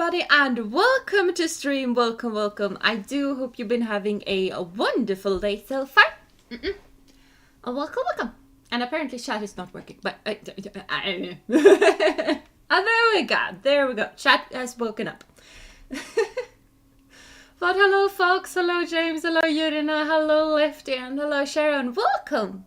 everybody, and welcome to stream. Welcome. I do hope you've been having a wonderful day so far. Welcome. And apparently chat is not working, but there we go. Chat has woken up. But hello folks, hello James, hello Jeena, hello Lefty, and hello Sharon. Welcome.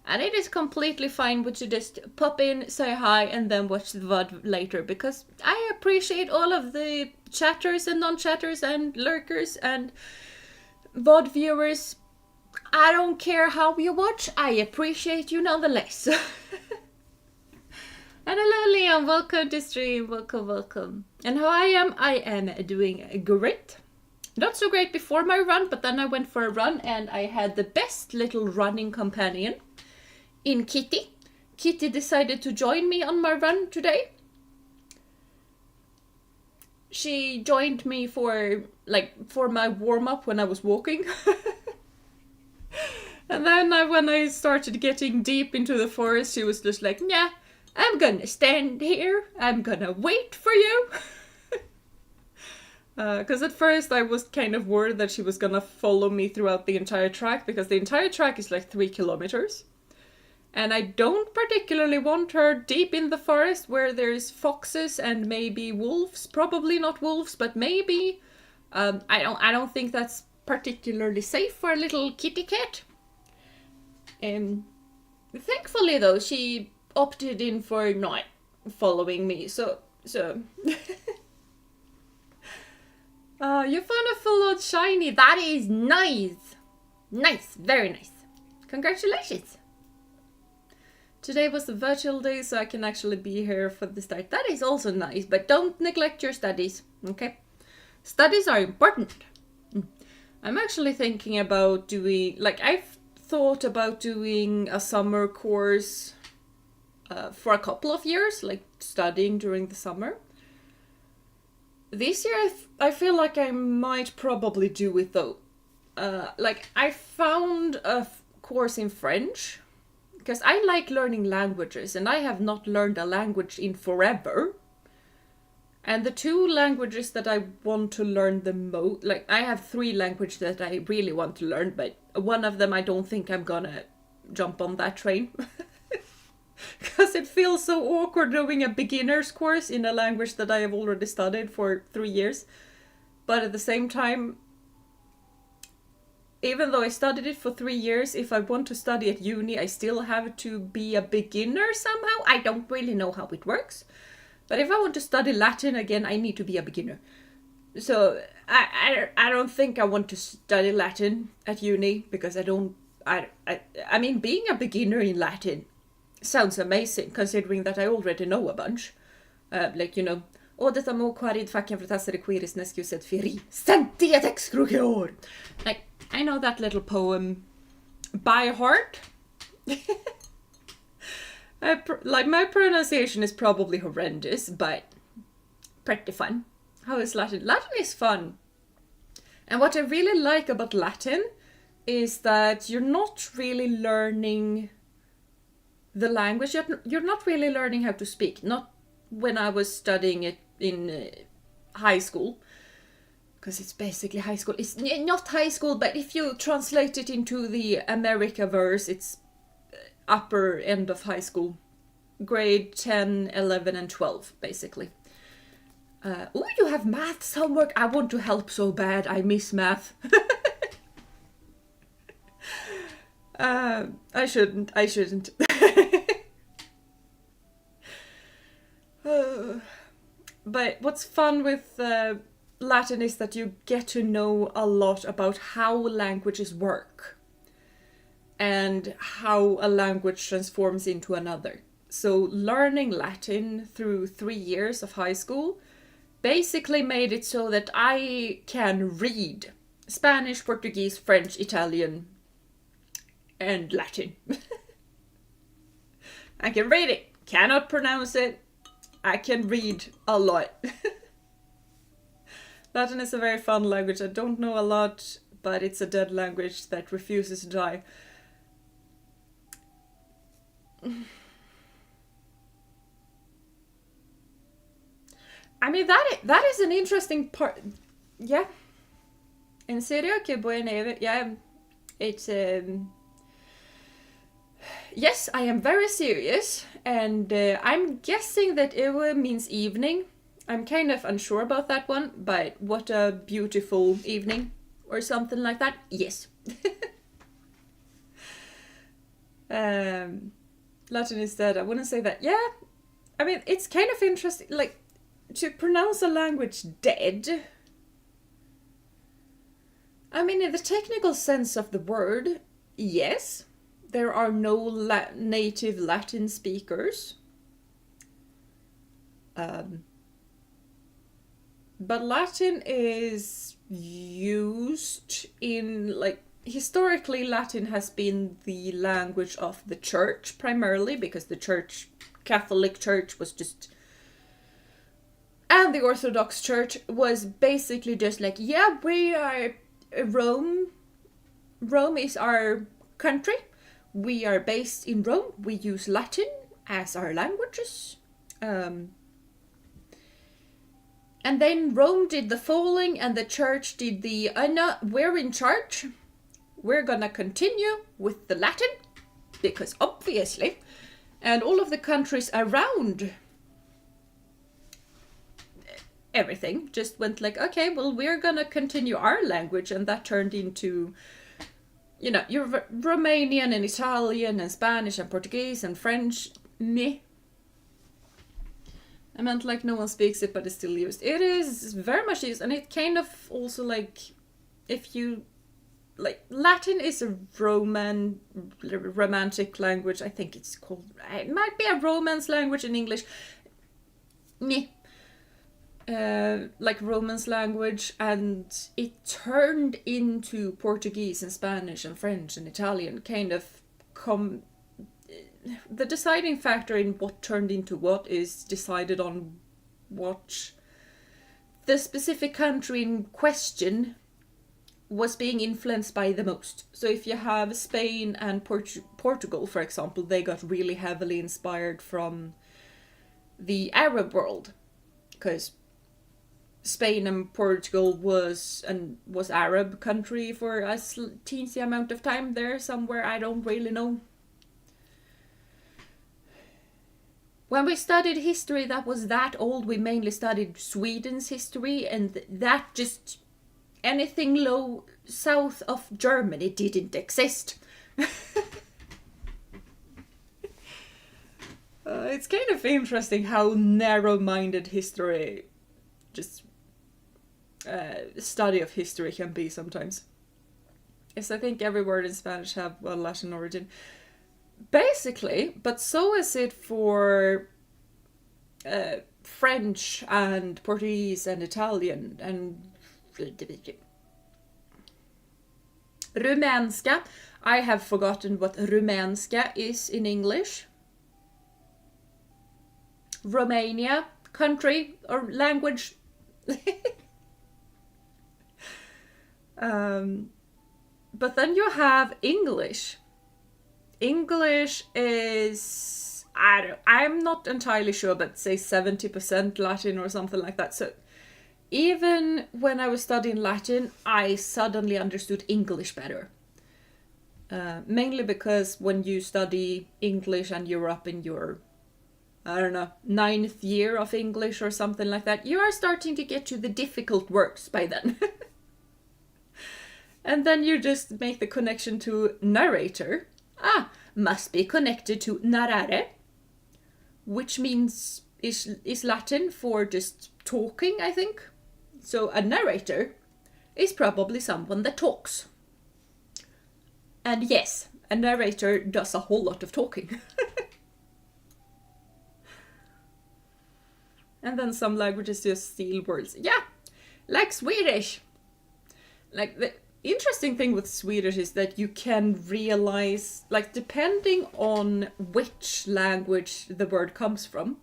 And it is completely fine to just pop in, say hi, and then watch the VOD later, because I appreciate all of the chatters and non-chatters and lurkers and VOD viewers. I don't care how you watch, I appreciate you nonetheless. And hello Leon, welcome to stream, welcome. And how I am doing great. Not so great before my run, but then I went for a run and I had the best little running companion in Kitty. Kitty decided to join me on my run today. She joined me for my warm-up when I was walking. And then when I started getting deep into the forest, she was just like, yeah, I'm gonna stand here. I'm gonna wait for you. Because at first I was kind of worried that she was gonna follow me throughout the entire track, because the entire track is like 3 kilometers. And I don't particularly want her deep in the forest where there's foxes and maybe wolves. Probably not wolves, but maybe. I don't think that's particularly safe for a little kitty cat. Thankfully though, she opted in for not following me. So. You found a full old shiny. That is nice. Nice, very nice. Congratulations. Today was a virtual day, so I can actually be here for the start. That is also nice, but don't neglect your studies, okay? Studies are important. I'm actually thinking about doing, I've thought about doing a summer course for a couple of years, studying during the summer. This year, I feel like I might probably do it though. I found a course in French. Because I like learning languages, and I have not learned a language in forever. And the 2 languages that I want to learn the most, I have 3 languages that I really want to learn, but one of them I don't think I'm gonna jump on that train. Because it feels so awkward doing a beginner's course in a language that I have already studied for 3 years. But at the same time, even though I studied it for 3 years, if I want to study at uni, I still have to be a beginner somehow. I don't really know how it works. But if I want to study Latin again, I need to be a beginner. So I don't think I want to study Latin at uni, because I mean, being a beginner in Latin sounds amazing, considering that I already know a bunch. Detta må quarid facken fratassere quiris nescuset firi sentiet excrucior. I know that little poem by heart. My pronunciation is probably horrendous, but pretty fun. How is Latin? Latin is fun. And what I really like about Latin is that you're not really learning the language. You're not really learning how to speak. Not when I was studying it in high school. Because it's basically high school. It's not high school, but if you translate it into the America verse, it's upper end of high school. Grade 10, 11, and 12, basically. You have maths homework. I want to help so bad. I miss math. I shouldn't. But what's fun with Latin is that you get to know a lot about how languages work and how a language transforms into another. So learning Latin through 3 years of high school basically made it so that I can read Spanish, Portuguese, French, Italian, and Latin. I can read it, cannot pronounce it. I can read a lot. Latin is a very fun language. I don't know a lot, but it's a dead language that refuses to die. I mean, that is an interesting part. Yeah. En serio, que bueno. Yeah. It's yes, I am very serious, and I'm guessing that Ewe means evening. I'm kind of unsure about that one, but what a beautiful evening, or something like that. Yes. Latin is dead. I wouldn't say that. Yeah, I mean, it's kind of interesting, like, to pronounce a language dead. I mean, in the technical sense of the word, yes, there are no native Latin speakers. But Latin is used in, like, historically Latin has been the language of the church primarily, because the church, Catholic Church, was just, and the Orthodox Church was basically just like, yeah, we are Rome. Rome is our country. We are based in Rome. We use Latin as our languages. And then Rome did the falling, and the church did the, no, we're in charge. We're gonna continue with the Latin, because obviously, and all of the countries around everything just went like, okay, well, we're gonna continue our language, and that turned into, you know, your Romanian and Italian and Spanish and Portuguese and French. Meh. I meant like no one speaks it, but it's still used. It is very much used, and it kind of also, like, if you, like, Latin is a romantic language. I think it's called, it might be a Romance language in English. Meh. Like Romance language, and it turned into Portuguese and Spanish and French and Italian, kind of the deciding factor in what turned into what is decided on what the specific country in question was being influenced by the most. So if you have Spain and Portugal, for example, they got really heavily inspired from the Arab world, because Spain and Portugal was Arab country for a teensy amount of time there somewhere, I don't really know. When we studied history that was that old, we mainly studied Sweden's history, and that just, anything low south of Germany didn't exist. It's kind of interesting how narrow-minded history, just study of history can be sometimes. Yes, I think every word in Spanish have a Latin origin. Basically, but so is it for French and Portuguese and Italian and Rumänska. I have forgotten what Rumänska is in English. Romania, country or language. But then you have English. English is, I'm not entirely sure, but say 70% Latin or something like that. So even when I was studying Latin, I suddenly understood English better. Mainly because when you study English and you're up in your, I don't know, 9th year of English or something like that, you are starting to get to the difficult words by then. And then you just make the connection to narrator. Must be connected to narrare, which means is Latin for just talking, I think. So a narrator is probably someone that talks. And yes, a narrator does a whole lot of talking. And then some languages just steal words. Yeah, like Swedish. Like, the interesting thing with Swedish is that you can realize, like, depending on which language the word comes from,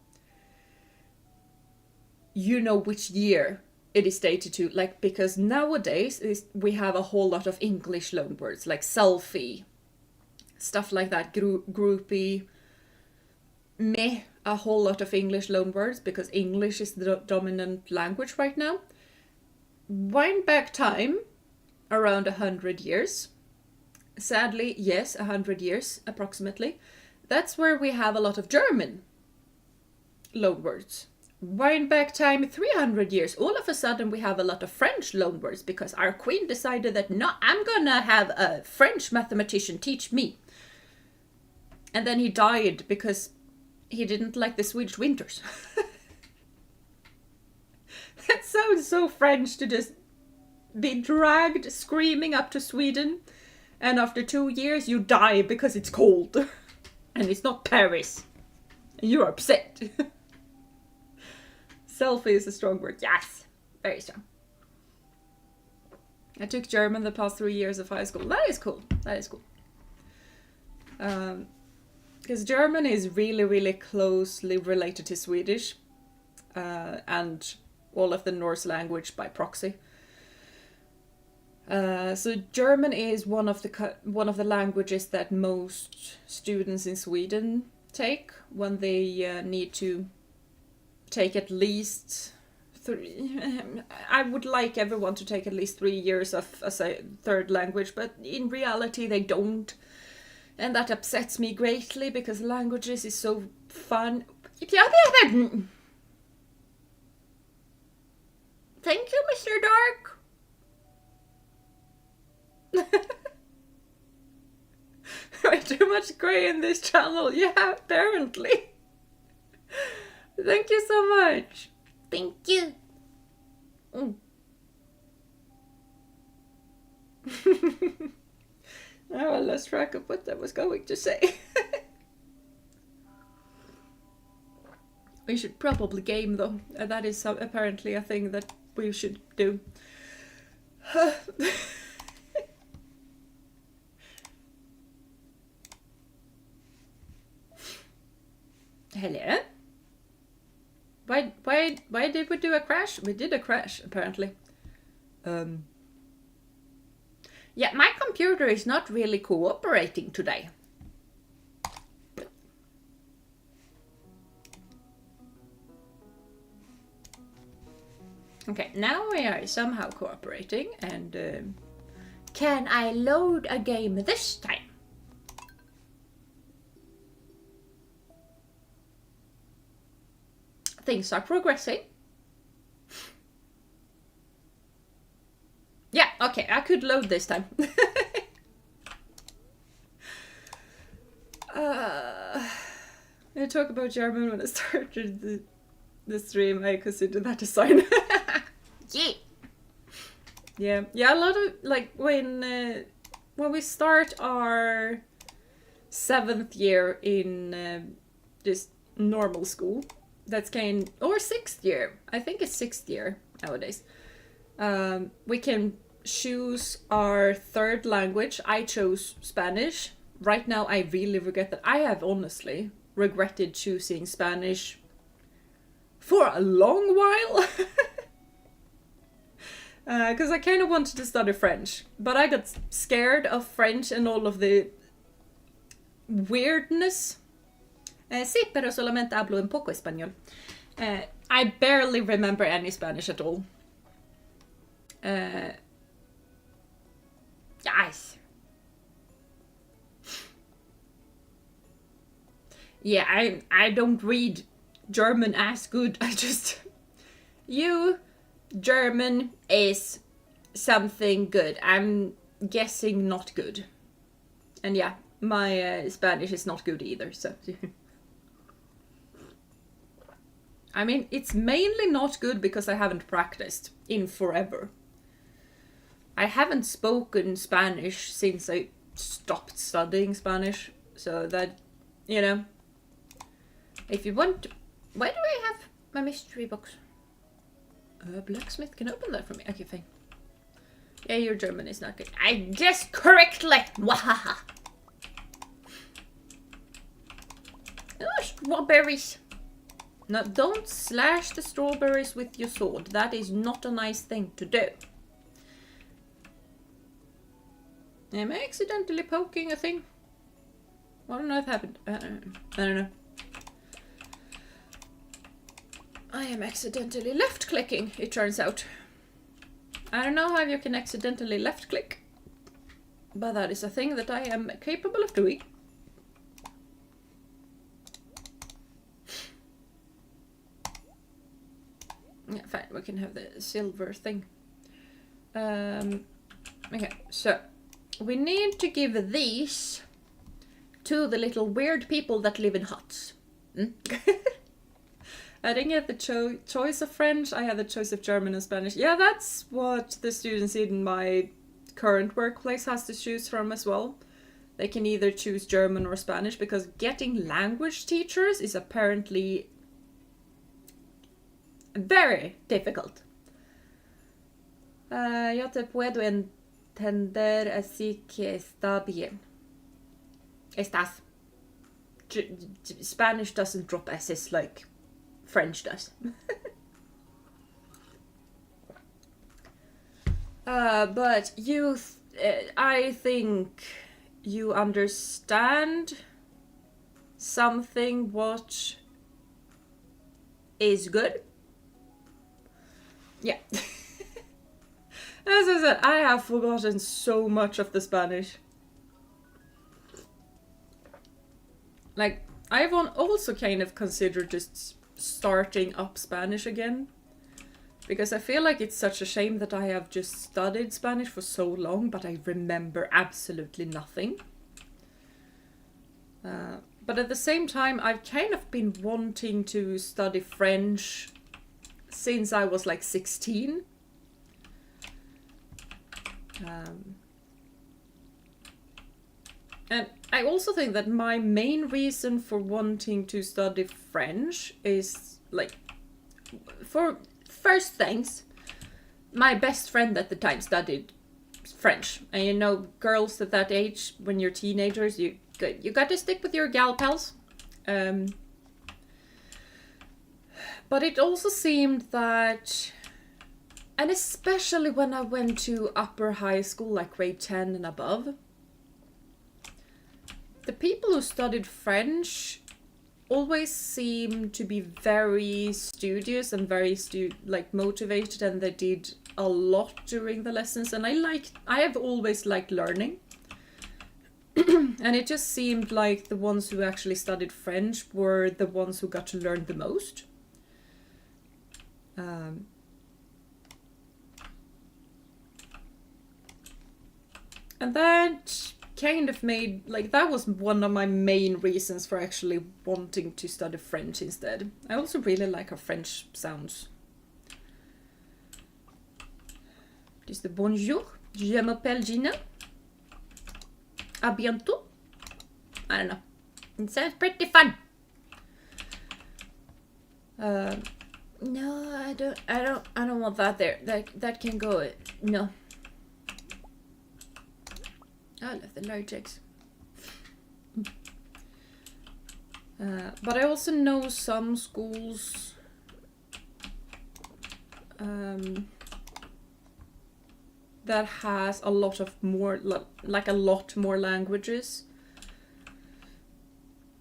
you know which year it is dated to. Like, because nowadays we have a whole lot of English loan words, like selfie, stuff like that, groupie, meh. a whole lot of English loanwords because English is the dominant language right now. Wind back time around 100 years. Sadly, yes, 100 years approximately. That's where we have a lot of German loanwords. Wind back time 300 years, all of a sudden we have a lot of French loanwords because our queen decided that no, I'm gonna have a French mathematician teach me. And then he died because he didn't like the Swedish winters. That sounds so French, to just be dragged screaming up to Sweden and after 2 years you die because it's cold and it's not Paris and you're upset. Selfie is a strong word. Yes, very strong. I took German the past 3 years of high school. That is cool. That is cool. Because German is really, really closely related to Swedish and all of the Norse language by proxy. So German is one of the languages that most students in Sweden take when they need to take at least 3. I would like everyone to take at least 3 years of as a third language, but in reality they don't. And that upsets me greatly because languages is so fun. Thank you, Mr. Dark. Way too much grey in this channel. Yeah, apparently. Thank you so much. Thank you. Now I lost track of what I was going to say. We should probably game though. That is apparently a thing that we should do. Hello? Why did we do a crash? We did a crash, apparently. Yeah, my computer is not really cooperating today. Okay, now we are somehow cooperating, and can I load a game this time? Things are progressing. Yeah, okay, I could load this time. I talk about German when I started the stream. I consider that a sign. Yeah. Yeah, a lot of, like, when we start our 7th year in just normal school, that's or 6th year. I think it's 6th year nowadays. We can choose our third language. I chose Spanish. Right now I really regret that. I have honestly regretted choosing Spanish for a long while. Because I kind of wanted to study French, but I got scared of French and all of the weirdness. Sí, pero solamente hablo un poco español. I barely remember any Spanish at all. Yes. Yeah, I don't read German as good. I just... German is something good. I'm guessing not good. And yeah, my Spanish is not good either, so... I mean, it's mainly not good because I haven't practiced in forever. I haven't spoken Spanish since I stopped studying Spanish, so that, you know, if you want... Why do I have my mystery box? Blacksmith can open that for me. Okay, fine. Yeah, your German is not good. I guessed correctly! Wahaha! Oh, strawberries! No, don't slash the strawberries with your sword. That is not a nice thing to do. Am I accidentally poking a thing? I don't know what happened. I don't know. I am accidentally left-clicking, it turns out. I don't know how you can accidentally left-click, but that is a thing that I am capable of doing. Yeah, fine, we can have the silver thing. Okay, so we need to give these to the little weird people that live in huts. I didn't get the choice of French, I had the choice of German and Spanish. Yeah, that's what the students in my current workplace has to choose from as well. They can either choose German or Spanish, because getting language teachers is apparently very difficult. Yo te puedo entender, así que está bien. Estás. Spanish doesn't drop S's like French does. But you, I think you understand something what is good. Yeah. As I said, I have forgotten so much of the Spanish. Like, I've also kind of considered just starting up Spanish again. Because I feel like it's such a shame that I have just studied Spanish for so long, but I remember absolutely nothing. But at the same time, I've kind of been wanting to study French since I was like 16. And I also think that my main reason for wanting to study French is like, for first things, my best friend at the time studied French. And you know, girls at that age, when you're teenagers, you got to stick with your gal pals. But it also seemed that, and especially when I went to upper high school, like grade 10 and above, the people who studied French always seemed to be very studious and very motivated, and they did a lot during the lessons. And I have always liked learning. And it just seemed like the ones who actually studied French were the ones who got to learn the most. And that kind of made, like, that was one of my main reasons for actually wanting to study French instead. I also really like how French sounds. This is the bonjour. Je m'appelle Jeena. À bientôt. I don't know. It sounds pretty fun. No, I don't want that there. That can go. No. I love the large eggs. But I also know some schools that has a lot of more, like a lot more languages.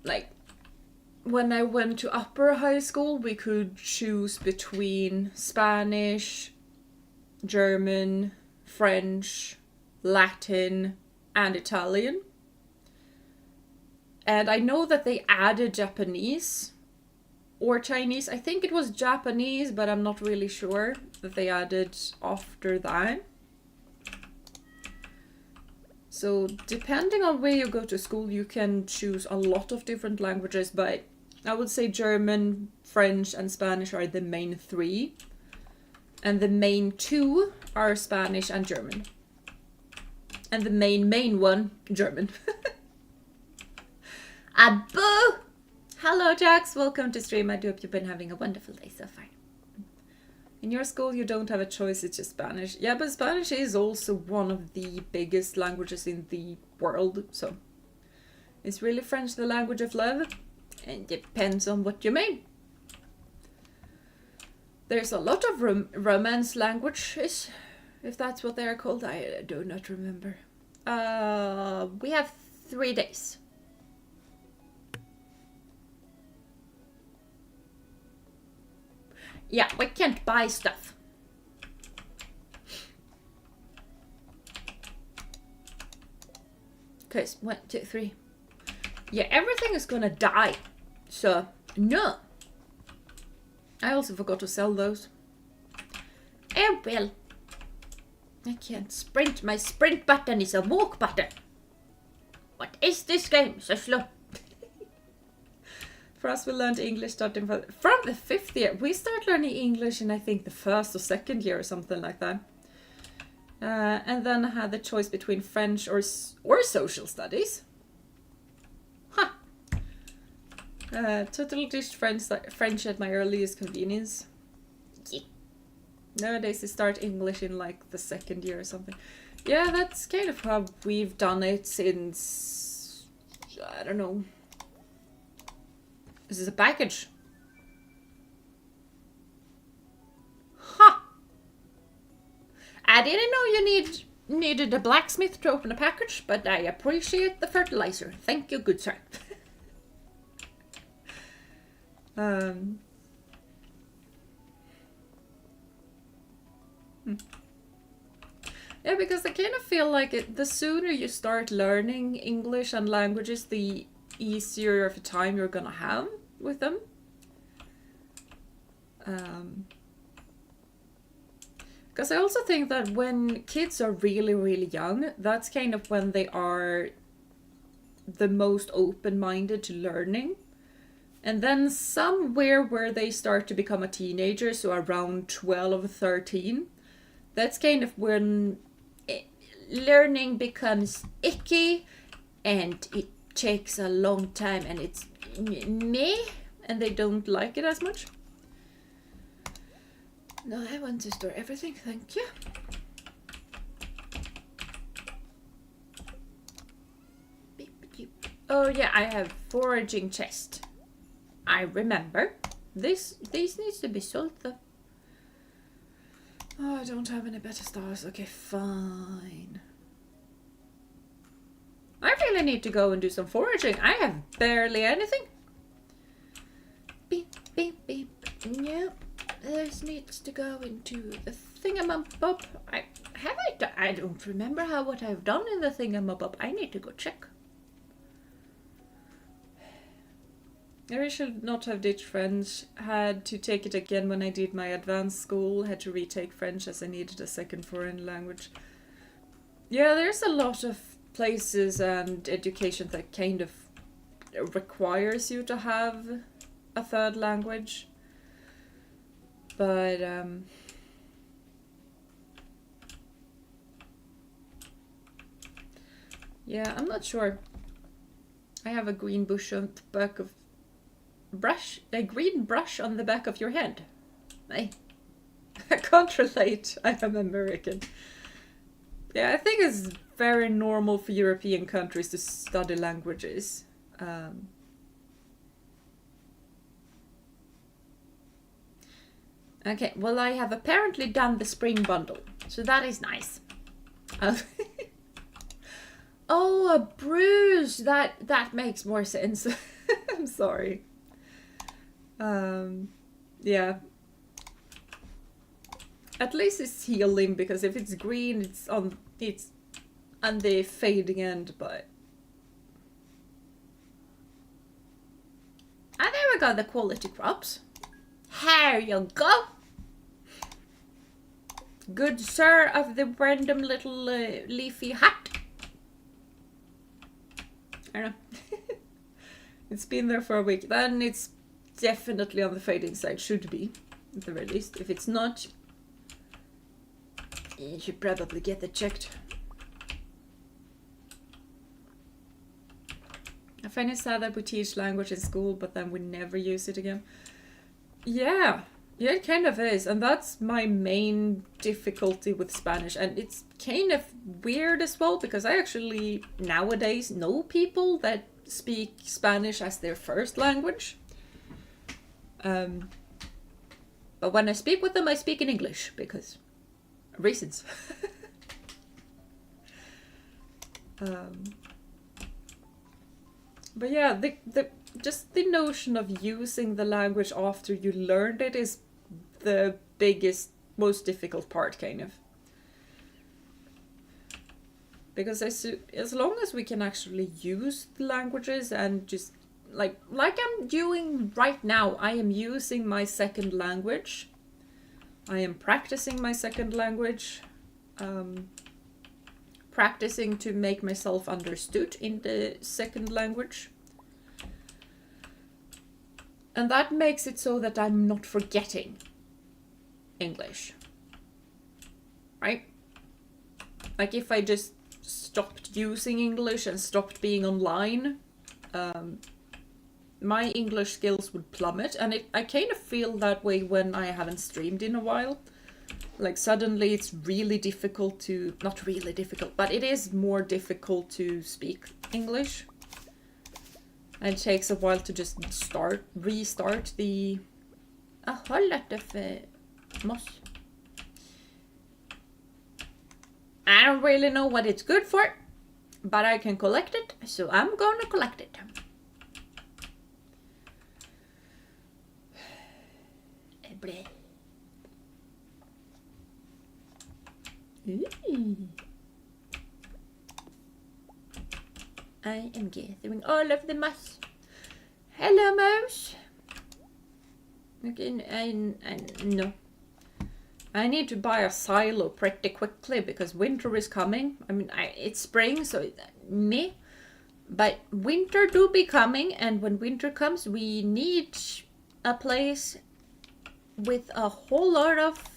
Like, when I went to upper high school, we could choose between Spanish, German, French, Latin, and Italian. And I know that they added Japanese or Chinese. I think it was Japanese, but I'm not really sure that they added after that. So depending on where you go to school, you can choose a lot of different languages, but I would say German, French, and Spanish are the main three. And the main two are Spanish and German. And the main one, German. Abu! Hello, Jax. Welcome to stream. I do hope you've been having a wonderful day so far. In your school, you don't have a choice. It's just Spanish. Yeah, but Spanish is also one of the biggest languages in the world. So, is really French the language of love? It depends on what you mean. There's a lot of romance languages, if that's what they are called. I do not remember. We have 3 days. Yeah, we can't buy stuff. Okay, 1, 2, 3. Yeah, everything is gonna die. So, no. I also forgot to sell those. Oh well. I can't sprint. My sprint button is a walk button. What is this game? So slow. For us, we learned English starting from the 5th year. We start learning English in, I think, the 1st or 2nd year or something like that. And then I had the choice between French or social studies. Huh. Totally ditched French at my earliest convenience. Yeah. Nowadays they start English in like the 2nd year or something. Yeah, that's kind of how we've done it since, I don't know. This is a package. Huh. I didn't know you needed a blacksmith to open a package, but I appreciate the fertilizer. Thank you, good sir. Yeah, because I kind of feel like the sooner you start learning English and languages, the easier of a time you're gonna have with them. Because I also think that when kids are really, really young, that's kind of when they are the most open-minded to learning. And then somewhere where they start to become a teenager, so around 12, 13, that's kind of when learning becomes icky and it takes a long time and it's meh, and they don't like it as much. No, I want to store everything, thank you. Oh yeah, I have foraging chest. I remember. These needs to be sold though. Oh, I don't have any better stars. Okay, fine. I really need to go and do some foraging. I have barely anything. Beep, beep, beep. Yep. This needs to go into the thingamabob. I don't remember what I've done in the thingamabob. I need to go check. I should not have ditched French. Had to take it again when I did my advanced school. Had to retake French as I needed a second foreign language. Yeah, there's a lot of places and education that kind of requires you to have a third language. But yeah, I'm not sure. I have a green bush on the back of a green brush on the back of your head. I can't relate. I am American. Yeah, I think it's very normal for European countries to study languages. Okay, well, I have apparently done the spring bundle, so that is nice. Oh, a bruise! That makes more sense. I'm sorry. Yeah. At least it's healing, because if it's green, it's on the fading end, but... Ah, there we go, the quality crops. Here you go. Good sir of the random little leafy hat. I don't know. It's been there for a week. Then it's definitely on the fading side. Should be, at the very least. If it's not, you should probably get it checked. I find it sad that we teach language in school, but then we never use it again. Yeah, it kind of is. And that's my main difficulty with Spanish. And it's kind of weird as well, because I actually nowadays know people that speak Spanish as their first language. But when I speak with them, I speak in English, because reasons. But yeah, just the notion of using the language after you learned it is the biggest, most difficult part, kind of. Because as long as we can actually use the languages and just like I'm doing right now, I am using my second language. I am practicing my second language. Practicing to make myself understood in the second language. And that makes it so that I'm not forgetting English. Right? Like if I just stopped using English and stopped being online, my English skills would plummet. And I kind of feel that way when I haven't streamed in a while. Like suddenly it's really difficult to, not really difficult, but it is more difficult to speak English. And it takes a while to just restart the... A whole lot of moss. I don't really know what it's good for, but I can collect it, so I'm gonna collect it. I am gathering all of the moss. Hello, mouse. Okay, no. I need to buy a silo pretty quickly because winter is coming. I mean, it's spring, so meh. But winter do be coming, and when winter comes, we need a place with a whole lot of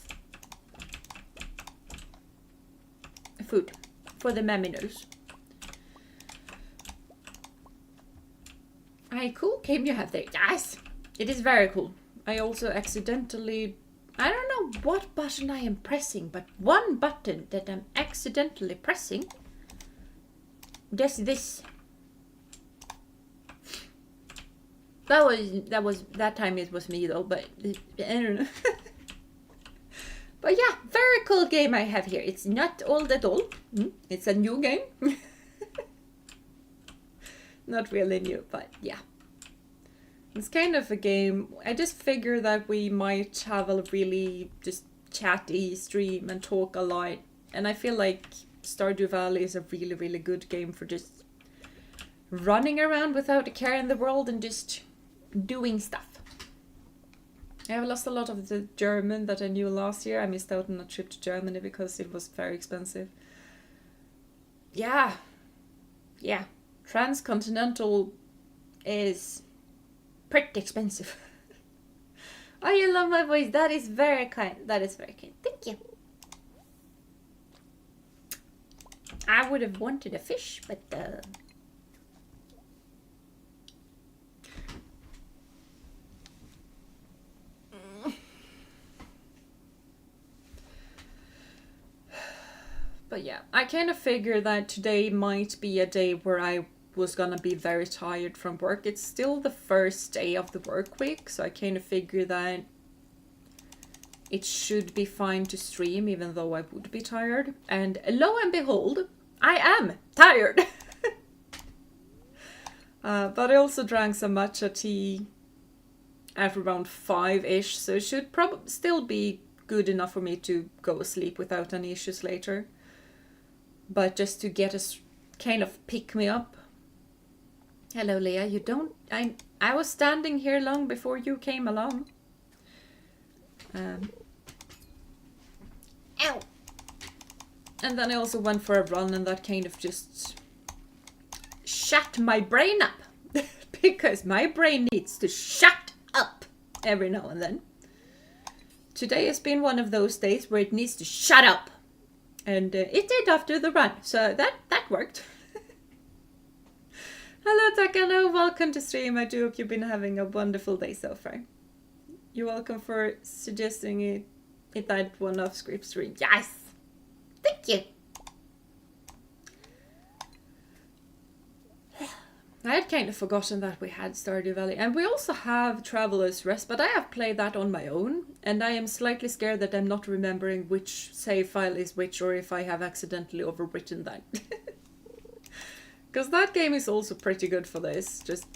food for the mamminoes. Cool game you have there. Yes, it is very cool. I also accidentally, I don't know what button I am pressing, but one button that I'm accidentally pressing does this. That time it was me though, but I don't know. But yeah, very cool game I have here. It's not old at all. It's a new game. Not really new, but yeah. It's kind of a game. I just figure that we might have a really just chatty stream and talk a lot. And I feel like Stardwe Valley is a really, really good game for just running around without a care in the world and just doing stuff. I have lost a lot of the German that I knew last year. I missed out on a trip to Germany because it was very expensive. Yeah. Transcontinental is pretty expensive. Oh, you love my voice. That is very kind. That is very kind. Thank you. I would have wanted a fish, but But yeah, I kind of figure that today might be a day where I was gonna be very tired from work. It's still the first day of the work week, so I kind of figure that it should be fine to stream even though I would be tired. And lo and behold, I am tired. But I also drank some matcha tea at around 5-ish, so it should probably still be good enough for me to go asleep without any issues later. But just to get a kind of pick me up. Hello, Leah. You don't... I was standing here long before you came along. Ow! And then I also went for a run, and that kind of just shut my brain up. Because my brain needs to shut up every now and then. Today has been one of those days where it needs to shut up. And it did after the run, so that worked. Hello Takano, welcome to stream. I do hope you've been having a wonderful day so far. You're welcome for suggesting it that one off script stream. Yes! Thank you! I had kind of forgotten that we had Stardew Valley. And we also have Traveler's Rest, but I have played that on my own. And I am slightly scared that I'm not remembering which save file is which, or if I have accidentally overwritten that. Because that game is also pretty good for this. Just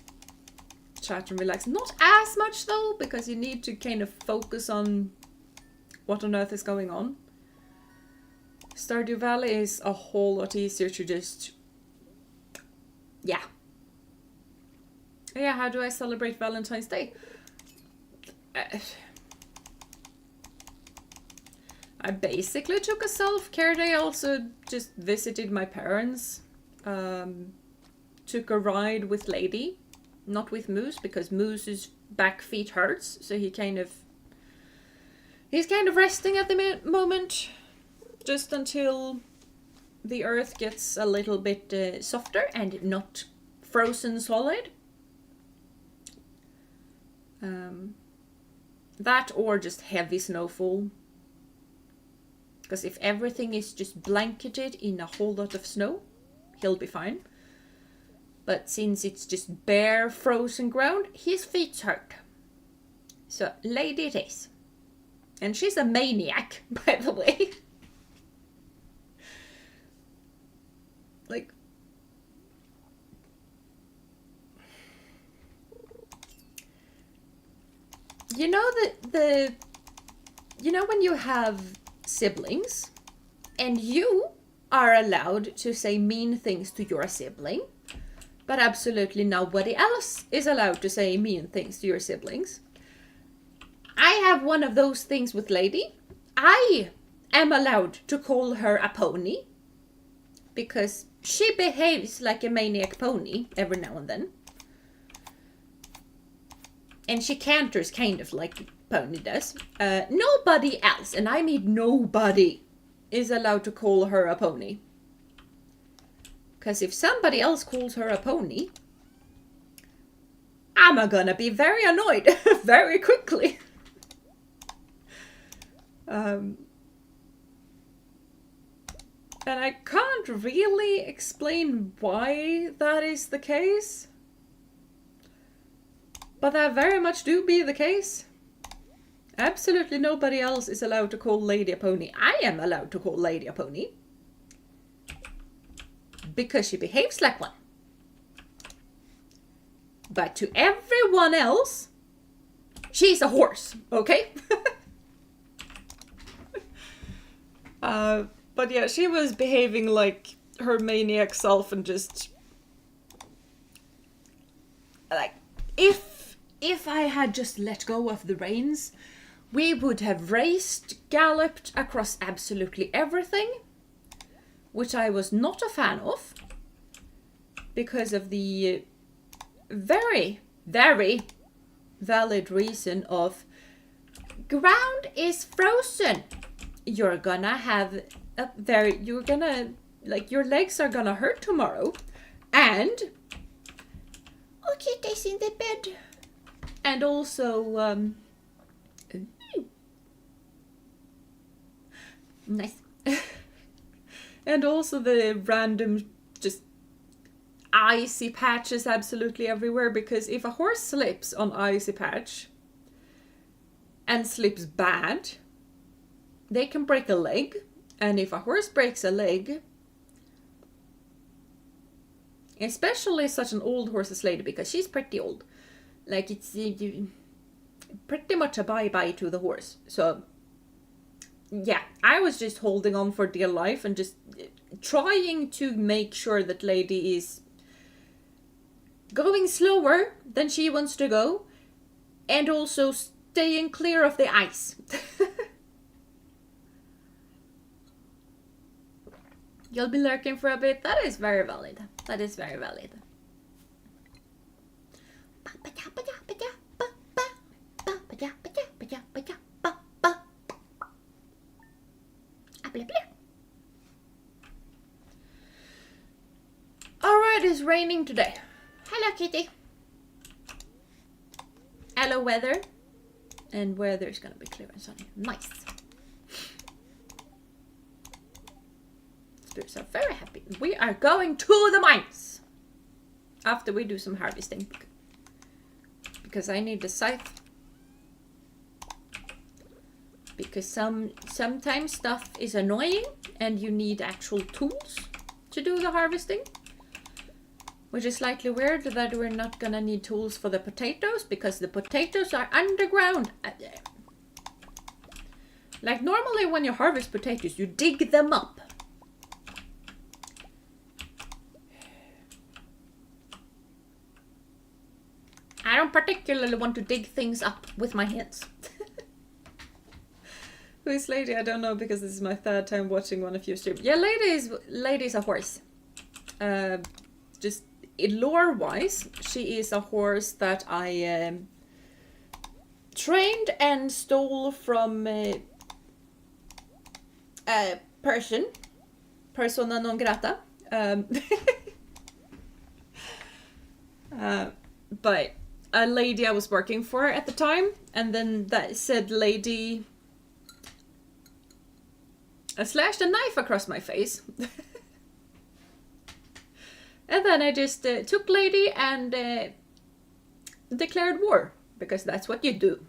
chat and relax. Not as much though, because you need to kind of focus on what on earth is going on. Stardwe Valley is a whole lot easier to just... Yeah. Yeah, how do I celebrate Valentine's Day? I basically took a self-care day. I also just visited my parents. Took a ride with Lady. Not with Moose, because Moose's back feet hurts. So he's kind of resting at the moment. Just until the earth gets a little bit softer and not frozen solid. That or just heavy snowfall. Because if everything is just blanketed in a whole lot of snow, he'll be fine. But since it's just bare frozen ground, his feet hurt. So Lady it is. And she's a maniac, by the way. Like... You know you know when you have siblings and you are allowed to say mean things to your sibling, but absolutely nobody else is allowed to say mean things to your siblings. I have one of those things with Lady. I am allowed to call her a pony because she behaves like a maniac pony every now and then. And she canters kind of like Pony does. Nobody else, and I mean nobody, is allowed to call her a pony. Because if somebody else calls her a pony, I'm gonna be very annoyed very quickly. And I can't really explain why that is the case. But that very much do be the case. Absolutely nobody else is allowed to call Lady a pony. I am allowed to call Lady a pony. Because she behaves like one. But to everyone else, she's a horse, okay? But yeah, she was behaving like her maniac self and just... Like, if I had just let go of the reins, we would have raced, galloped across absolutely everything, which I was not a fan of, because of the very, very valid reason of ground is frozen. You're gonna have your legs are gonna hurt tomorrow, and Kitty's in the bed. And also, nice. And also the random, just icy patches absolutely everywhere. Because if a horse slips on icy patch and slips bad, they can break a leg. And if a horse breaks a leg, especially such an old horse as Lady, because she's pretty old. Like, it's pretty much a bye-bye to the horse. So, yeah, I was just holding on for dear life and just trying to make sure that Lady is going slower than she wants to go, and also staying clear of the ice. You'll be lurking for a bit. That is very valid. That is very valid. Alright, it's raining today. Hello, kitty. Hello, weather. And weather's gonna be clear and sunny. Nice. Spirits are very happy. We are going to the mines after we do some harvesting, because I need the scythe, because sometimes stuff is annoying and you need actual tools to do the harvesting, which is slightly weird that we're not gonna need tools for the potatoes, because the potatoes are underground. Like normally when you harvest potatoes, you dig them up. I don't particularly want to dig things up with my hands. Who is Lady? I don't know because this is my third time watching one of your streams. Yeah, Lady is a horse. Just lore-wise, she is a horse that I trained and stole from a person. Persona non grata. But a lady I was working for at the time, and then that said lady slashed a knife across my face. And then I just took lady and declared war, because that's what you do.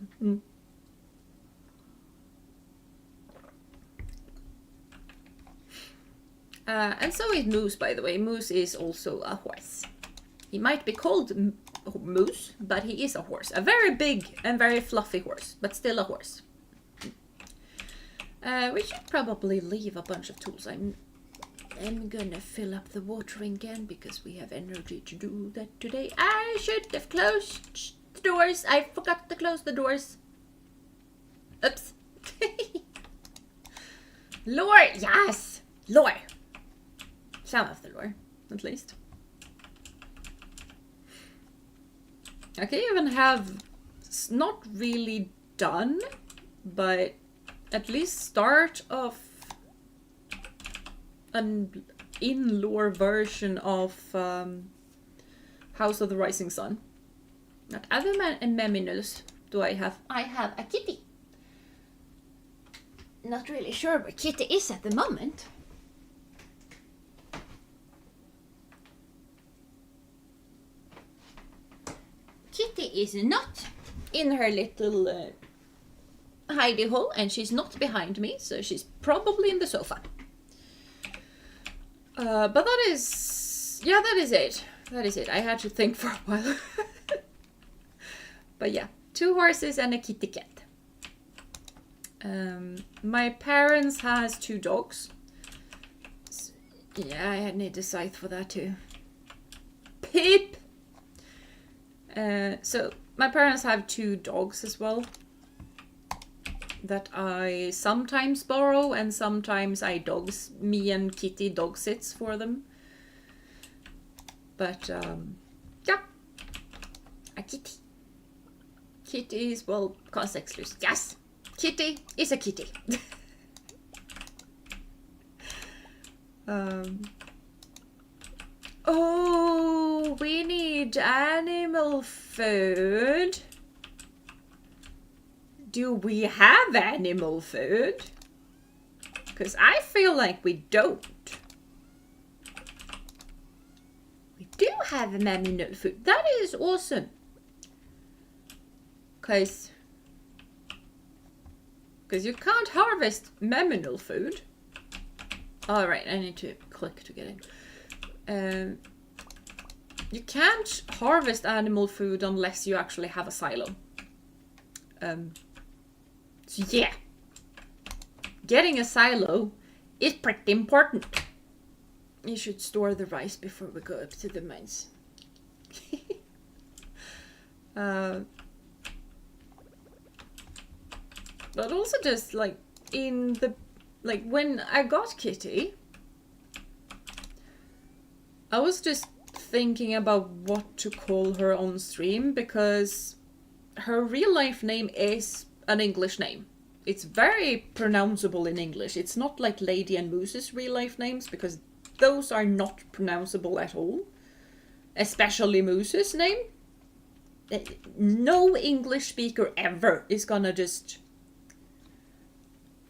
And so is Moose, by the way. Moose is also a horse. He might be called Moose, but he is a horse. A very big and very fluffy horse, but still a horse. We should probably leave a bunch of tools. I'm gonna fill up the watering can because we have energy to do that today. I should have closed the doors. I forgot to close the doors. Oops. Lore, yes! Lore. Some of the lore, at least. I can even have, not really done, but at least start of an in-lore version of House of the Rising Sun. Not other meminals do I have. I have a kitty. Not really sure where Kitty is at the moment. Kitty is not in her little hidey hole, and she's not behind me, so she's probably in the sofa. But that is... yeah, that is it. That is it. I had to think for a while. But yeah, 2 horses and a kitty cat. My parents has 2 dogs. So, yeah, I need a scythe for that too. Pip! So, my parents have 2 dogs as well. That I sometimes borrow and sometimes me and Kitty dog sits for them. But, yeah. A kitty. Kitty is, well, contextless. Yes! Kitty is a kitty. Oh, we need animal food. Do we have animal food? Because I feel like we don't. We do have animal food. That is awesome. Because you can't harvest mammal food. Alright, I need to click to get in. You can't harvest animal food unless you actually have a silo. So yeah. Getting a silo is pretty important. You should store the rice before we go up to the mines. But also just like in the, like when I got Kitty, I was just thinking about what to call her on stream because her real life name is an English name. It's very pronounceable in English. It's not like Lady and Moose's real life names because those are not pronounceable at all. Especially Moose's name. No English speaker ever is gonna just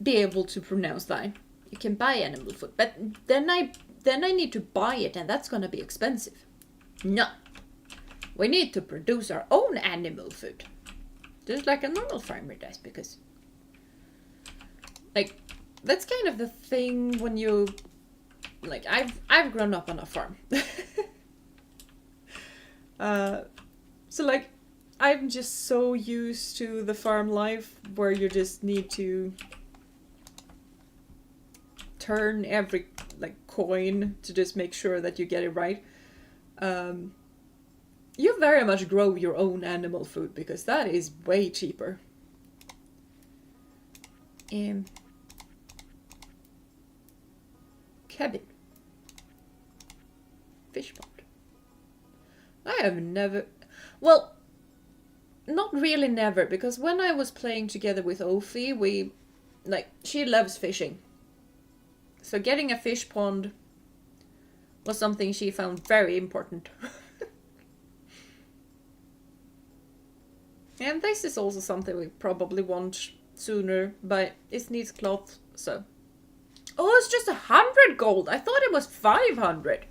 be able to pronounce that. You can buy animal food, but then I need to buy it, and that's gonna be expensive. No, we need to produce our own animal food, just like a normal farmer does. Because, like, that's kind of the thing when you, like, I've grown up on a farm. So like, I'm just so used to the farm life where you just need to turn every like coin to just make sure that you get it right. You very much grow your own animal food because that is way cheaper. Cabin. Fish pond. I have never... Well, not really never, because when I was playing together with Ophi, we... Like, she loves fishing. So getting a fish pond was something she found very important. And this is also something we probably want sooner, but it needs cloth, so... Oh, it's just 100 gold! I thought it was 500!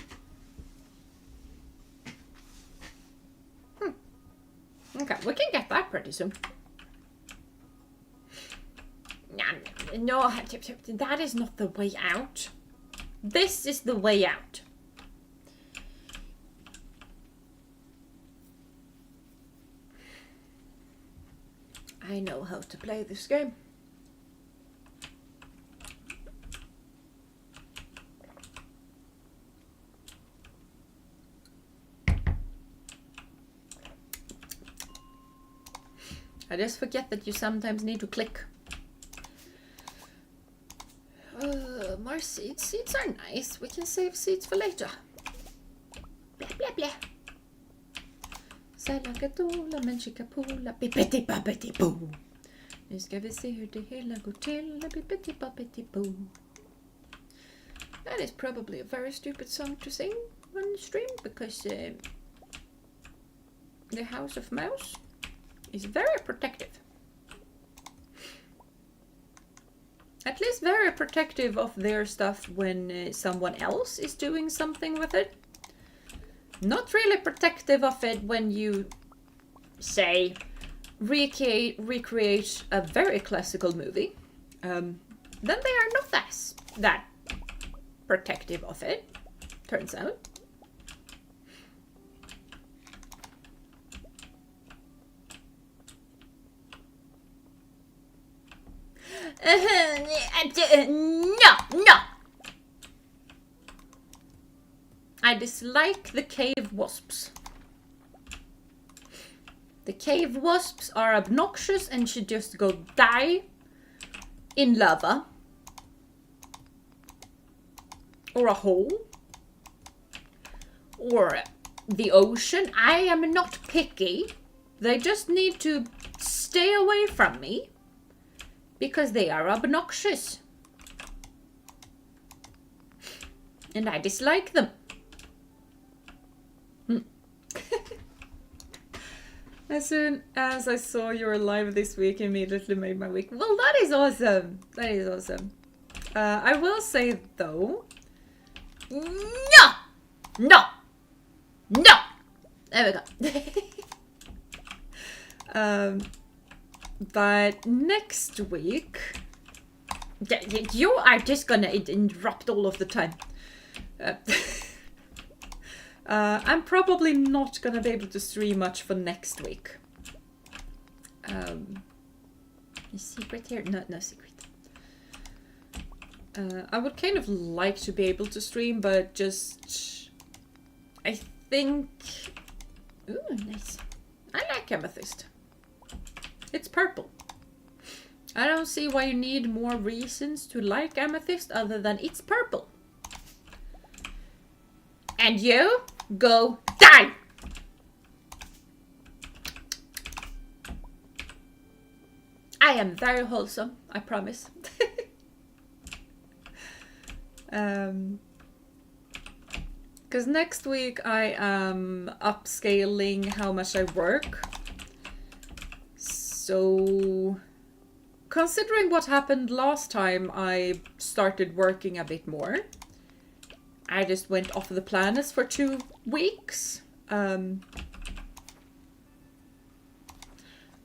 Okay, we can get that pretty soon. No, that is not the way out. This is the way out. I know how to play this game. I just forget that you sometimes need to click. More seeds. Seeds are nice. We can save seeds for later. Blah blah blah. Salagatola, menchikapola, bippity babbity boo. Nu ska vi se hur det hela går till. Bippity babbity boo. That is probably a very stupid song to sing on stream because the House of Mouse is very protective. At least very protective of their stuff when someone else is doing something with it. Not really protective of it when you, say, recreate a very classical movie. Then they are not that protective of it, turns out. No! I dislike the cave wasps. The cave wasps are obnoxious and should just go die in lava. Or a hole. Or the ocean. I am not picky. They just need to stay away from me. Because they are obnoxious. And I dislike them. As soon as I saw you were live this week, immediately made my week. Well, that is awesome. That is awesome. I will say, though... No! No! No! There we go. But next week... You are just gonna interrupt all of the time. I'm probably not gonna be able to stream much for next week. Secret here? No, no secret. I would kind of like to be able to stream, but just... I think... Ooh, nice. I like amethyst. It's purple. I don't see why you need more reasons to like amethyst other than it's purple. And you go die! I am very wholesome, I promise. Because next week I am upscaling how much I work. So, considering what happened last time, I started working a bit more. I just went off the planets for 2 weeks. I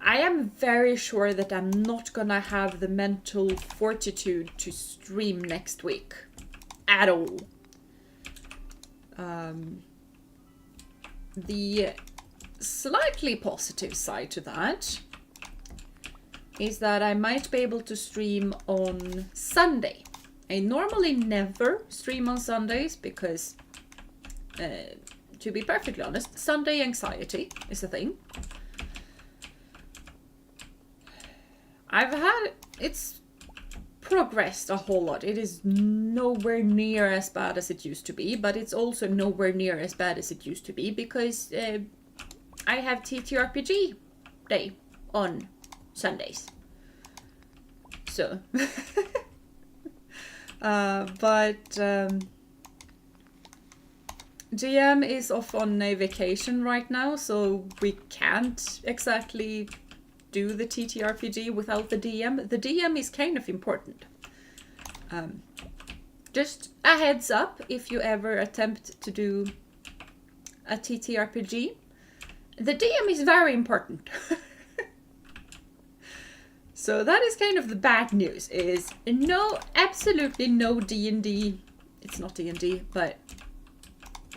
am very sure that I'm not gonna have the mental fortitude to stream next week. At all. The slightly positive side to that is that I might be able to stream on Sunday I normally never stream on Sundays because, to be perfectly honest, Sunday anxiety is a thing. It's progressed a whole lot. It is nowhere near as bad as it used to be, but it's also nowhere near as bad as it used to be because I have TTRPG day on Sundays. So, GM is off on a vacation right now, so we can't exactly do the TTRPG without the DM. The DM is kind of important. Just a heads up, if you ever attempt to do a TTRPG, the DM is very important. So that is kind of the bad news, is absolutely no D&D, it's not D&D, but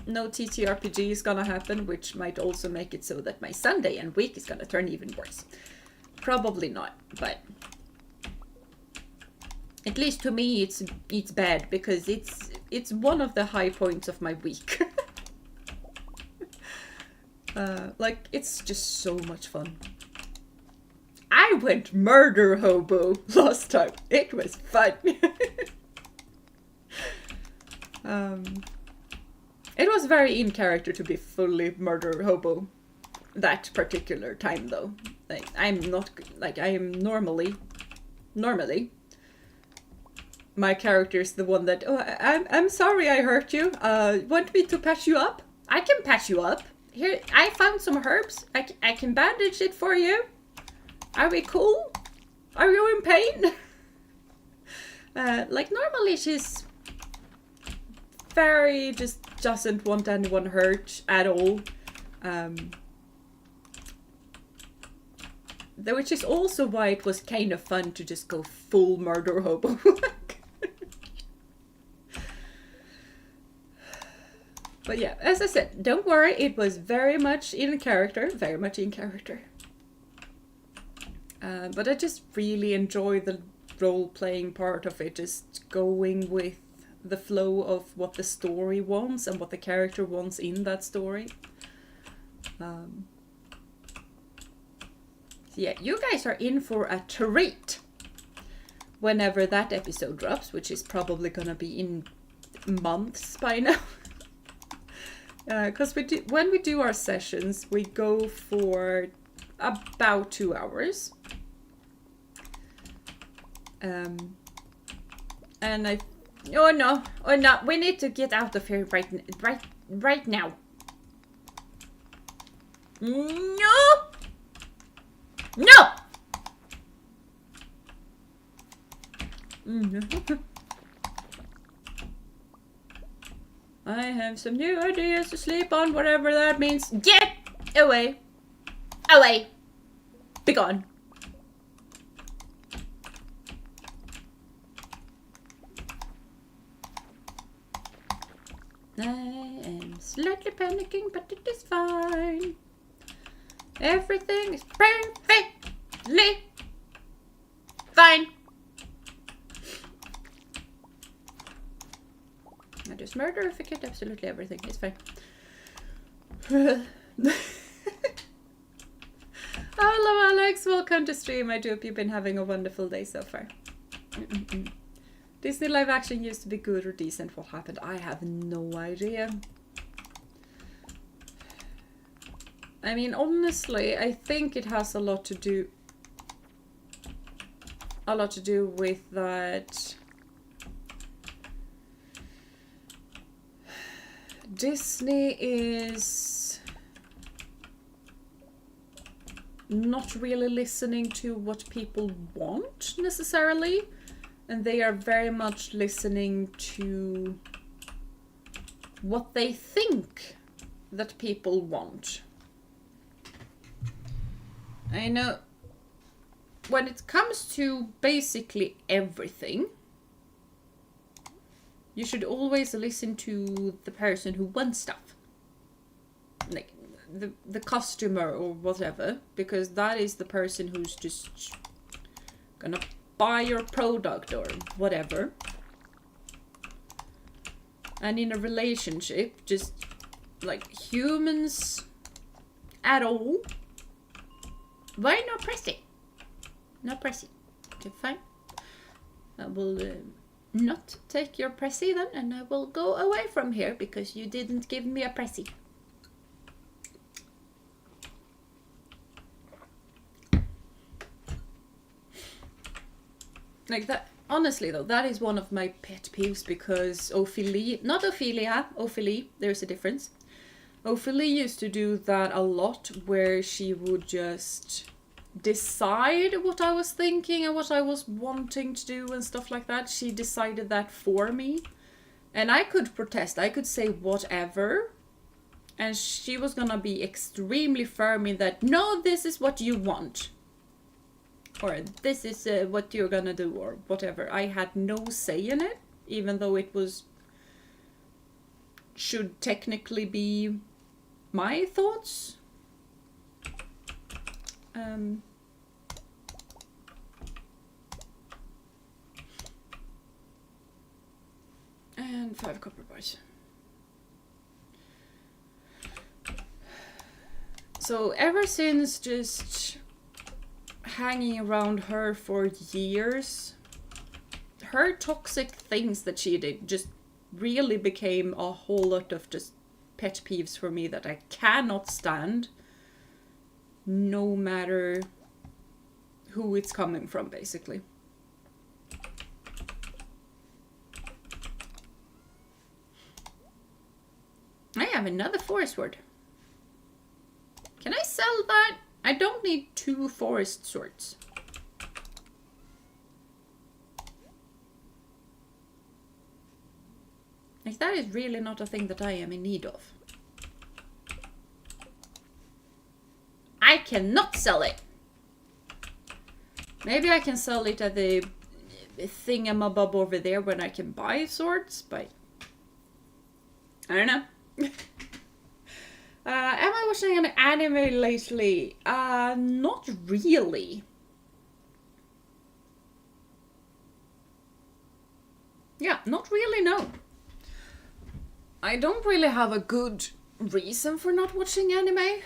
no TTRPG is gonna happen, which might also make it so that my Sunday and week is gonna turn even worse. Probably not, but at least to me it's bad because it's one of the high points of my week. Like, it's just so much fun. I went murder hobo last time. It was fun. It was very in character to be fully murder hobo that particular time though. Like, I am normally my character is the one that, oh, I'm sorry I hurt you. Want me to patch you up? I can patch you up. Here, I found some herbs. I can bandage it for you. Are we cool? Are you in pain? Like, normally she's very just doesn't want anyone hurt at all. Which is also why it was kind of fun to just go full murder hobo. But yeah, as I said, don't worry, it was very much in character, very much in character. But I just really enjoy the role-playing part of it, just going with the flow of what the story wants and what the character wants in that story. So yeah, you guys are in for a treat whenever that episode drops, which is probably gonna be in months by now. Because when we do our sessions, we go for about 2 hours. And oh no, we need to get out of here right now. No! I have some new ideas to sleep on, whatever that means. Get away! Away! Be gone! I am slightly panicking, but it is fine. Everything is perfectly fine. I just murder, forget absolutely everything. It's fine. Hello, Alex. Welcome to stream. I do hope you've been having a wonderful day so far. Disney live action used to be good or decent. What happened? I have no idea. I mean, honestly, I think it has a lot to do with that Disney is not really listening to what people want necessarily, and they are very much listening to what they think that people want. I know when it comes to basically everything, you should always listen to the person who wants stuff. Like the customer or whatever, because that is the person who's just gonna buy your product or whatever. and in a relationship, just like humans at all, why not pressy? Not pressy. Okay, fine. I will not take your pressy then, and I will go away from here because you didn't give me a pressy. Like that, honestly though, that is one of my pet peeves because Ophelia, not Ophelia, Ophelia, there's a difference. Ophelia used to do that a lot where she would just decide what I was thinking and what I was wanting to do and stuff like that. She decided that for me. And I could protest, I could say whatever. And she was gonna be extremely firm in that, no, this is what you want. Or this is what you're gonna do, or whatever. I had no say in it, even though it should technically be my thoughts. And 5 copper bars. So ever since just hanging around her for years, her toxic things that she did just really became a whole lot of just pet peeves for me that I cannot stand, no matter who it's coming from, basically. I have another forest word. Can I sell that? I don't need 2 forest swords. Like, that is really not a thing that I am in need of. I cannot sell it. Maybe I can sell it at the thingamabob over there when I can buy swords, but I don't know. Am I watching an anime lately? Not really. Yeah, not really, no. I don't really have a good reason for not watching anime.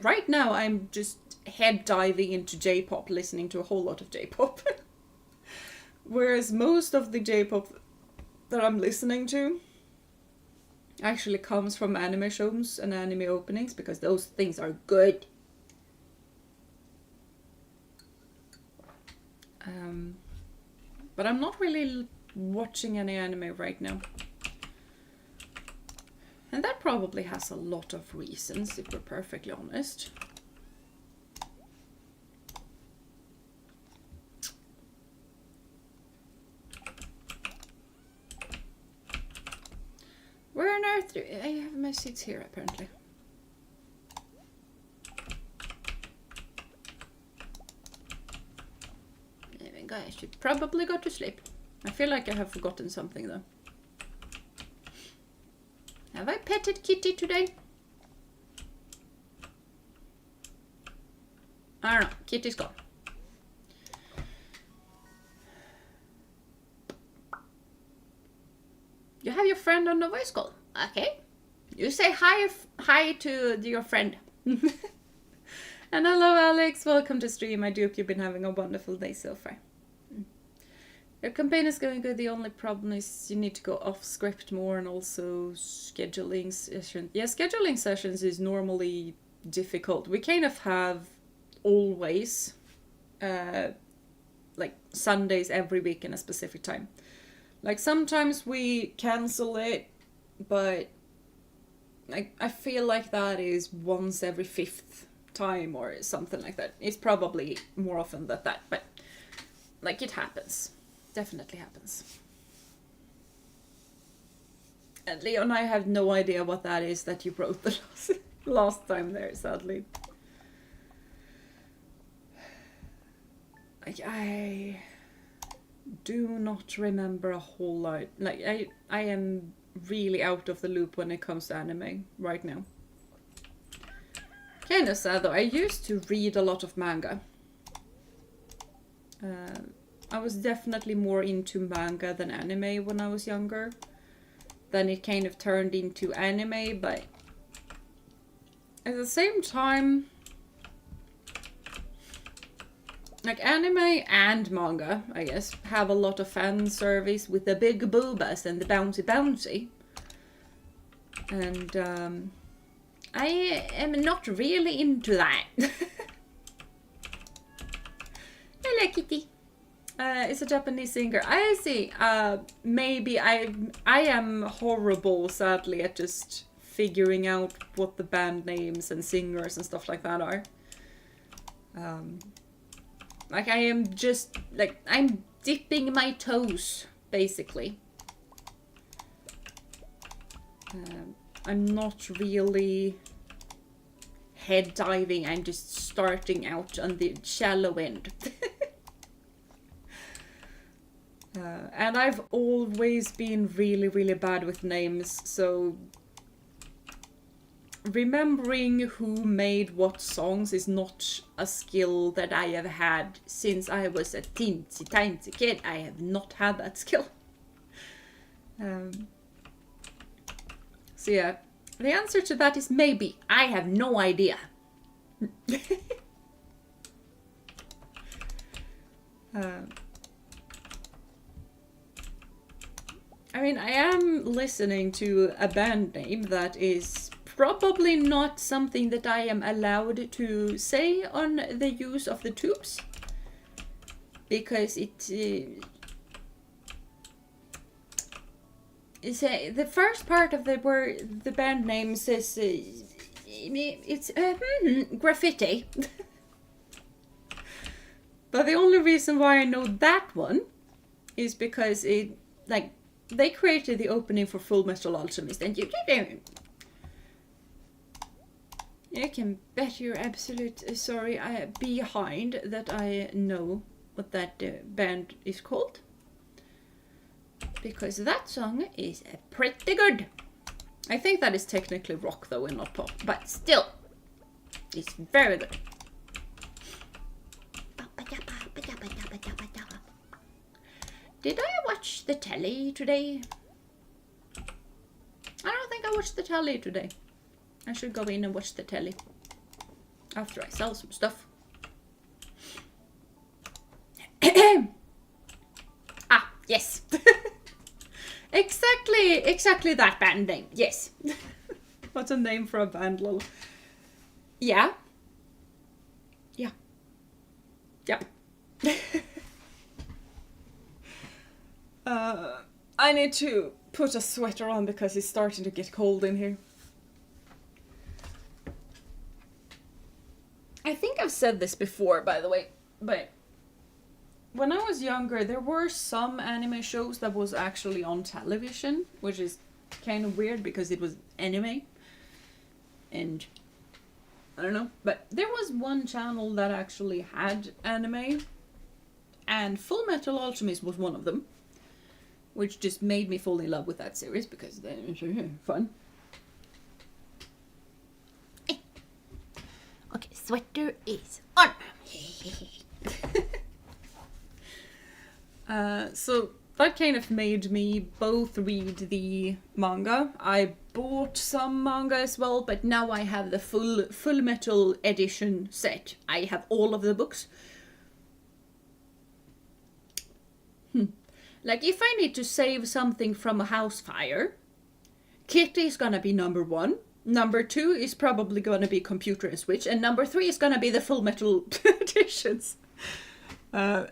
Right now I'm just head diving into J-pop, listening to a whole lot of J-pop. Whereas most of the J-pop that I'm listening to actually comes from anime shows and anime openings, because those things are good. But I'm not really watching any anime right now. And that probably has a lot of reasons, if we're perfectly honest. Where on earth do I have my seats here, apparently? There we go. I should probably go to sleep. I feel like I have forgotten something, though. Have I petted Kitty today? I don't know. Kitty's gone. You have your friend on the voice call. Okay. You say hi to your friend. And hello, Alex. Welcome to stream. I do hope you've been having a wonderful day so far. Your campaign is going good. The only problem is you need to go off script more, and also scheduling sessions. Yeah, scheduling sessions is normally difficult. We kind of have always like Sundays every week in a specific time. Like sometimes we cancel it, but I feel like that is once every 5th time or something like that. It's probably more often than that, but like it happens. Definitely happens. And Leon, I have no idea what that is that you wrote the last time there, sadly. Like, I do not remember a whole lot. Like, I am really out of the loop when it comes to anime right now. Kind of sad though. I used to read a lot of manga. I was definitely more into manga than anime when I was younger. Then it kind of turned into anime, but at the same time, like anime and manga, I guess, have a lot of fan service with the big boobas and the bouncy bouncy. And I am not really into that. Hello, kitty. It's a Japanese singer. I see. Maybe I am horrible, sadly, at just figuring out what the band names and singers and stuff like that are. Like I am just like I'm dipping my toes, basically. I'm not really head diving. I'm just starting out on the shallow end. And I've always been really, really bad with names, so remembering who made what songs is not a skill that I have had since I was a teensy tiny kid. I have not had that skill. So yeah, the answer to that is maybe. I have no idea. I mean, I am listening to a band name that is probably not something that I am allowed to say on the use of the tubes. Because it is the first part of the word, the band name says it's graffiti. But the only reason why I know that one is because it, like, they created the opening for Full Metal Alchemist, and you can bet your absolute behind that I know what that band is called, because that song is pretty good. I think that is technically rock though and not pop, but still, it's very good. Did I watch the telly today? I don't think I watched the telly today. I should go in and watch the telly after I sell some stuff. Ah, yes. Exactly that band name. Yes. What's a name for a band, lol? Yeah. Yeah. Yep. I need to put a sweater on because it's starting to get cold in here. I think I've said this before, by the way, but when I was younger, there were some anime shows that was actually on television, which is kind of weird because it was anime. And I don't know, but there was one channel that actually had anime, and Full Metal Alchemist was one of them, which just made me fall in love with that series because they're fun. Okay, sweater is on. So that kind of made me both read the manga. I bought some manga as well, but now I have the full metal edition set. I have all of the books. Like, if I need to save something from a house fire, Kitty is gonna be number 1. Number 2 is probably gonna be Computer and Switch, and number 3 is gonna be the Full Metal editions. And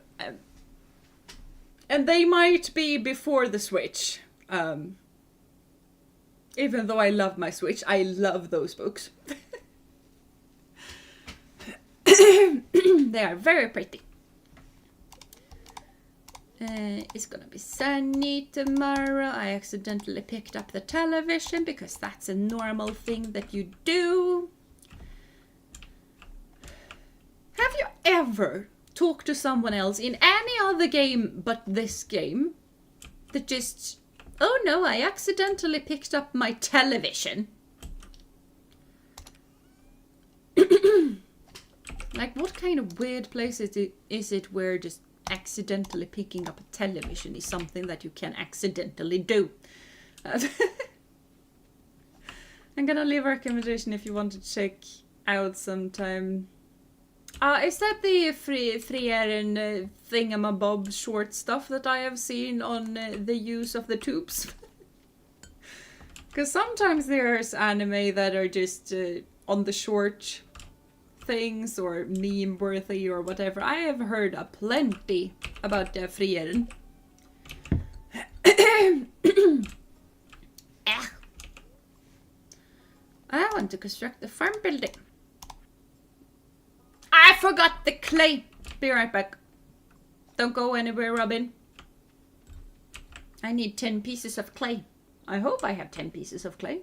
they might be before the Switch. Even though I love my Switch, I love those books. They are very pretty. It's gonna be sunny tomorrow. I accidentally picked up the television because that's a normal thing that you do. Have you ever talked to someone else in any other game but this game that just, oh no, I accidentally picked up my television? Like, what kind of weird place is it where just accidentally picking up a television is something that you can accidentally do. I'm gonna leave a recommendation if you want to check out sometime. Is that the Frieren thingamabob short stuff that I have seen on the use of the tubes? Because sometimes there's anime that are just on the short things or meme worthy or whatever. I have heard plenty about the Frieren. I want to construct the farm building. I forgot the clay. Be right back. Don't go anywhere, Robin. I need 10 pieces of clay. I hope I have 10 pieces of clay.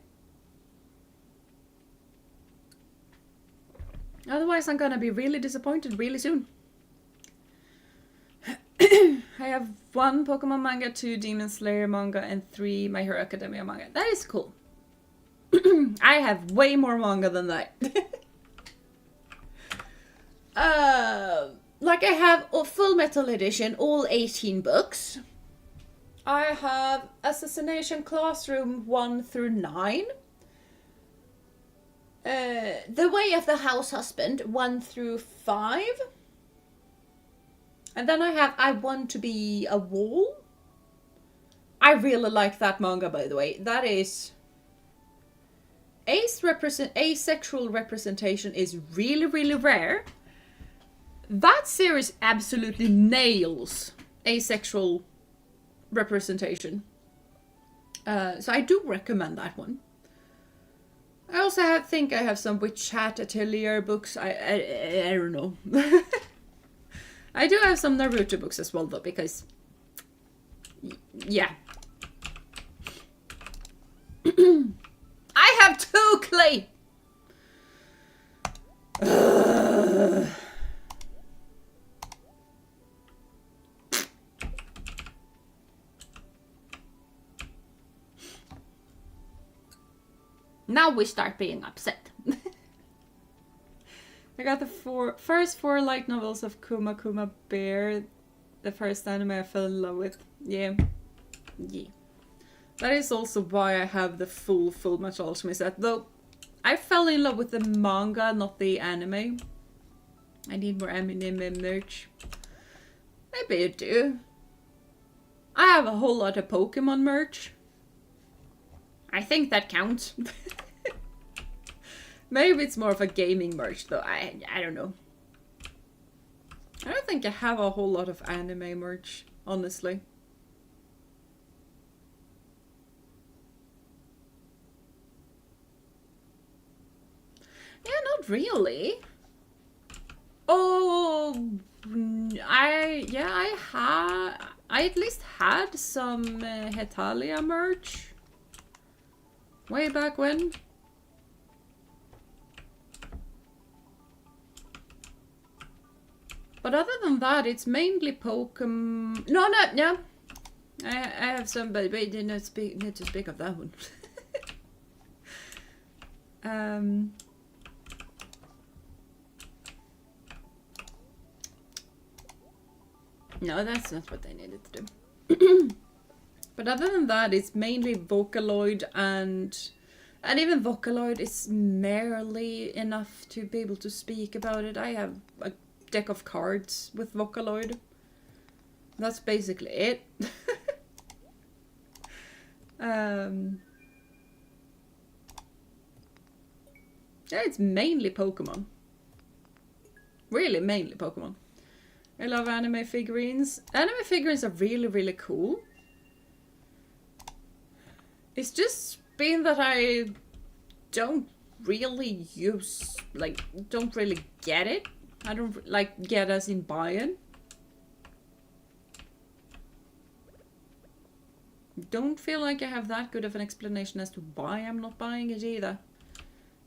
Otherwise, I'm gonna be really disappointed really soon. I have 1 Pokemon manga, 2 Demon Slayer manga, and 3 My Hero Academia manga. That is cool. I have way more manga than that. Like I have a Full Metal Edition, all 18 books. I have Assassination Classroom 1 through 9. The Way of the House Husband 1 through 5. And then I have I Want to Be a Wall. I really like that manga, by the way. That is... asexual representation is really, really rare. That series absolutely nails asexual representation. So I do recommend that one. I also think I have some Witch Hat Atelier books. I don't know. I do have some Naruto books as well, though, because... yeah. I have 2 clay! Now we start being upset. I got the first 4 light novels of Kuma Kuma Bear. The first anime I fell in love with. Yeah. That is also why I have the full Metal Alchemy set. Though, I fell in love with the manga, not the anime. I need more anime merch. Maybe you do. I have a whole lot of Pokemon merch. I think that counts. Maybe it's more of a gaming merch, though. I don't know. I don't think I have a whole lot of anime merch, honestly. Yeah, not really. Oh, I at least had some Hetalia merch way back when. But other than that, it's mainly Pokemon. No. I have some, but we did not need to speak of that one. No, that's not what I needed to do. But other than that, it's mainly Vocaloid and even Vocaloid is merely enough to be able to speak about it. I have a deck of cards with Vocaloid. That's basically it. Yeah, it's mainly Pokemon. Really, mainly Pokemon. I love anime figurines. Anime figurines are really, really cool. It's just been that I don't really use, like, don't really get it. I don't, like, get as in buying. Don't feel like I have that good of an explanation as to why I'm not buying it either.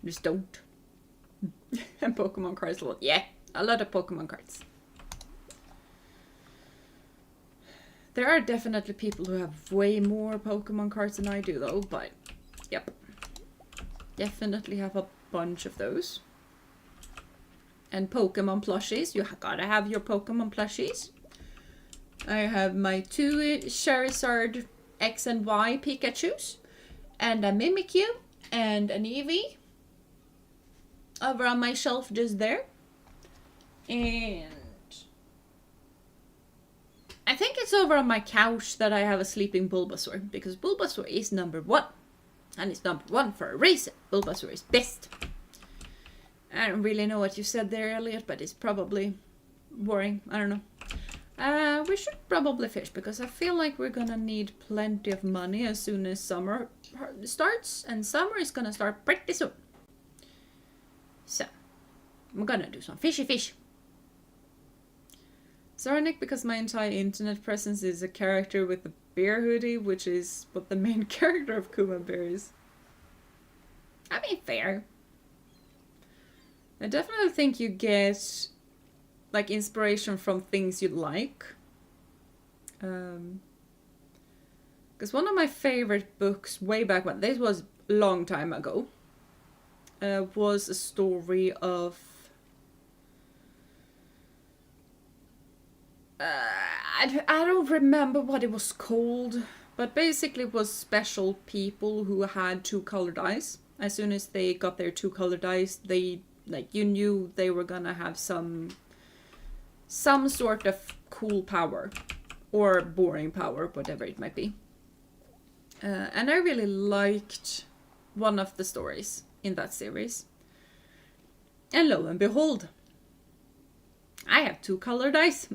Just don't. And Pokemon cards a lot. Yeah, a lot of Pokemon cards. There are definitely people who have way more Pokemon cards than I do, though, but yep. Definitely have a bunch of those. And Pokemon plushies. You gotta have your Pokemon plushies. I have my 2 Charizard X and Y Pikachus, and a Mimikyu, and an Eevee over on my shelf just there. And I think it's over on my couch that I have a sleeping Bulbasaur, because Bulbasaur is #1. And it's #1 for a reason. Bulbasaur is best. I don't really know what you said there, Elliot, but it's probably boring. I don't know. We should probably fish, because I feel like we're gonna need plenty of money as soon as summer starts, and summer is gonna start pretty soon. So, I'm gonna do some fishy fish. Sarnik, because my entire internet presence is a character with a bear hoodie, which is what the main character of Kuma Bear is. I mean, fair. I definitely think you get like inspiration from things you like. Because one of my favorite books way back when, this was a long time ago, was a story of I don't remember what it was called, but basically it was special people who had 2 colored eyes. As soon as they got their 2 colored eyes, they, like, you knew they were gonna have some sort of cool power or boring power, whatever it might be. And I really liked one of the stories in that series. And lo and behold, I have 2 colored eyes.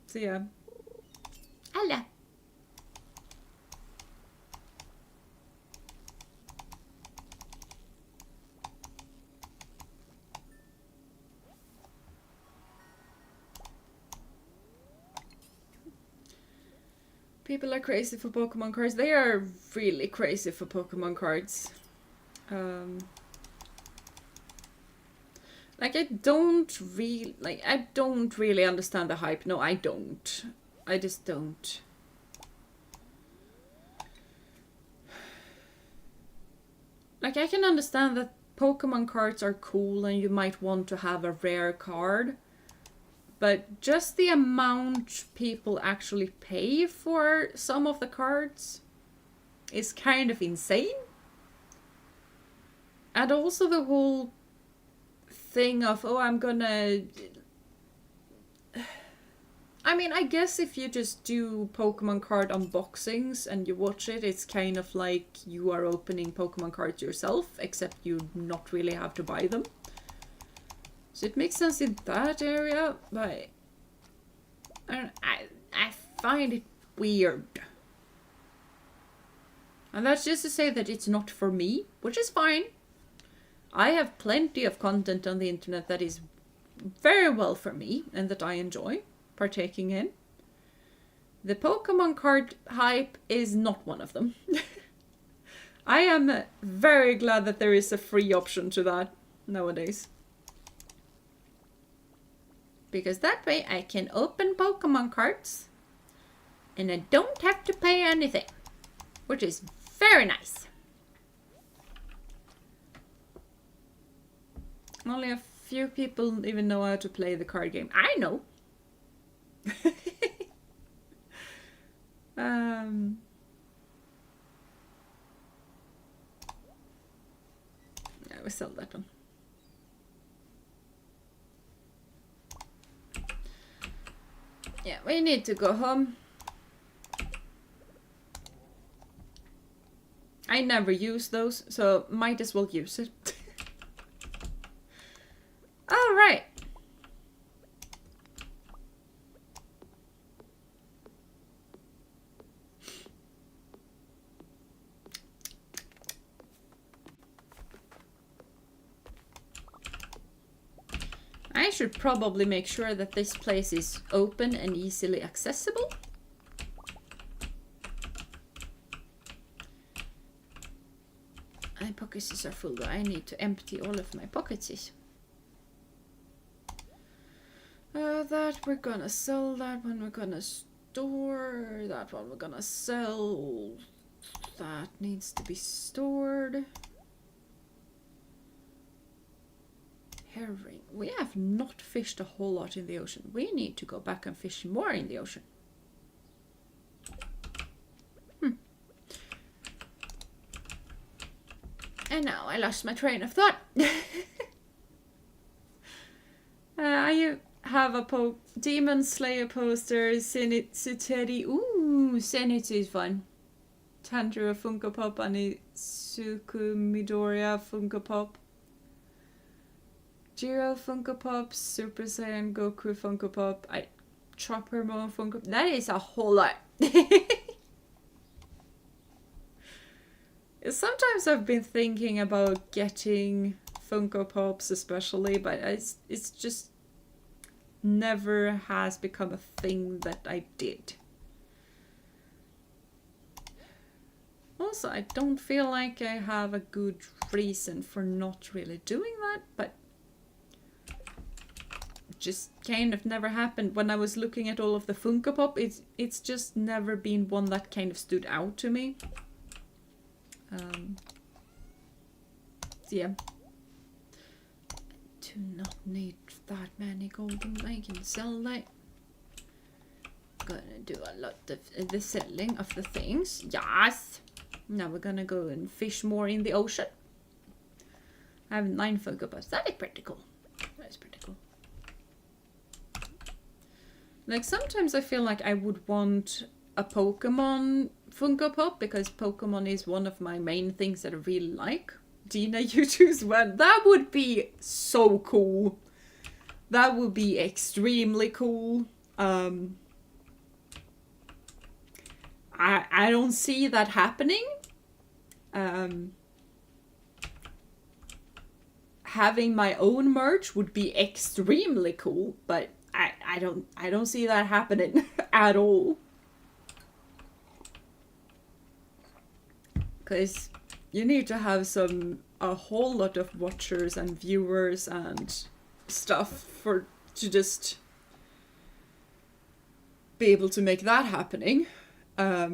So yeah. Alla. People are crazy for Pokemon cards. They are really crazy for Pokemon cards. Like, I don't really understand the hype. No, I don't. I just don't. Like, I can understand that Pokemon cards are cool and you might want to have a rare card. But just the amount people actually pay for some of the cards is kind of insane. And also the whole thing of, oh, I'm gonna... I mean, I guess if you just do Pokemon card unboxings and you watch it, it's kind of like you are opening Pokemon cards yourself, except you not really have to buy them. So it makes sense in that area, but I find it weird. And that's just to say that it's not for me, which is fine. I have plenty of content on the internet that is very well for me and that I enjoy partaking in. The Pokemon card hype is not one of them. I am very glad that there is a free option to that nowadays. Because that way I can open Pokemon cards and I don't have to pay anything, which is very nice. Only a few people even know how to play the card game. I know. Yeah, we sell that one. Yeah, we need to go home. I never use those, so might as well use it. All right. I should probably make sure that this place is open and easily accessible. My pockets are full, though. I need to empty all of my pockets. That we're gonna sell, that one we're gonna store, that one we're gonna sell, that needs to be stored. herring. We have not fished a whole lot in the ocean. We need to go back and fish more in the ocean. And now I lost my train of thought. I have a Demon Slayer poster, Zenitsu. Ooh, Zenitsu is fun. Tanjiro Funko Pop, Anisuku Midoriya Funko Pop. Jiro Funko Pop, Super Saiyan Goku Funko Pop, Chopper Mo Funko Pop. That is a whole lot. Sometimes I've been thinking about getting Funko Pops especially, but it's just never has become a thing that I did. Also, I don't feel like I have a good reason for not really doing that, but it just kind of never happened. When I was looking at all of the Funko Pop, it's just never been one that kind of stood out to me. So yeah. Do not need that many golden. I can sell that. Gonna do a lot of the selling of the things. Yes! Now we're gonna go and fish more in the ocean. I have 9 Funko Pops. That is pretty cool. That is pretty cool. Like, sometimes I feel like I would want a Pokemon Funko Pop, because Pokemon is one of my main things that I really like. Jeena, you choose one. That would be so cool. That would be extremely cool. I don't see that happening. Having my own merch would be extremely cool, but I don't see that happening at all. Because you need to have a whole lot of watchers and viewers and stuff to just be able to make that happening. I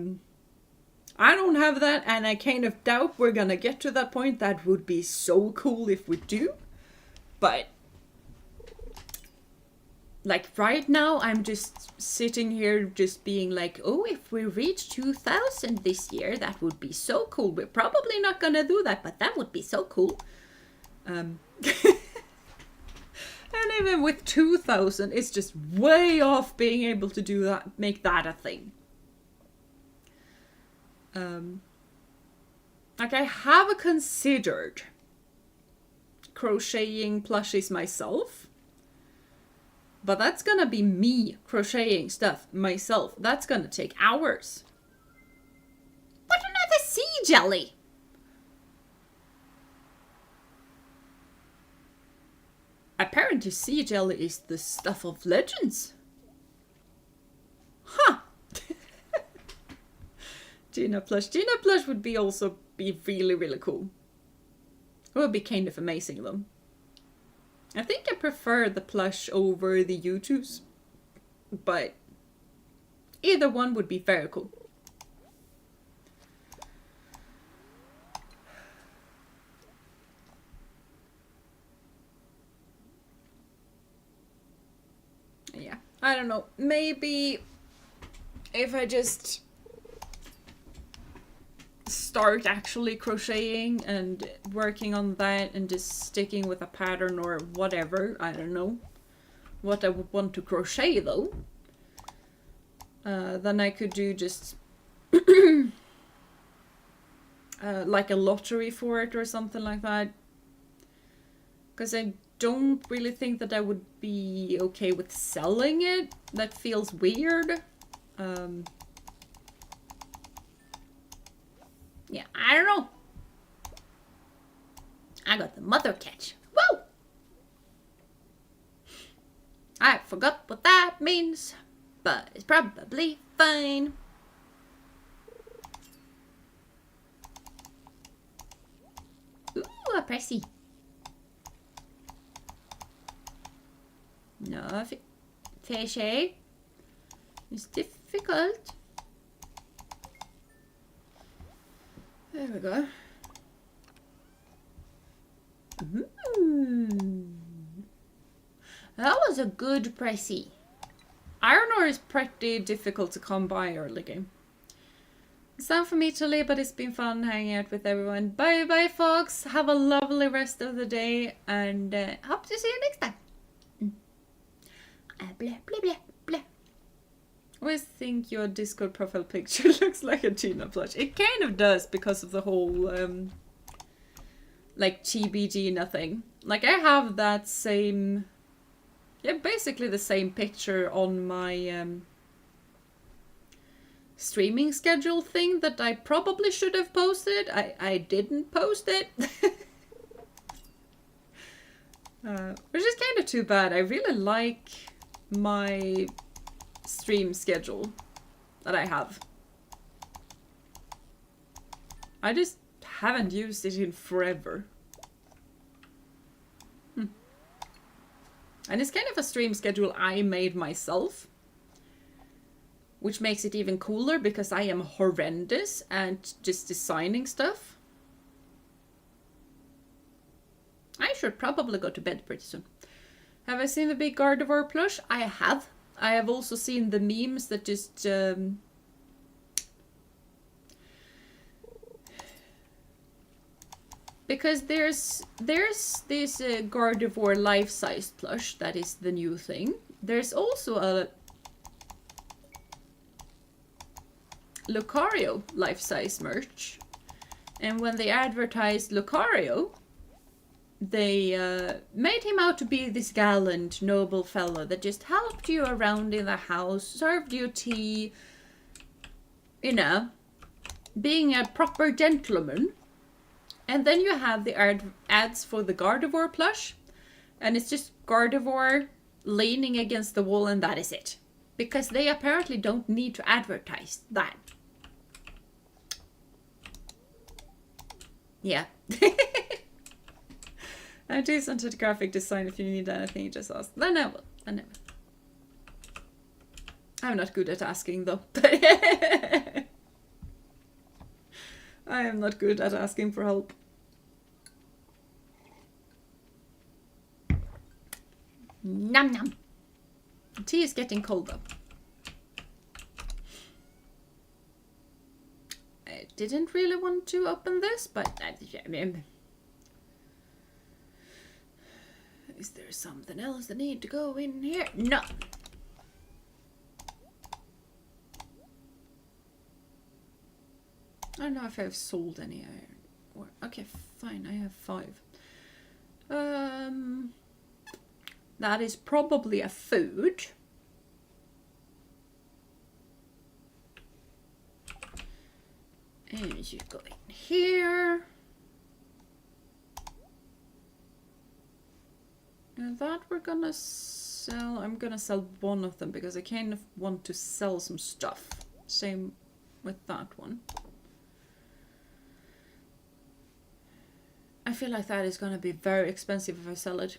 don't have that, and I kind of doubt we're gonna get to that point. That would be so cool if we do. But like right now, I'm just sitting here just being like, oh, if we reach 2,000 this year, that would be so cool. We're probably not gonna do that, but that would be so cool. And even with 2,000, it's just way off being able to do that, make that a thing. Like, I have considered crocheting plushies myself, but that's gonna be me crocheting stuff myself. That's gonna take hours. What another sea jelly? Apparently sea jelly is the stuff of legends. Huh. Jeena plush. Jeena plush would be also be really, really cool. It would be kind of amazing though. I think I prefer the plush over the YouTubes, but either one would be very cool. Yeah, I don't know. Maybe if I just start actually crocheting and working on that and just sticking with a pattern or whatever, I don't know what I would want to crochet though, then I could do just like a lottery for it or something like that, because I don't really think that I would be okay with selling it. That feels weird. Yeah, I don't know. I got the mother catch. Woo! I forgot what that means, but it's probably fine. Ooh, a pressy. No, fishy. It's difficult. There we go. was a good pricey. Iron ore is pretty difficult to come by early game. It's time for me to leave, but it's been fun hanging out with everyone. Bye bye, folks. Have a lovely rest of the day, and hope to see you next time. Blah, blah, blah, blah. I always think your Discord profile picture looks like a Jeena plush. It kind of does because of the whole, like, chibi Jeena thing. Like, I have that same, yeah, basically the same picture on my, streaming schedule thing that I probably should have posted. I didn't post it. Which is kind of too bad. I really like my stream schedule that I have. I just haven't used it in forever. And it's kind of a stream schedule I made myself. Which makes it even cooler because I am horrendous at just designing stuff. I should probably go to bed pretty soon. Have I seen the big Gardevoir plush? I have. I have also seen the memes that just... because there's this Gardevoir life-size plush that is the new thing. There's also a Lucario life-size merch, and when they advertised Lucario, they made him out to be this gallant, noble fellow that just helped you around in the house, served you tea, you know, being a proper gentleman. And then you have the ads for the Gardevoir plush, and it's just Gardevoir leaning against the wall, and that is it. Because they apparently don't need to advertise that. Yeah. I'm decent at graphic design. If you need anything, just ask. Then I will. Then I will. I'm not good at asking, though. I am not good at asking for help. Nom nom. The tea is getting cold, though. I didn't really want to open this, but I mean, is there something else that need to go in here? No. I don't know if I've sold any iron ore. Okay, fine, I have 5. That is probably a food. And you go in here. And that we're gonna sell. I'm gonna sell one of them because I kind of want to sell some stuff. Same with that one. I feel like that is gonna be very expensive if I sell it.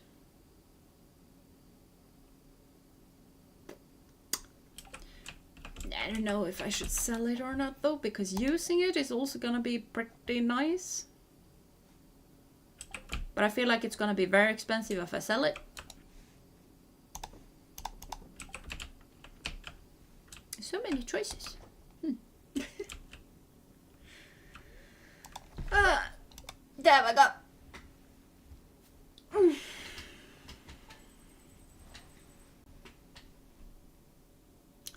I don't know if I should sell it or not though, because using it is also gonna be pretty nice. But I feel like it's gonna be very expensive if I sell it. So many choices. There we go. I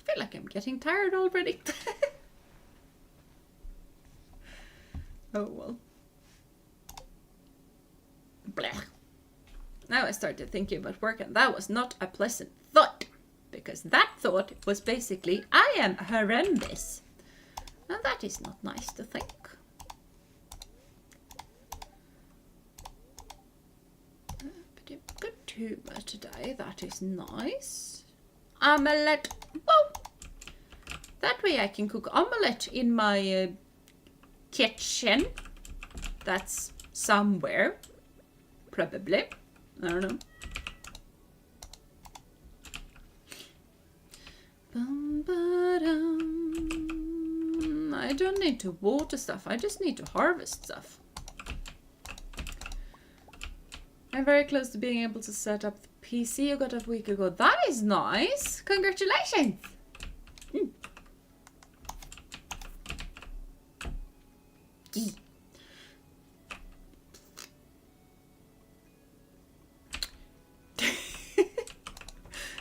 feel like I'm getting tired already. Oh well. Blech. Now I started thinking about work, and that was not a pleasant thought. Because that thought was basically, I am horrendous. And that is not nice to think. Good tuber today, that is nice. Omelette. Whoa! That way I can cook omelette in my kitchen. That's somewhere. Probably. I don't know. I don't need to water stuff. I just need to harvest stuff. I'm very close to being able to set up the PC I got a week ago. That is nice. Congratulations.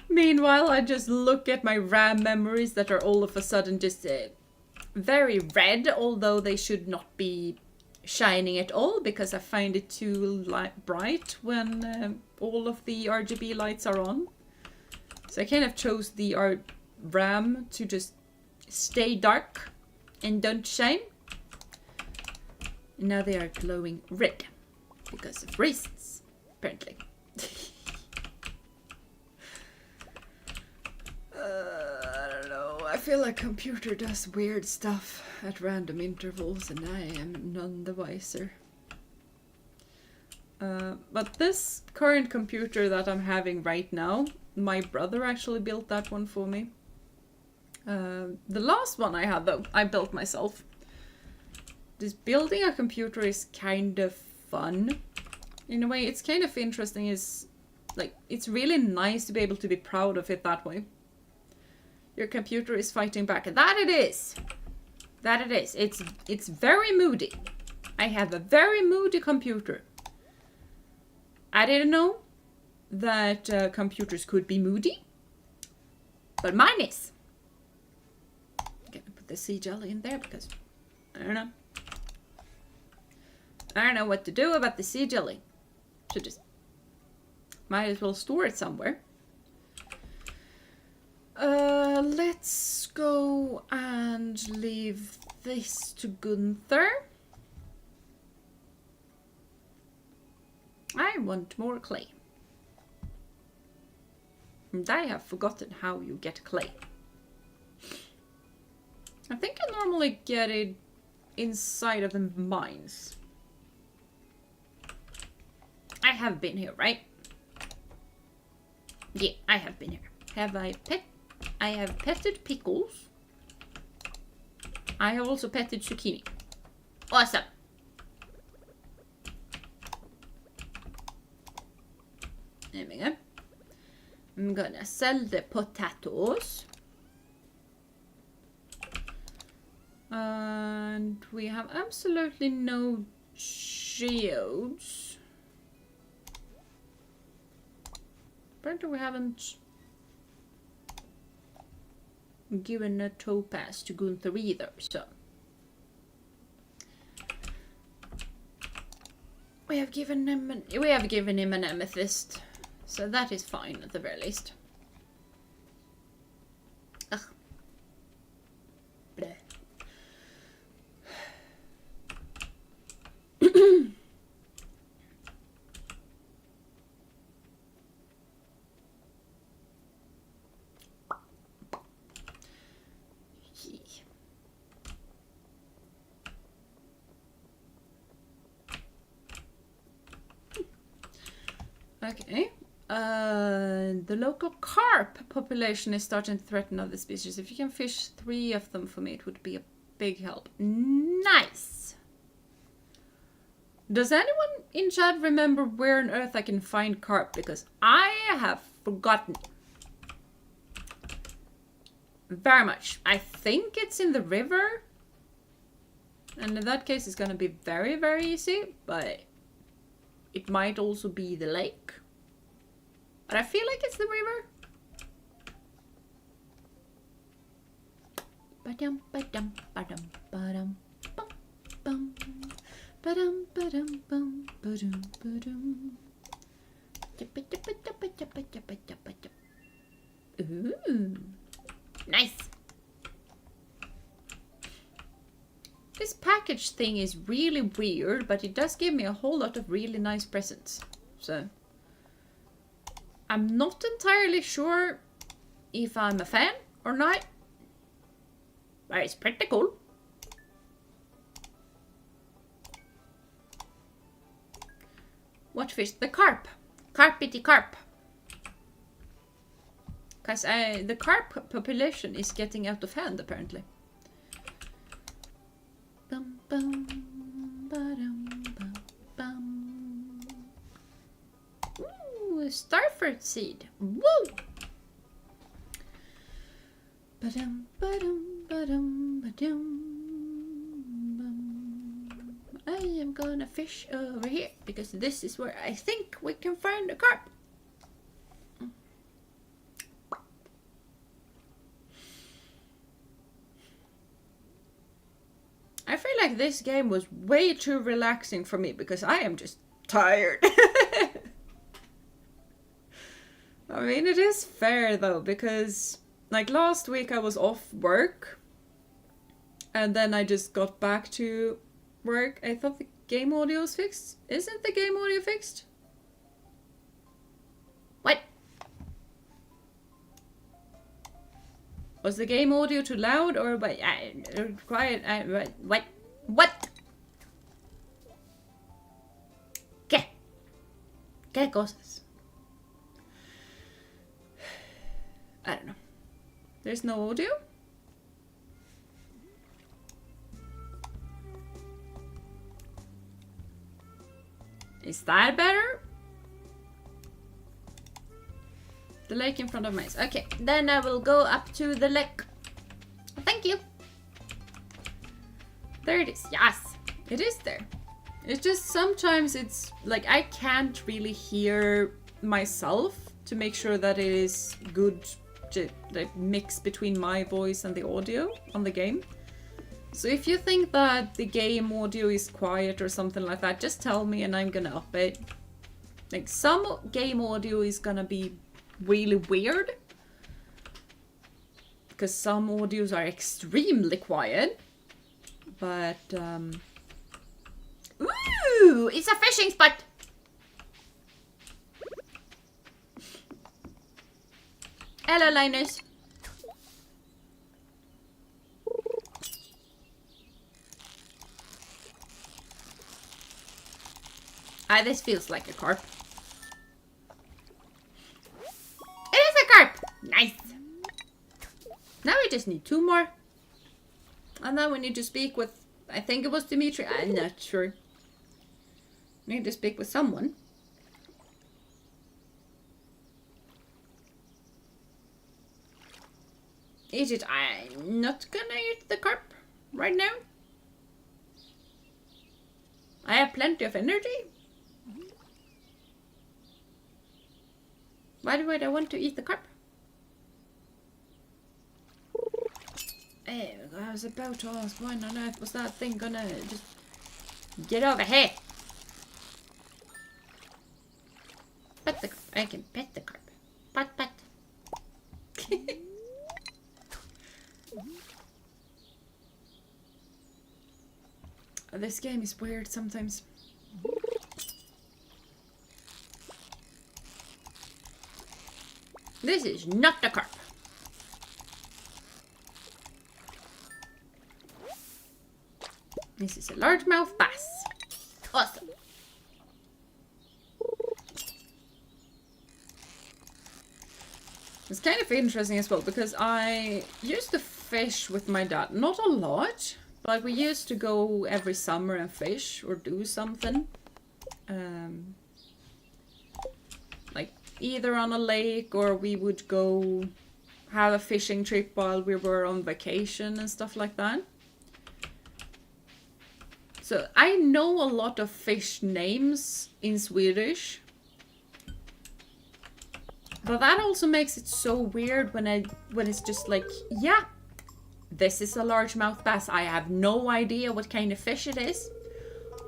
Meanwhile, I just look at my RAM memories that are all of a sudden just very red, although they should not be shining at all because I find it too bright when all of the RGB lights are on. So I kind of chose the RAM to just stay dark and don't shine. And now they are glowing red because of reasons, apparently. I don't know. I feel like computer does weird stuff at random intervals and I am none the wiser. But this current computer that I'm having right now, my brother actually built that one for me. The last one I had though, I built myself. This building a computer is kind of fun. In a way, it's kind of interesting. It's really nice to be able to be proud of it that way. Your computer is fighting back. That it is. That it is. It's very moody. I have a very moody computer. I didn't know that computers could be moody. But mine is. I'm gonna put the sea jelly in there because I don't know. I don't know what to do about the sea jelly. Should just might as well store it somewhere. Let's go and leave this to Gunther. I want more clay. And I have forgotten how you get clay. I think I normally get it inside of the mines. I have been here, right? Yeah, I have been here. I have petted pickles. I have also petted zucchini. Awesome. There we go. I'm gonna sell the potatoes. And we have absolutely no geodes. Apparently we haven't given a topaz to Gunther either, so we have given him an amethyst, so that is fine at the very least. Ugh. Bleh. Okay. The local carp population is starting to threaten other species. If you can fish 3 of them for me, it would be a big help. Nice! Does anyone in chat remember where on earth I can find carp? Because I have forgotten. Very much. I think it's in the river. And in that case, it's gonna be very, very easy. But it might also be the lake. But I feel like it's the river. Ba-dum, ba-dum, ba-dum, ba-dum, bum, bum. Ba-dum, ba-dum, bum, ba-dum, ba-dum. Ooh. Nice. This package thing is really weird, but it does give me a whole lot of really nice presents. So I'm not entirely sure if I'm a fan or not, but it's pretty cool. What fish? The carp. Carpity carp. Because the carp population is getting out of hand, apparently. Bum, bum, ba-dum, bum, bum. Ooh, starfruit favorite seed. Woo! Ba-dum, ba-dum, ba-dum, ba-dum, bum. I am gonna fish over here because this is where I think we can find a carp. I feel like this game was way too relaxing for me because I am just tired. I mean, it is fair though, because like last week I was off work and then I just got back to work. I thought the game audio was fixed. Isn't the game audio fixed? What? Was the game audio too loud or quiet? What? What? ¿Qué cosas? I don't know. There's no audio? Is that better? The lake in front of mine. Okay, then I will go up to the lake. Thank you. There it is. Yes, it is there. It's just sometimes it's like I can't really hear myself to make sure that it is good like mix between my voice and the audio on the game. So if you think that the game audio is quiet or something like that, just tell me and I'm gonna up it. Like some game audio is gonna be really weird because some audios are extremely quiet, but ooh, it's a fishing spot. Hello, Linus. Ah, this feels like a carp. It is a carp! Nice! Now we just need 2 more. And then we need to speak with, I think it was Dimitri, I'm not sure. We need to speak with someone. Is it? I'm not gonna eat the carp right now. I have plenty of energy. Why do I want to eat the carp? Hey, I was about to ask, why on earth was that thing gonna just get over here? Pet the carp. I can pet the carp. Pat, pat. This game is weird sometimes. This is not a carp. This is a largemouth bass. Awesome. It's kind of interesting as well because I used to fish with my dad. Not a lot, but we used to go every summer and fish or do something. Like either on a lake or we would go have a fishing trip while we were on vacation and stuff like that. So I know a lot of fish names in Swedish. But that also makes it so weird when it's just like, yeah, this is a largemouth bass. I have no idea what kind of fish it is.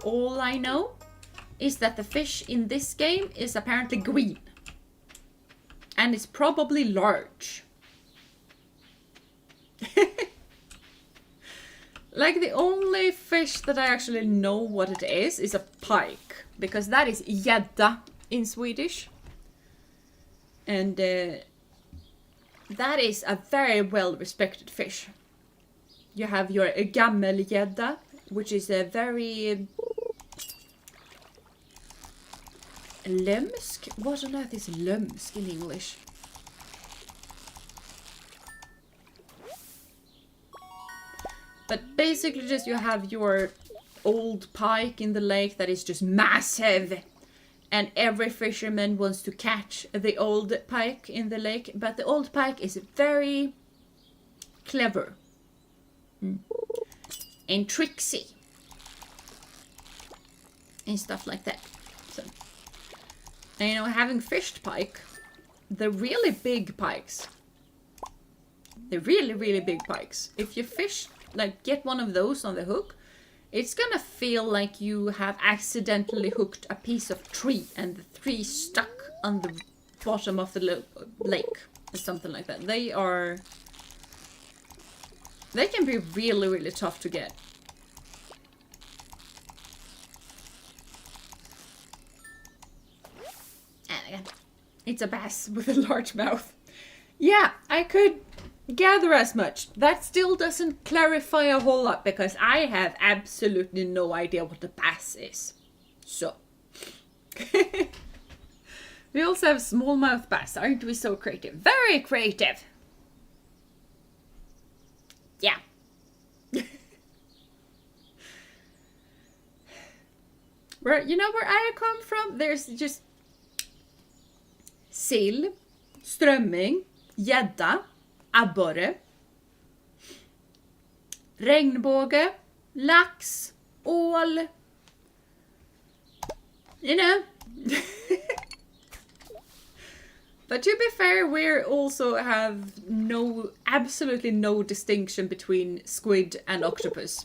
All I know is that the fish in this game is apparently green. And it's probably large. Like the only fish that I actually know what it is a pike. Because that is gädda in Swedish. And that is a very well respected fish. You have your gammelgädda, which is a very lömsk. What on earth is lömsk in English? But basically just you have your old pike in the lake that is just massive. And every fisherman wants to catch the old pike in the lake, but the old pike is very clever and tricksy and stuff like that. So, and, you know, having fished pike, the really big pikes, the really big pikes, if you fish, like get one of those on the hook, it's gonna feel like you have accidentally hooked a piece of tree and the tree stuck on the bottom of the lake or something like that. They can be really tough to get. And again, it's a bass with a large mouth. Yeah, I could gather as much. That still doesn't clarify a whole lot because I have absolutely no idea what a bass is. So. We also have smallmouth bass. Aren't we so creative? Very creative. Yeah. You know where I come from? There's just sill, strömming, gädda, abborre, regnbåge, lax, ål. You know. But to be fair, we also have absolutely no distinction between squid and octopus.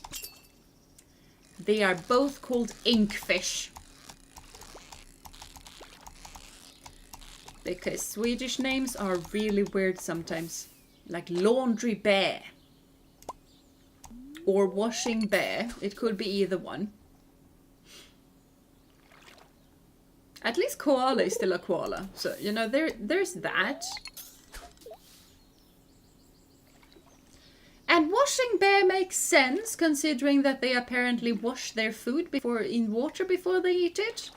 They are both called inkfish. Because Swedish names are really weird sometimes. Like laundry bear. Or washing bear. It could be either one. At least koala is still a koala. So, you know, there's that. And washing bear makes sense, considering that they apparently wash their food in water before they eat it.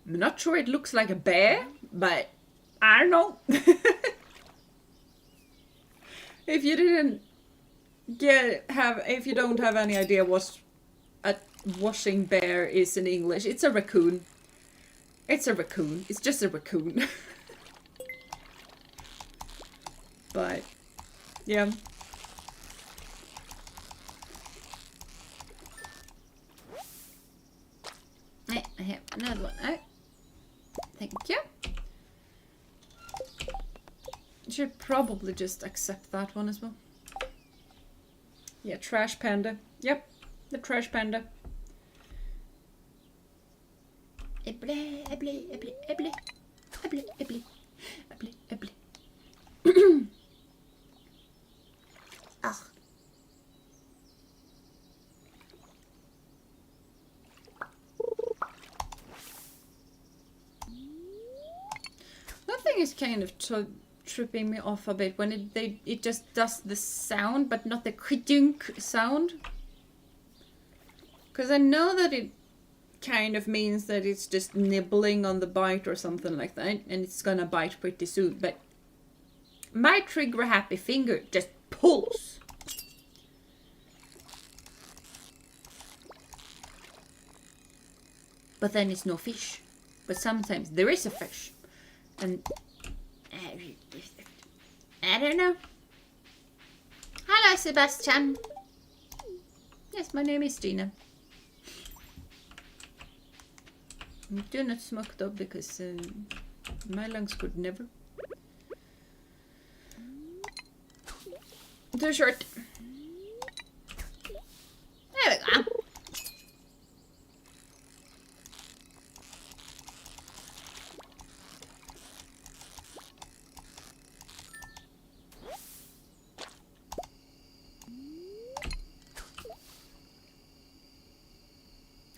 I'm not sure it looks like a bear, but I don't know. If you don't have any idea what a washing bear is in English, it's a raccoon. It's a raccoon. It's just a raccoon. But, yeah. I have another one. Oh. Thank you. Should probably just accept that one as well. Yeah, trash panda. Yep, the trash panda. Eble, eble, eble, eble, eble, eble, eble, eble. Ah. Nothing is kind of tripping me off a bit when it just does the sound, but not the kridunk sound. Because I know that it kind of means that it's just nibbling on the bite or something like that, and it's gonna bite pretty soon, but my trigger happy finger just pulls. But then it's no fish. But sometimes there is a fish. And I don't know. Hello, Sebastian. Yes, my name is Jeena. Do not smoke though, because my lungs could never. Too short. There we go.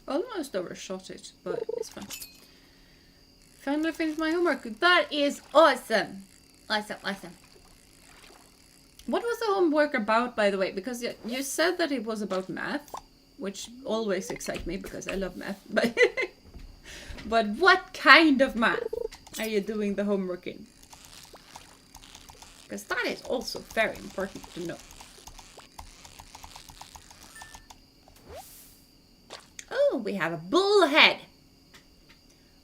Almost overshot it, but it's fine. Finally finished my homework. That is awesome. Awesome, awesome. What was the homework about, by the way? Because you said that it was about math, which always excites me because I love math. But what kind of math are you doing the homework in? Because that is also very important to know. Oh, we have a bullhead.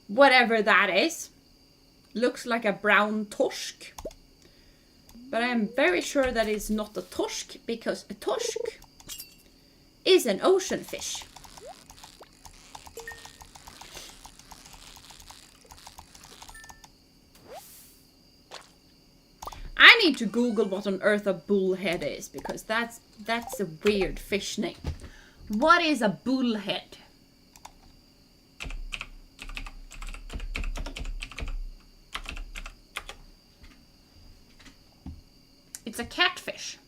Whatever that is. Looks like a brown torsk. But I am very sure that it's not a torsk, because a torsk is an ocean fish. I need to Google what on earth a bullhead is, because that's a weird fish name. What is a bullhead? It's a catfish.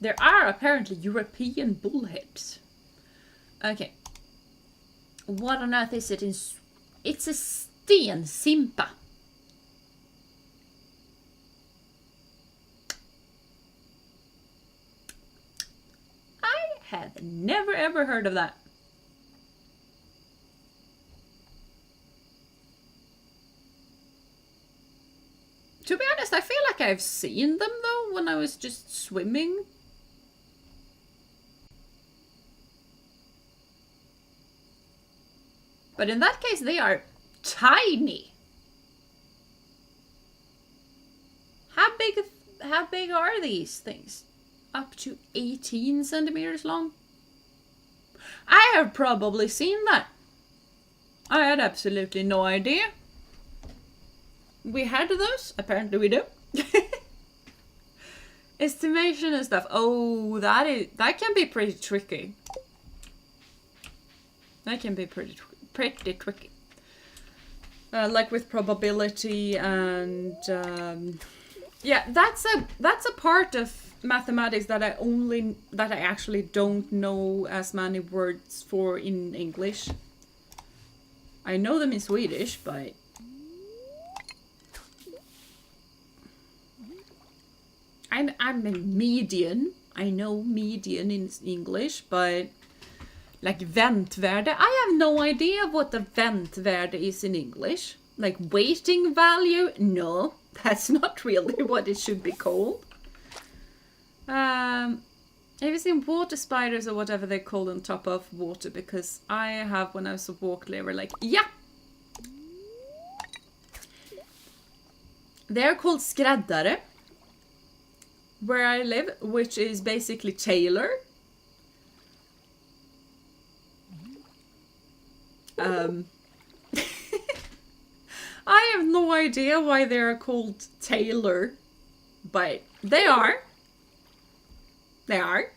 There are apparently European bullheads. Okay. What on earth is it in... It's a stensimpa. I have never ever heard of that. To be honest, I feel like I've seen them though when I was just swimming. But in that case, they are tiny. How big are these things? Up to 18 centimeters long? I have probably seen that. I had absolutely no idea. We had those? Apparently we do. Estimation and stuff. Oh, that can be pretty tricky. That can be pretty tricky. Like with probability and yeah, that's a part of mathematics that I actually don't know as many words for in English. I know them in Swedish, but I'm a median. I know median in English, but like väntvärde, I have no idea what the väntvärde is in English. Like waiting value? No, that's not really what it should be called. Have you seen water spiders or whatever they're called on top of water? Because I have, when I was a walk, they were like, yeah! They're called skräddare, where I live, which is basically tailor. I have no idea why they are called tailor, but they are. They are.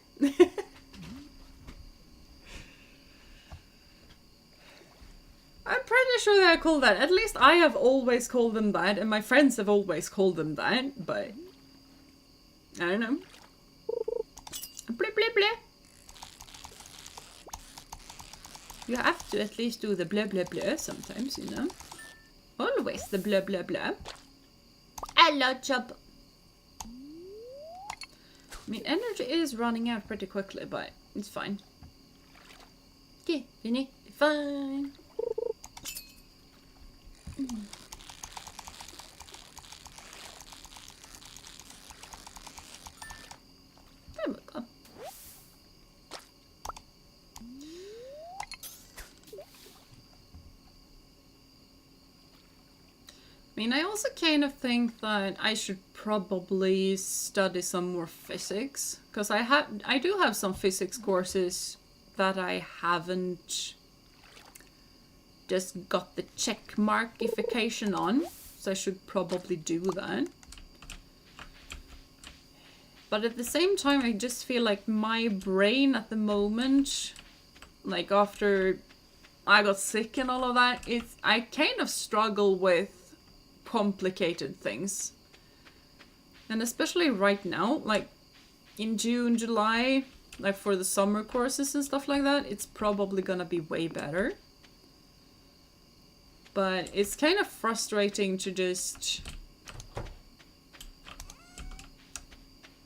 I'm pretty sure they're called that. At least I have always called them that, and my friends have always called them that, but I don't know. Bleh, bleh, bleh. You have to at least do the blah blah blah sometimes, you know. Always the blah blah blah. Hello, chop. I mean, energy is running out pretty quickly, but it's fine. Okay, Vinny, fine. There we go. I mean, I also kind of think that I should probably study some more physics, because I do have some physics courses that I haven't just got the check markification on, so I should probably do that. But at the same time, I just feel like my brain at the moment, like after I got sick and all of that, I kind of struggle with complicated things. And especially right now, like in June, July, like for the summer courses and stuff like that, it's probably gonna be way better. But it's kind of frustrating to just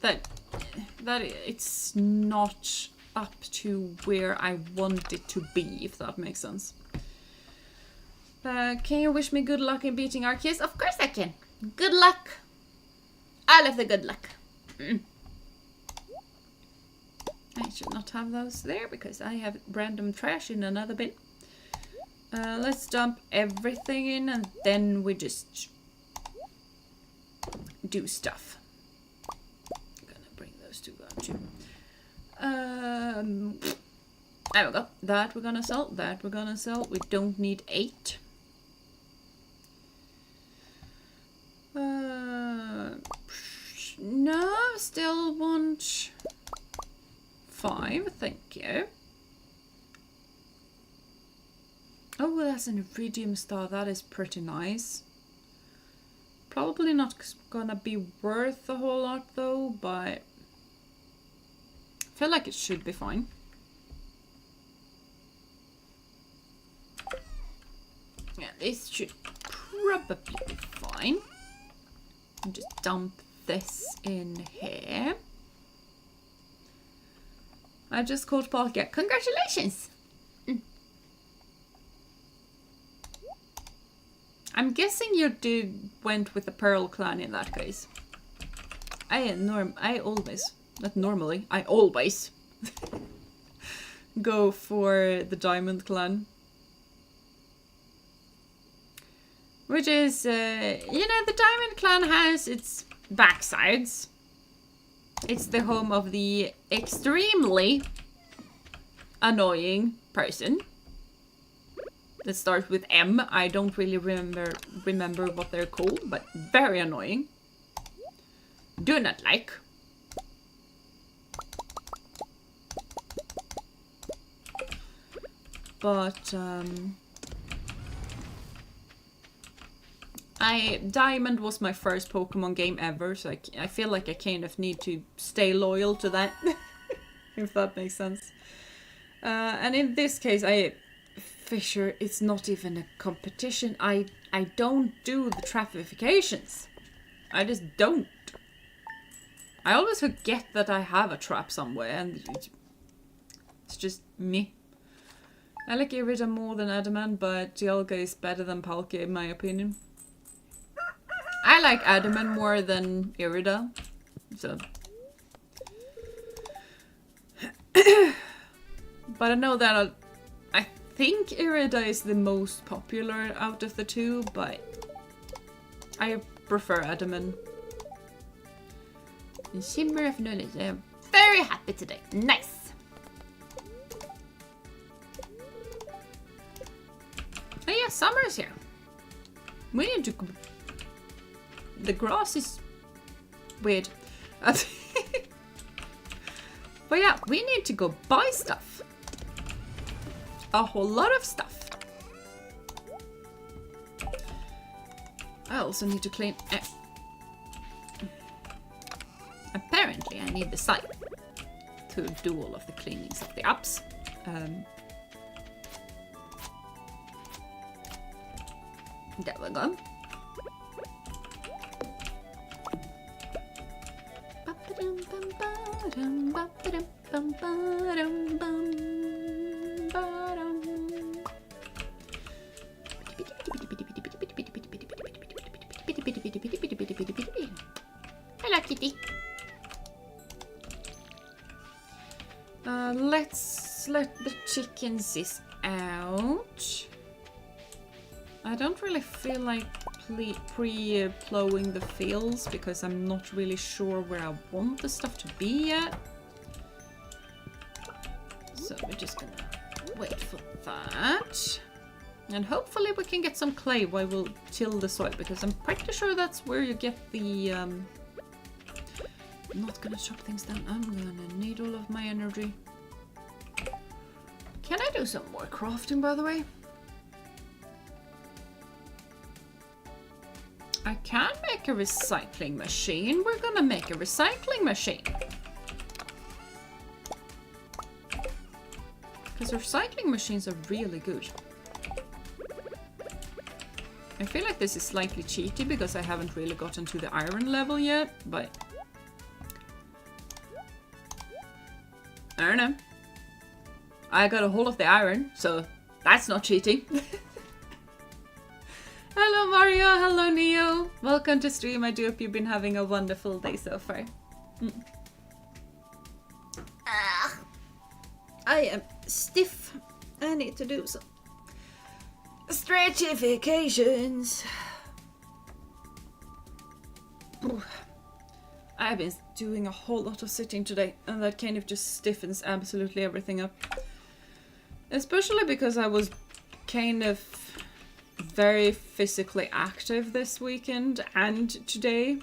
that it's not up to where I want it to be, if that makes sense. Can you wish me good luck in beating Arceus? Of course I can. Good luck. All of the good luck. I should not have those there because I have random trash in another bin. Let's dump everything in and then we just do stuff. I'm gonna bring those two out too. There we go. That we're gonna sell. That we're gonna sell. We don't need 8. No, still want 5. Thank you. Oh, well, that's an iridium star. That is pretty nice. Probably not gonna be worth a whole lot though, but I feel like it should be fine. Yeah, this should probably be fine. I'll just dump this in here. I just called Palkia. Congratulations! I'm guessing your dude went with the Pearl clan in that case. I always go for the Diamond clan. Which is, you know, the Diamond clan has its backsides. It's the home of the extremely annoying person that starts with M. I don't really remember what they're called, but very annoying. Do not like. But Diamond was my first Pokemon game ever, so I feel like I kind of need to stay loyal to that, if that makes sense. And in this case, Fisher, it's not even a competition. I don't do the trapifications. I just don't. I always forget that I have a trap somewhere, and it's just me. I like Irida more than Adamant, but Dialga is better than Palkia in my opinion. I like Adamant more than Irida, so. But I know that I think Irida is the most popular out of the two, but I prefer Adamant. And Shimmer of Knowledge, I'm very happy today. Nice! Oh yeah, summer is here. We need to... The grass is weird. But yeah, we need to go buy stuff. A whole lot of stuff. I also need to clean... Apparently I need the site to do all of the cleanings of the apps. There we go. Hello, kitty. Let's let the chickens out. I don't really feel like pre-plowing the fields because I'm not really sure where I want the stuff to be yet. So we're just gonna wait for that. And hopefully we can get some clay while we'll till the soil, because I'm pretty sure that's where you get the... I'm not gonna chop things down. I'm gonna need all of my energy. Can I do some more crafting, by the way? I can make a recycling machine. We're gonna make a recycling machine. Because recycling machines are really good. I feel like this is slightly cheaty because I haven't really gotten to the iron level yet, but... I don't know. I got a hold of the iron, so that's not cheating. Hello Mario, hello Neo. Welcome to stream. I do hope you've been having a wonderful day so far. I am stiff. I need to do some stretchifications. I've been doing a whole lot of sitting today, and that kind of just stiffens absolutely everything up. Especially because I was kind of very physically active this weekend and today.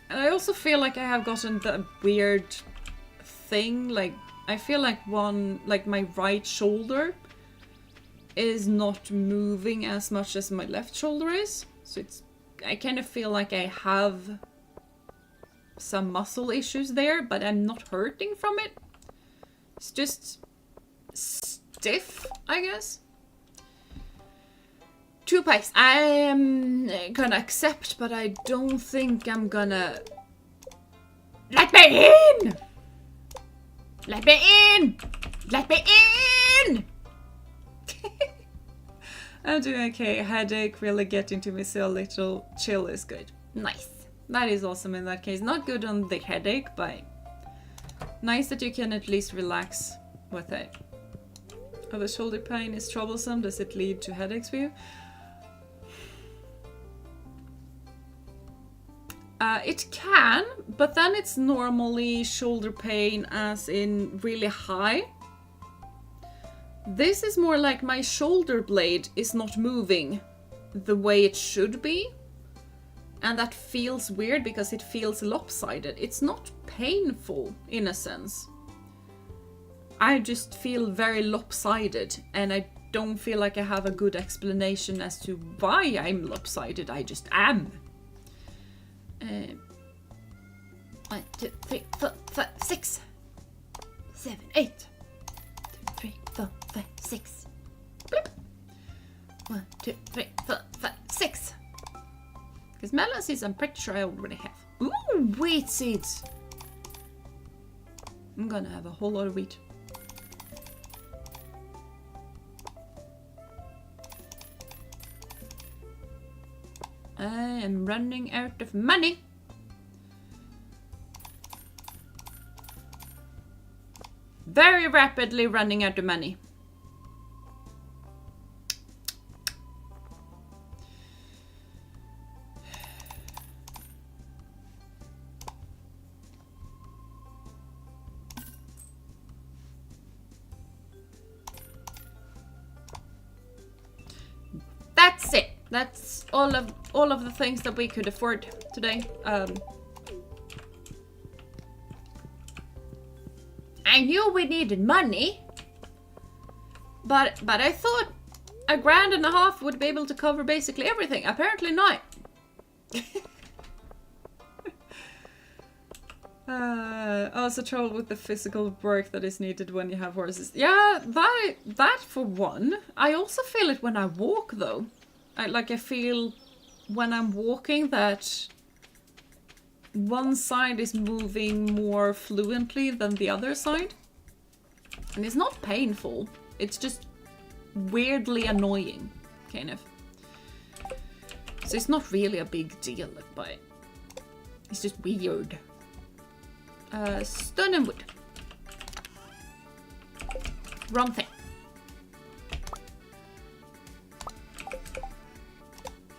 And I also feel like I have gotten the weird thing, like I feel like my right shoulder is not moving as much as my left shoulder is. So I kind of feel like I have some muscle issues there, but I'm not hurting from it. It's just stiff, I guess. 2 pies. I am gonna accept, but I don't think I'm gonna... Let me in! Let me in! Let me in! I'm doing okay. Headache really getting to me, so a little chill is good. Nice. That is awesome in that case. Not good on the headache, but nice that you can at least relax with it. Oh, the shoulder pain is troublesome. Does it lead to headaches for you? It can, but then it's normally shoulder pain as in really high. This is more like my shoulder blade is not moving the way it should be. And that feels weird because it feels lopsided. It's not painful in a sense. I just feel very lopsided and I don't feel like I have a good explanation as to why I'm lopsided. I just am. 1, 2, 3, 4, 5, 6, 7, 8. 2, 3, 4, 5, 6. Bloop. 1, 2, 3, 4, 5, 6. Because melon seeds, I'm pretty sure I already have. Ooh, wheat seeds. I'm gonna have a whole lot of wheat. I am running out of money. Very rapidly running out of money. That's it. That's all of the things that we could afford today. I knew we needed money, but I thought $1.5 grand would be able to cover basically everything. Apparently not. Also trouble with the physical work that is needed when you have horses. Yeah, that for one. I also feel it when I walk though. I feel when I'm walking that one side is moving more fluently than the other side. And it's not painful. It's just weirdly annoying, kind of. So it's not really a big deal, but it's just weird. Stone and wood. Wrong thing.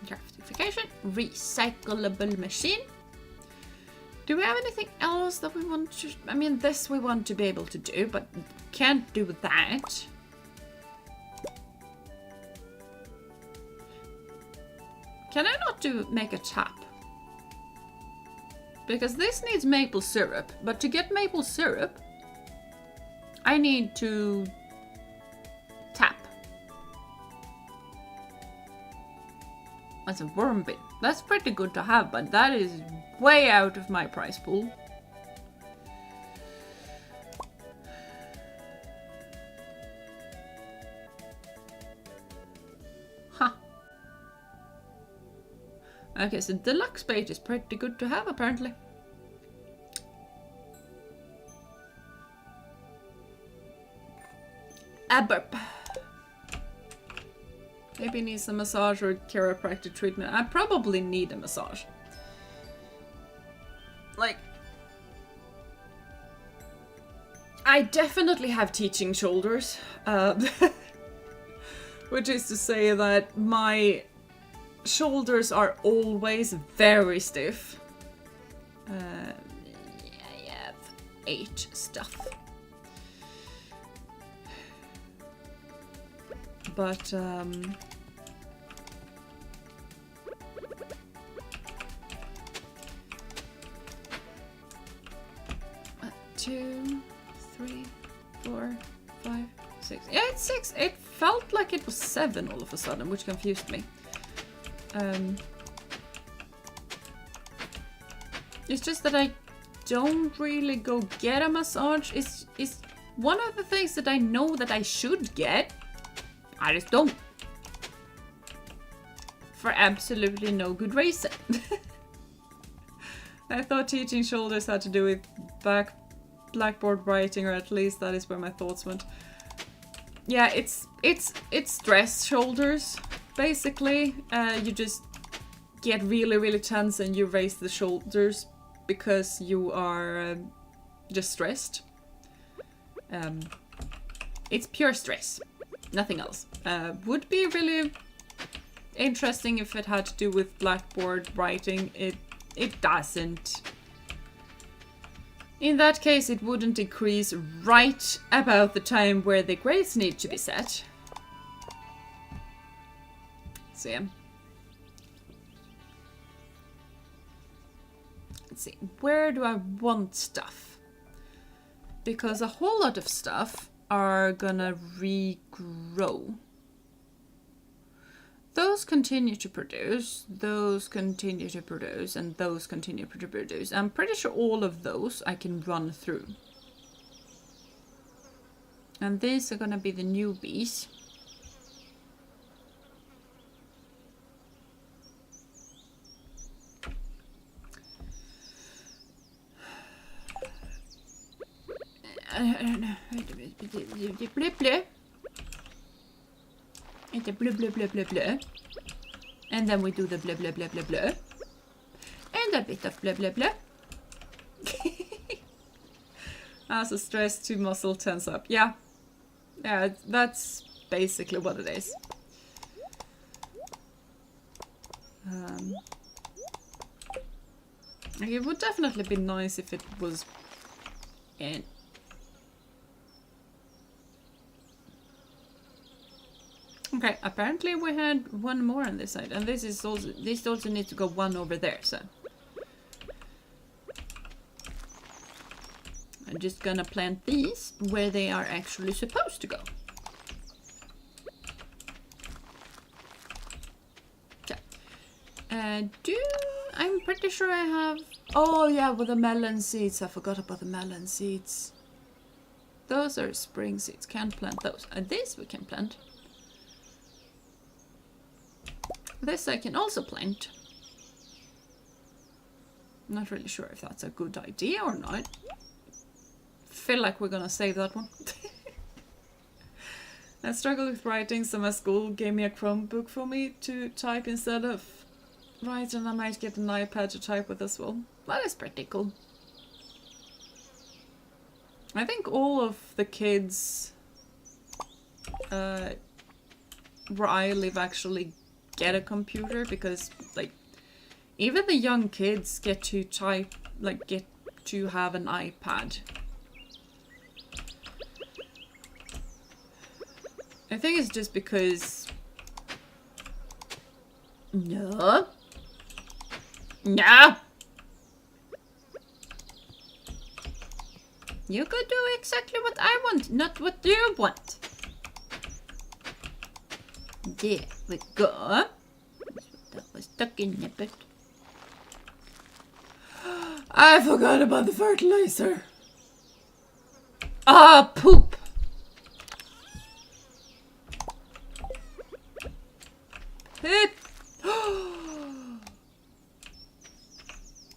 Craftification. Recyclable machine. Do we have anything else that we want to... I mean, this we want to be able to do, but can't do that. Can I not make a tap? Because this needs maple syrup, but to get maple syrup, I need to tap. That's a worm bin. That's pretty good to have, but that is way out of my price pool. Huh. Okay, so deluxe page is pretty good to have, apparently. A burp. Maybe needs a massage or chiropractic treatment. I probably need a massage. Like, I definitely have teaching shoulders. Which is to say that my shoulders are always very stiff. I have 8 stuff. But, 1, 2, 3, 4, 5, 6. Yeah, it's 6. It felt like it was 7 all of a sudden, which confused me. It's just that I don't really go get a massage. It's one of the things that I know that I should get. I just don't. For absolutely no good reason. I thought teaching shoulders had to do with blackboard writing, or at least that is where my thoughts went. Yeah, it's stress shoulders, basically. You just get really, really tense and you raise the shoulders because you are just stressed. It's pure stress. Nothing else. Would be really interesting if it had to do with blackboard writing. It doesn't. In that case, it wouldn't decrease right about the time where the grades need to be set. So yeah. Let's see. Where do I want stuff? Because a whole lot of stuff are gonna regrow. Those continue to produce, those continue to produce, and those continue to produce. I'm pretty sure all of those I can run through. And these are gonna be the newbies. It's a blah blah blah blah blah. And then we do the blah blah blah blah blah. And a bit of blah blah blah. As a stress to muscle tense up. Yeah. Yeah, that's basically what it is. It would definitely be nice if it was in. Okay, apparently we had one more on this side, and this also needs to go one over there, so I'm just gonna plant these where they are actually supposed to go. Okay. I'm pretty sure I have. Oh yeah, with the melon seeds. I forgot about the melon seeds. Those are spring seeds. Can't plant those. And these we can plant. This I can also plant. Not really sure if that's a good idea or not. Feel like we're gonna save that one. I struggle with writing, so my school gave me a Chromebook for me to type instead of write, and I might get an iPad to type with as well. That is pretty cool. I think all of the kids where I live actually get a computer, because like even the young kids get to type, like get to have an iPad. I think it's just because no you could do exactly what I want, not what you want. There we go. That was stuck in a bit. I forgot about the fertilizer. Ah, poop. Poop.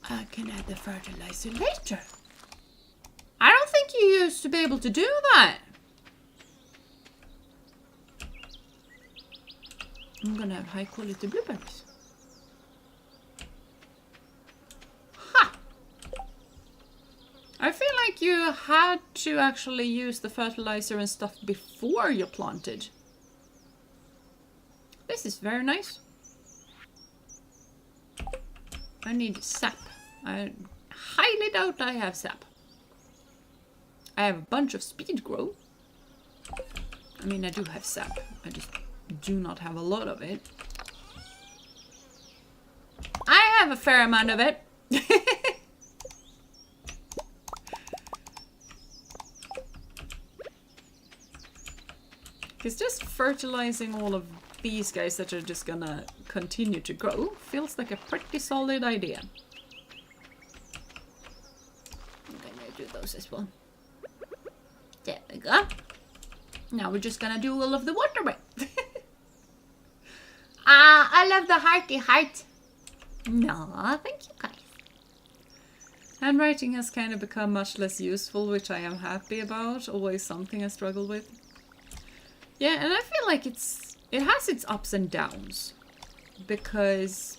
I can add the fertilizer later. I don't think you used to be able to do that. I'm gonna have high quality blueberries. Ha! I feel like you had to actually use the fertilizer and stuff before you planted. This is very nice. I need sap. I highly doubt I have sap. I have a bunch of speed grow. I mean, I do have sap. I just do not have a lot of it. I have a fair amount of it. Because just fertilizing all of these guys that are just gonna continue to grow feels like a pretty solid idea. I'm gonna do those as well. There we go. Now we're just gonna do all of the water. I love the hearty heart. No, thank you guys. Handwriting has kind of become much less useful, which I am happy about. Always something I struggle with. Yeah, and I feel like it has its ups and downs. Because,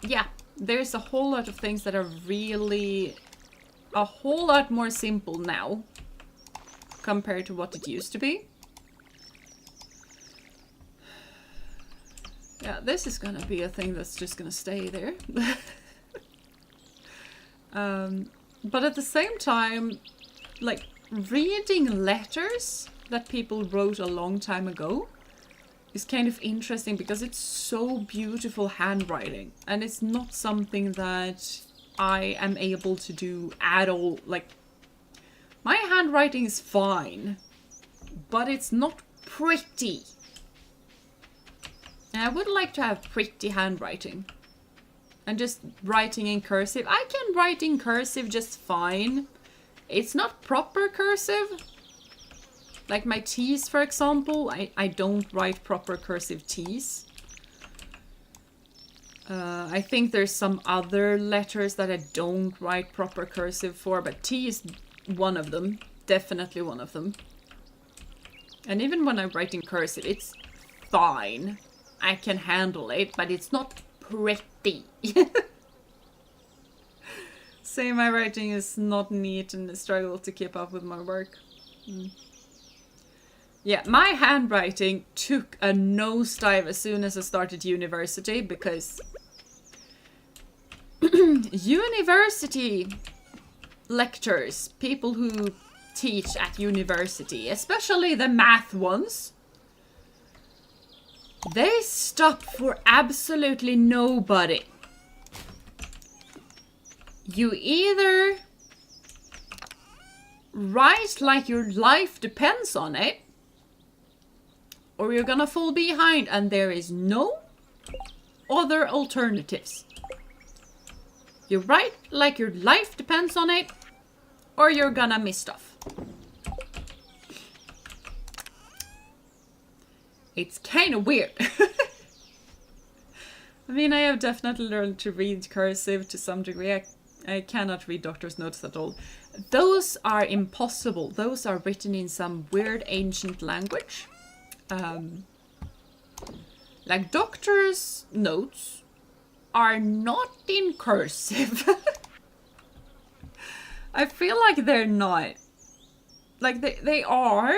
yeah, there's a whole lot of things that are really a whole lot more simple now compared to what it used to be. Yeah, this is gonna be a thing that's just gonna stay there. But at the same time, like, reading letters that people wrote a long time ago is kind of interesting because it's so beautiful handwriting, and it's not something that I am able to do at all. Like, my handwriting is fine, but it's not pretty. And I would like to have pretty handwriting. And just writing in cursive. I can write in cursive just fine. It's not proper cursive. Like my T's, for example. I don't write proper cursive T's. I think there's some other letters that I don't write proper cursive for. But T is one of them. Definitely one of them. And even when I write in cursive, it's fine. I can handle it, but it's not pretty. Say my writing is not neat and I struggle to keep up with my work. Yeah, my handwriting took a nosedive as soon as I started university because university lectures, people who teach at university, especially the math ones, they stop for absolutely nobody. You either write like your life depends on it, or you're gonna fall behind, and there is no other alternatives. You write like your life depends on it, or you're gonna miss stuff. It's kind of weird. I mean, I have definitely learned to read cursive to some degree. I cannot read doctor's notes at all. Those are impossible. Those are written in some weird ancient language. Like doctor's notes are not in cursive. I feel like they're not. Like they are,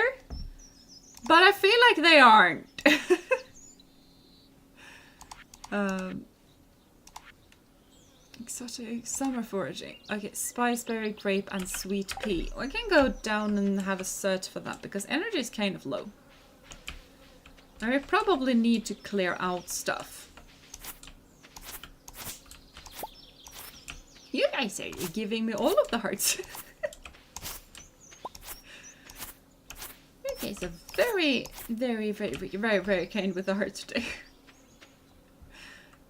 but I feel like they aren't. Exotic summer foraging. Okay, spiceberry, grape, and sweet pea. I can go down and have a search for that because energy is kind of low. I probably need to clear out stuff. You guys are giving me all of the hearts. You guys are very, very, very, very, very kind with the hearts today.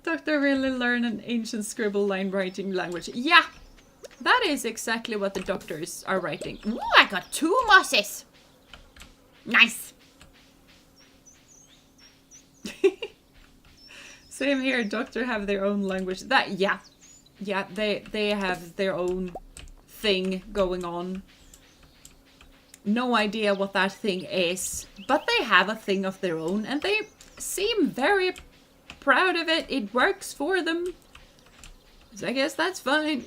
Doctor really learned an ancient scribble line writing language. Yeah, that is exactly what the doctors are writing. Ooh, I got 2 mosses. Nice. Same here. Doctor have their own language. Yeah, they have their own thing going on. No idea what that thing is, but they have a thing of their own, and they seem very proud of it. It works for them. So I guess that's fine.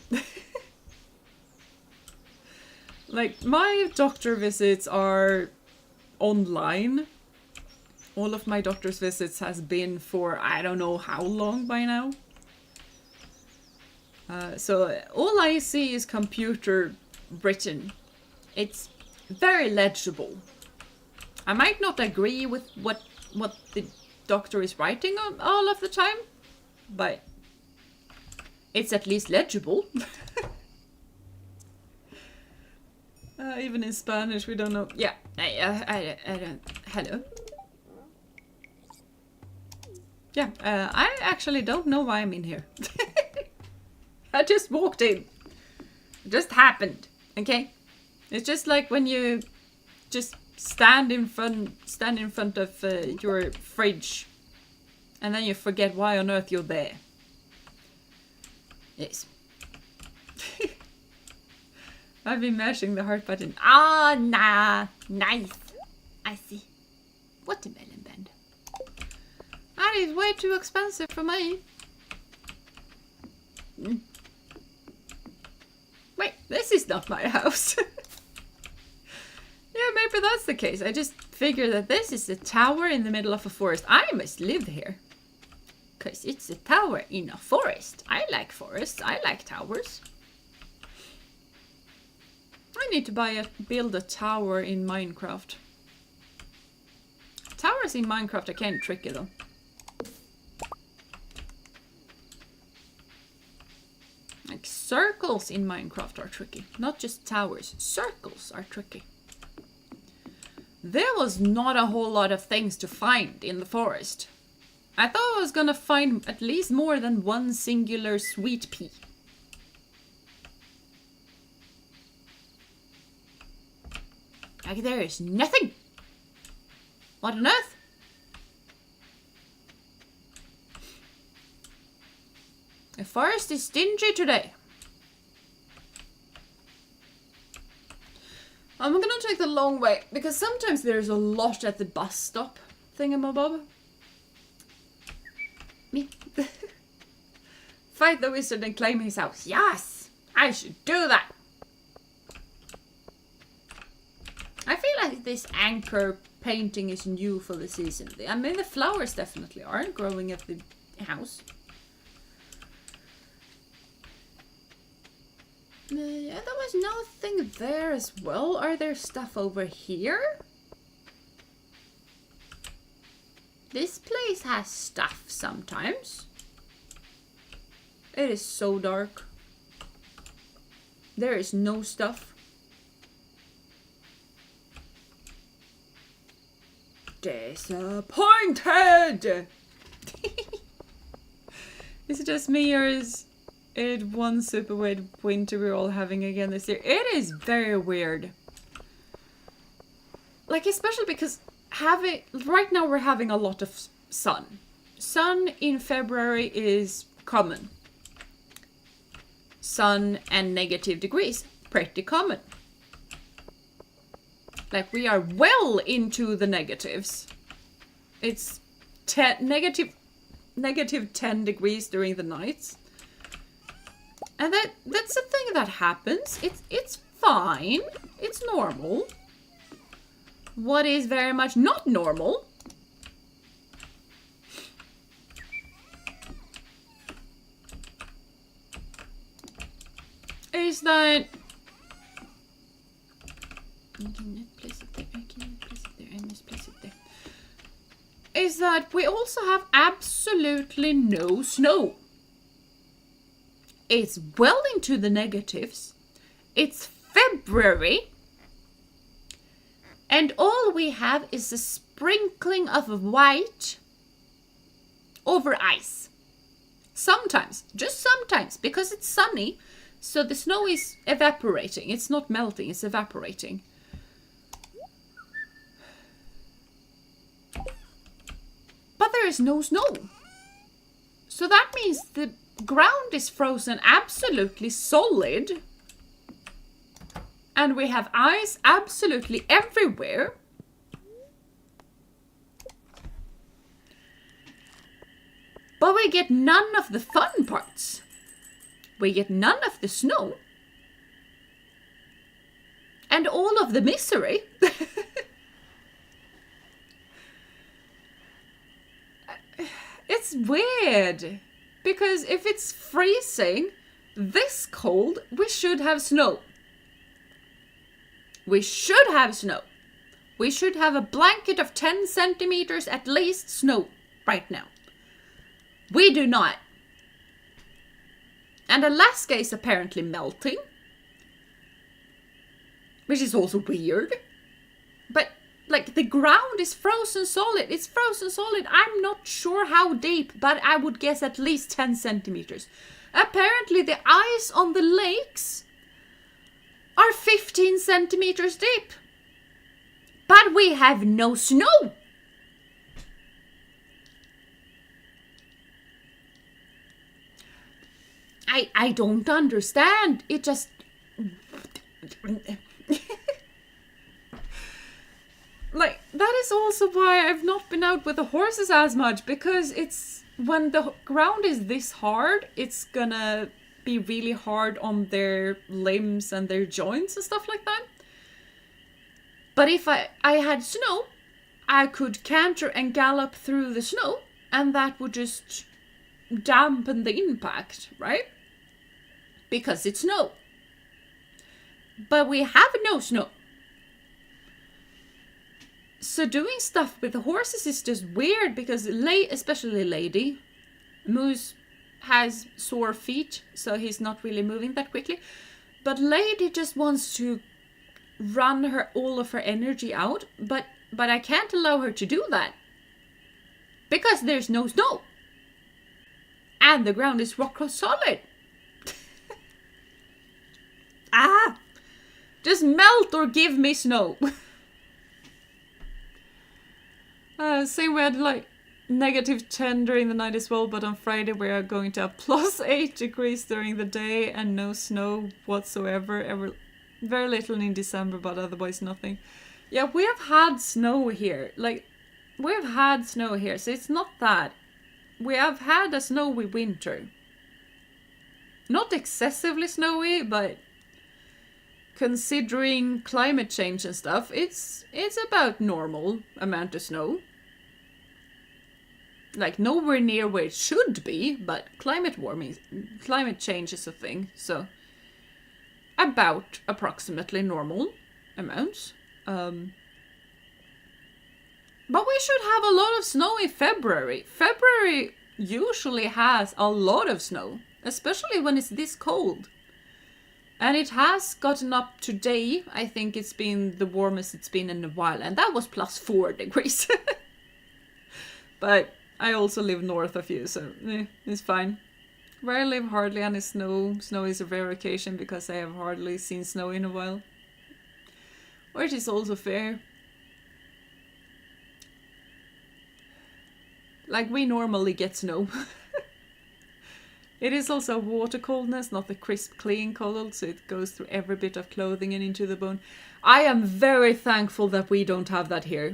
Like, my doctor visits are online. All of my doctor's visits has been for I don't know how long by now. So all I see is computer written. It's very legible. I might not agree with what the doctor is writing all of the time, but it's at least legible. Even in Spanish, we don't know. Yeah, I don't. Hello. Yeah, I actually don't know why I'm in here. I just walked in. It just happened. Okay, it's just like when you just stand in front of your fridge, and then you forget why on earth you're there. Yes. I've been mashing the heart button. Ah, nah. Nice. I see. Watermelon band. That is way too expensive for me. Wait, this is not my house. Yeah, maybe that's the case. I just figured that this is a tower in the middle of a forest. I must live here. Because it's a tower in a forest. I like forests. I like towers. I need to build a tower in Minecraft. Towers in Minecraft are kind of tricky though. Like circles in Minecraft are tricky. Not just towers. Circles are tricky. There was not a whole lot of things to find in the forest. I thought I was gonna find at least more than one singular sweet pea. Like there is nothing. What on earth? The forest is stingy today. I'm gonna take the long way because sometimes there's a lot at the bus stop thingamabob. Me. Fight the wizard and claim his house. Yes! I should do that. I feel like this anchor painting is new for the season. I mean, the flowers definitely aren't growing at the house. Yeah, there was nothing there as well. Are there stuff over here? This place has stuff sometimes. It is so dark. There is no stuff. Disappointed! Is it just me or is it one super weird winter we're all having again this year? It is very weird. Like, especially because right now we're having a lot of sun. Sun in February is common. Sun and negative degrees, pretty common. Like, we are well into the negatives. It's negative 10 degrees during the nights. And that's a thing that happens. It's fine. It's normal. What is very much not normal is that we also have absolutely no snow. It's well into the negatives. It's February. And all we have is a sprinkling of white over ice. Sometimes, just sometimes, because it's sunny, so the snow is evaporating. It's not melting, it's evaporating. But there is no snow. So that means the ground is frozen absolutely solid. And we have ice absolutely everywhere. But we get none of the fun parts. We get none of the snow. And all of the misery. It's weird. Because if it's freezing this cold, we should have snow. We should have snow. We should have a blanket of 10 centimeters at least snow right now. We do not. And Alaska is apparently melting. Which is also weird. But, like, the ground is frozen solid. It's frozen solid. I'm not sure how deep, but I would guess at least 10 centimeters. Apparently the ice on the lakes are 15 centimeters deep. But we have no snow. I don't understand. It just... Like, that is also why I've not been out with the horses as much. Because it's... When the ground is this hard, it's gonna be really hard on their limbs and their joints and stuff like that. But if I had snow, I could canter and gallop through the snow, and that would just dampen the impact, right? Because it's snow. But we have no snow. So doing stuff with the horses is just weird, because especially Lady, Moose has sore feet, so he's not really moving that quickly. But Lady just wants to run all of her energy out, but I can't allow her to do that. Because there's no snow. And the ground is rock solid. Just melt or give me snow. Same we had like -10 during the night as well, but on Friday we are going to have +8 degrees during the day and no snow whatsoever. Very little in December, but otherwise nothing. Yeah, we have had snow here. Like, we've had snow here, so it's not that. We have had a snowy winter. Not excessively snowy, but considering climate change and stuff, it's about normal amount of snow. Like, nowhere near where it should be, but climate change is a thing, so about approximately normal amounts. But we should have a lot of snow in February. February usually has a lot of snow, especially when it's this cold. And it has gotten up today. I think it's been the warmest it's been in a while, and that was +4 degrees. But I also live north of you, so it's fine. Where I live, hardly any snow. Snow is a rare occasion because I have hardly seen snow in a while. Which is also fair. Like, we normally get snow. It is also water coldness, not the crisp, clean cold, so it goes through every bit of clothing and into the bone. I am very thankful that we don't have that here.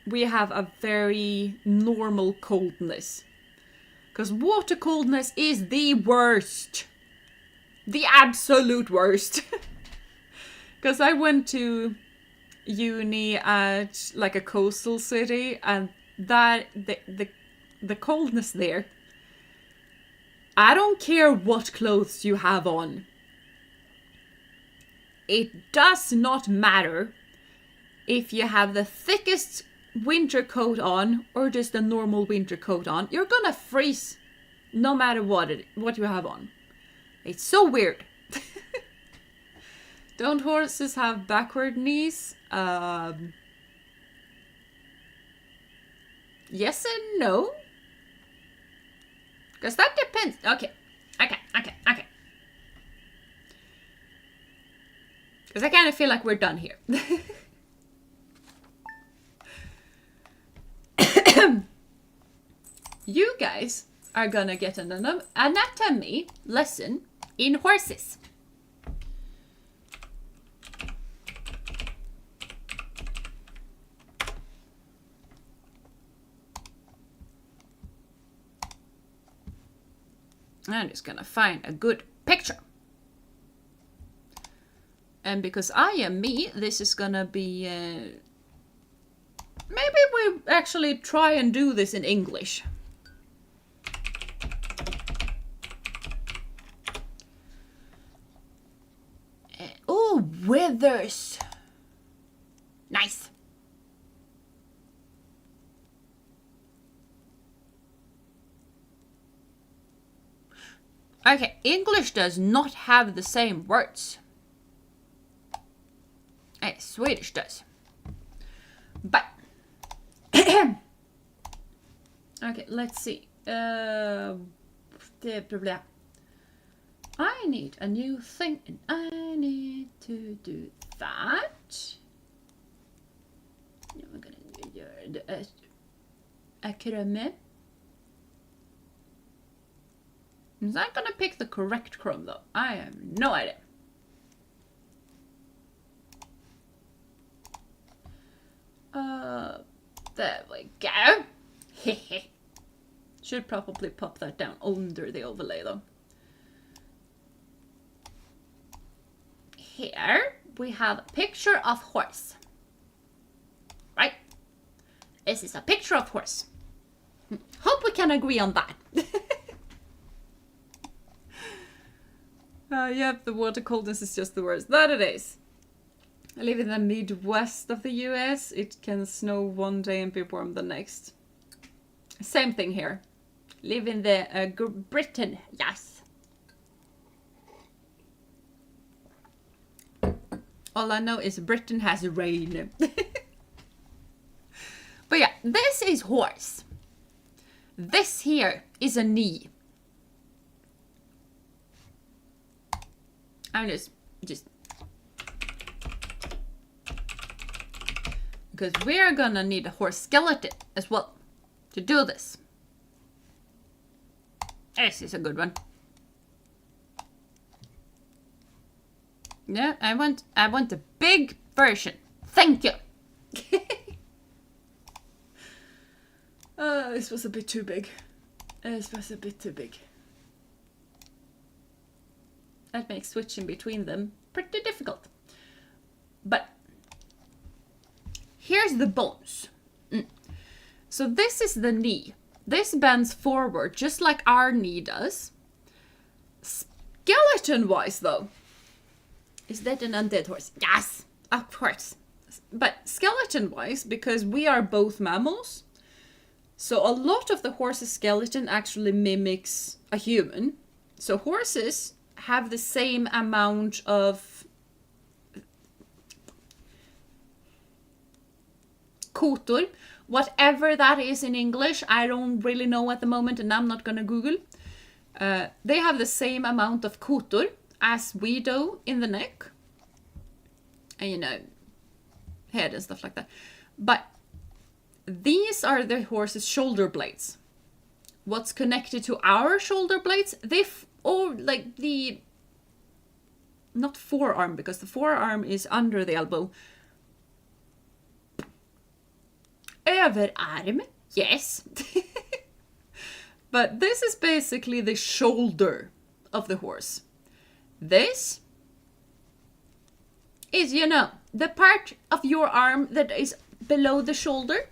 We have a very normal coldness. Because water coldness is the worst. The absolute worst. Because I went to uni at like a coastal city, and that the coldness there, I don't care what clothes you have on. It does not matter if you have the thickest winter coat on or just a normal winter coat on. You're gonna freeze no matter what you have on. It's so weird. Don't horses have backward knees? Yes and no. Because that depends. Okay. Because I kind of feel like we're done here. You guys are gonna get an anatomy lesson in horses. I'm just gonna find a good picture. And because I am me, this is gonna be... maybe we actually try and do this in English. Oh, withers. Nice. Okay, English does not have the same words. Swedish does. But okay, let's see. I need a new thing, and I need to do that. We're gonna do the Chrome. Is that gonna pick the correct Chrome though? I have no idea. There we go. Should probably pop that down under the overlay though. Here we have a picture of horse. Right? This is a picture of horse. Hope we can agree on that. Yep, the water coldness is just the worst. That it is. I live in the Midwest of the US. It can snow one day and be warm the next. Same thing here. Live in the Britain, yes. All I know is Britain has rain. But yeah, this is horse. This here is a knee. I'm just because we're gonna need a horse skeleton as well to do this. This is a good one. Yeah, I want a big version. Thank you. This was a bit too big. This was a bit too big. That makes switching between them pretty difficult. But here's the bones. So this is the knee. This bends forward just like our knee does. Skeleton-wise though, is that an undead horse? Yes, of course. But skeleton-wise, because we are both mammals, so a lot of the horse's skeleton actually mimics a human. So horses have the same amount of kotor, whatever that is in English. I don't really know at the moment, and I'm not gonna Google. They have the same amount of kotor as we do in the neck, and you know, head and stuff like that. But these are the horse's shoulder blades. What's connected to our shoulder blades? Like the, not forearm, because the forearm is under the elbow. Överarm, yes. But this is basically the shoulder of the horse. This is, you know, the part of your arm that is below the shoulder.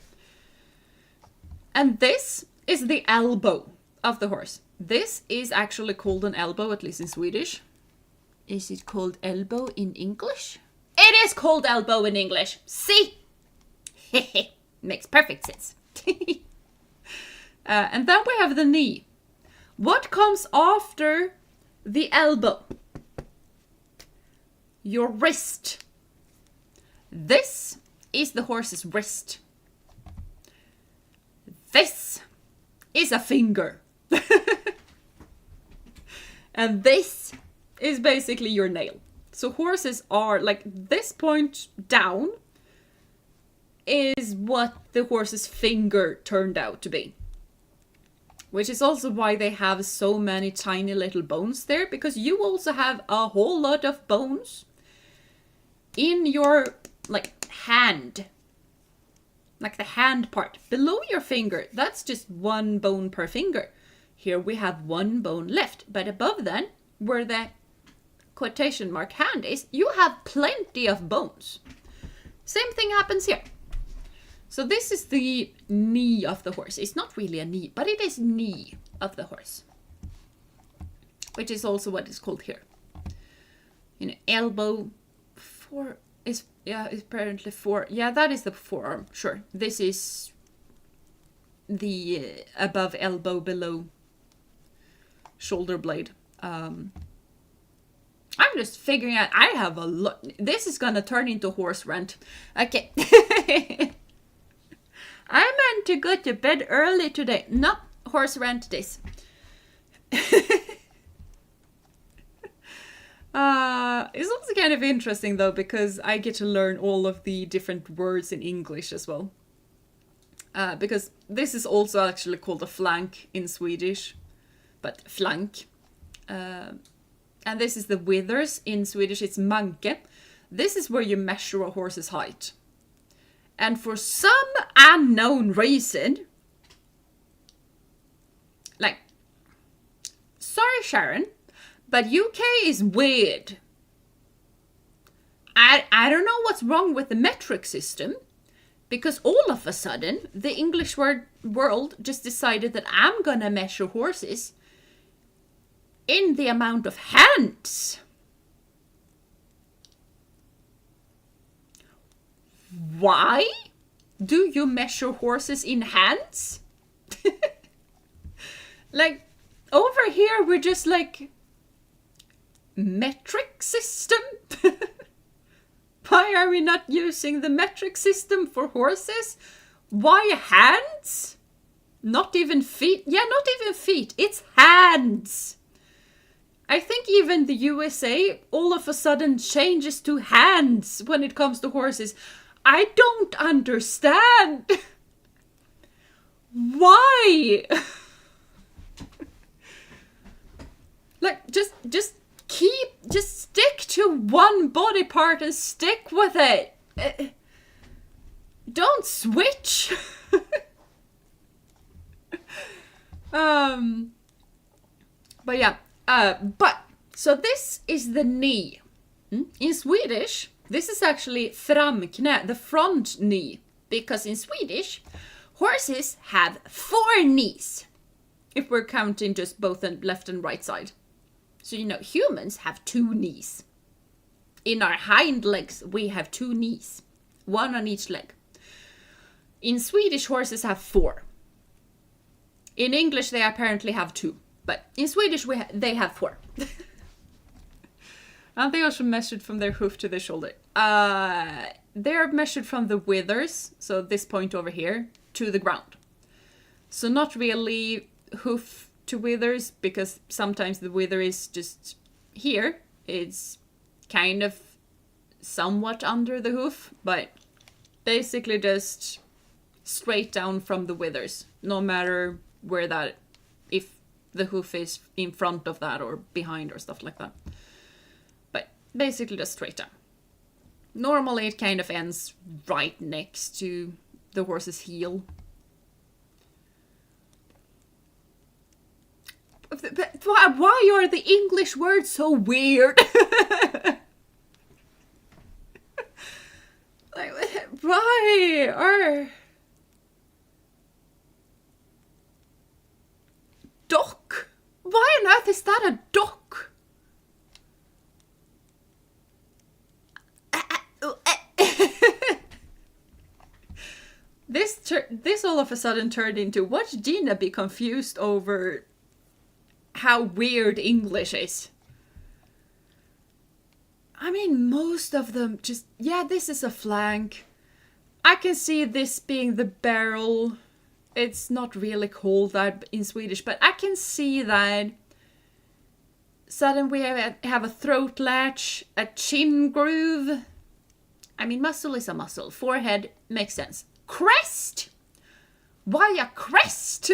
And this is the elbow of the horse. This is actually called an elbow, at least in Swedish. Is it called elbow in English? It is called elbow in English. See? Makes perfect sense. And then we have the knee. What comes after the elbow? Your wrist. This is the horse's wrist. This is a finger. And this is basically your nail. So horses are like this point down is what the horse's finger turned out to be. Which is also why they have so many tiny little bones there, because you also have a whole lot of bones in your like hand. Like the hand part below your finger. That's just one bone per finger. Here we have one bone left, but above then, where the quotation mark hand is, you have plenty of bones. Same thing happens here. So this is the knee of the horse. It's not really a knee, but it is knee of the horse, which is also what is called here. You know, elbow, fore is, yeah, it's apparently fore. Yeah, that is the forearm. Sure, this is the above elbow, below shoulder blade. I'm just figuring out. I have a lot. This is gonna turn into horse rant. Okay. I meant to go to bed early today. No, horse rant this. It's also kind of interesting though, because I get to learn all of the different words in English as well. Because this is also actually called a flank in Swedish, but flank. And this is the withers. In Swedish it's manke. This is where you measure a horse's height. And for some unknown reason, like, sorry Sharon, but UK is weird. I don't know what's wrong with the metric system, because all of a sudden the English world just decided that I'm gonna measure horses in the amount of hands. Why do you measure horses in hands? Like, over here we're just like, metric system? Why are we not using the metric system for horses? Why hands? Not even feet? Yeah, not even feet. It's hands. I think even the USA all of a sudden changes to hands when it comes to horses. I don't understand. Why? Like, just stick to one body part and stick with it. Don't switch. But yeah, so this is the knee. In Swedish, this is actually framknä, the front knee, because in Swedish, horses have 4 knees, if we're counting just both the left and right side. So, you know, humans have 2 knees. In our hind legs, we have 2 knees, 1 on each leg. In Swedish, horses have 4. In English, they apparently have 2, but in Swedish, they have 4. And they also measured from their hoof to their shoulder. They're measured from the withers, so this point over here, to the ground. So not really hoof to withers, because sometimes the wither is just here. It's kind of somewhat under the hoof, but basically just straight down from the withers, no matter where that, if the hoof is in front of that or behind or stuff like that. But basically just straight down. Normally it kind of ends right next to the horse's heel. But why are the English words so weird? Like, why are... Dock? Why on earth is that a dock? This all of a sudden turned into, watch Jeena be confused over how weird English is. I mean, most of them just, yeah, this is a flank. I can see this being the barrel. It's not really called that in Swedish, but I can see that. Suddenly we have a throat latch, a chin groove. I mean, muscle is a muscle. Forehead makes sense. Crest? Why a crest?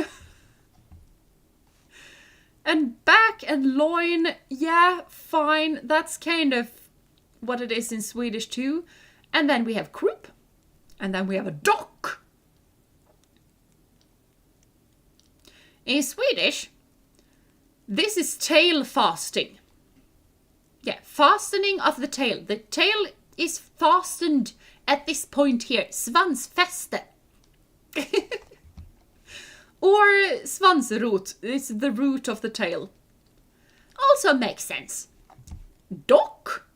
And back and loin, yeah, fine. That's kind of what it is in Swedish too. And then we have croup. And then we have a dock. In Swedish, This is tail fasting. Yeah, fastening of the tail. The tail is fastened at this point here. Svansfäste. Or svansrot. It's the root of the tail. Also makes sense. Dock.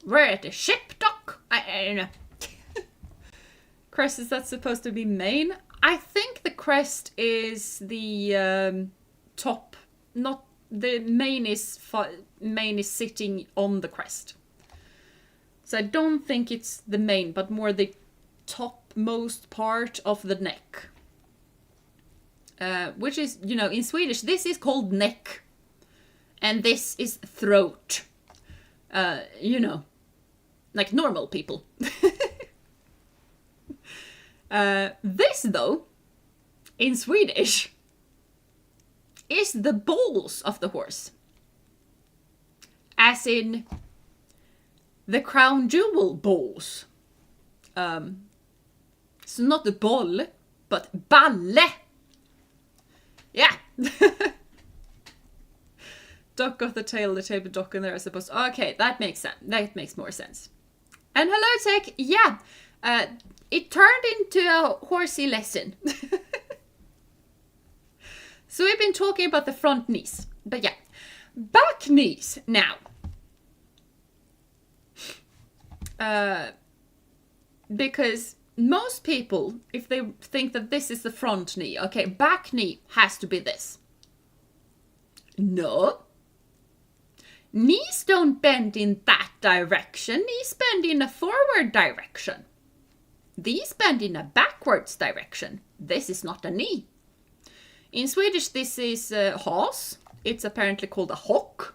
We're at the ship dock. I don't know. Crest, is that supposed to be main? I think the crest is the top. Not the main is sitting on the crest. So I don't think it's the main, but more the topmost part of the neck. Which is, you know, in Swedish, this is called neck. And this is throat. You know, like normal people. This, though, in Swedish, is the balls of the horse. As in the crown jewel balls. So not the boll, but balle. Yeah. Dock of the tail dock in there, I suppose. Okay, that makes sense. That makes more sense. And hello, Tech. Yeah, it turned into a horsey lesson. So we've been talking about the front knees. But yeah, back knees now. Because most people, if they think that this is the front knee, okay, back knee has to be this. No. Knees don't bend in that direction. Knees bend in a forward direction. These bend in a backwards direction. This is not a knee. In Swedish, this is has. It's apparently called a hock.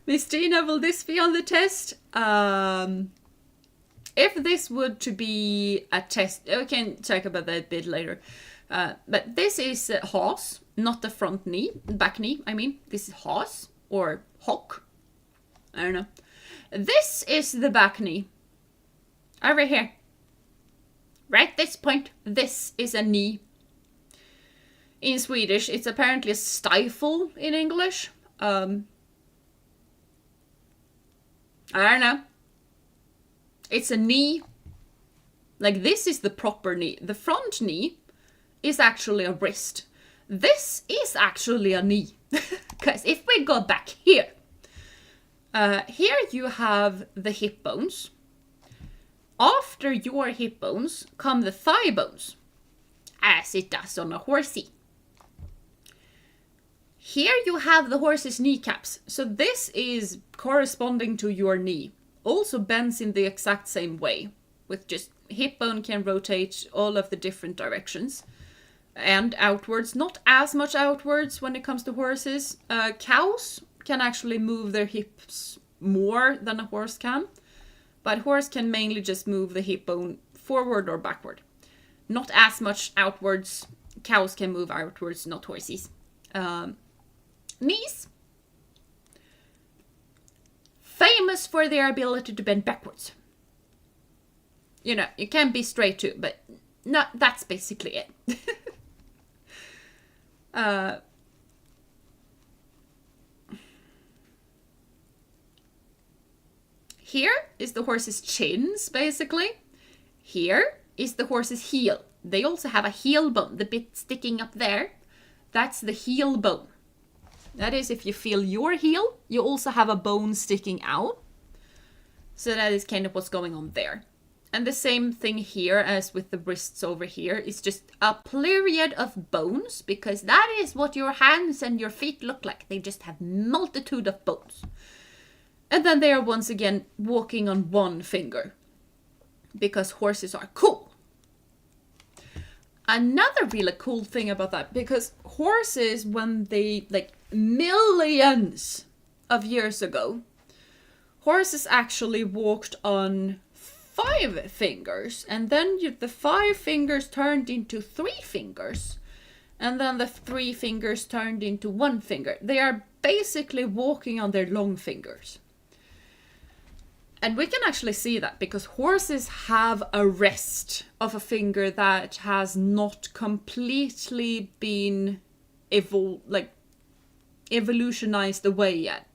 Miss Jeena, will this be on the test? If this would to be a test, we can check about that a bit later. But this is has, not the front knee, back knee, I mean. This is has, or hock. I don't know. This is the back knee. Over here. Right this point, this is a knee. In Swedish, it's apparently a stifle in English. I don't know. It's a knee. Like, this is the proper knee. The front knee is actually a wrist. This is actually a knee. Because if we go back here, here you have the hip bones. After your hip bones come the thigh bones, as it does on a horsey. Here you have the horse's kneecaps. So this is corresponding to your knee. Also bends in the exact same way. With just hip bone can rotate all of the different directions. And outwards. Not as much outwards when it comes to horses. Cows can actually move their hips more than a horse can. But horse can mainly just move the hip bone forward or backward. Not as much outwards. Cows can move outwards, not horses. Knees. Famous for their ability to bend backwards. You know, you can be straight too, but no, that's basically it. Here is the horse's chins, basically. Here is the horse's heel. They also have a heel bone, the bit sticking up there. That's the heel bone. That is, if you feel your heel, you also have a bone sticking out. So that is kind of what's going on there. And the same thing here as with the wrists over here. It's just a plethora of bones, because that is what your hands and your feet look like. They just have multitude of bones. And then they are once again walking on one finger. Because horses are cool. Another really cool thing about that, because horses, when they, like millions of years ago, horses actually walked on 5 fingers. And then the 5 fingers turned into 3 fingers. And then the 3 fingers turned into 1 finger. They are basically walking on their long fingers. And we can actually see that because horses have a rest of a finger that has not completely been evolutionized away yet.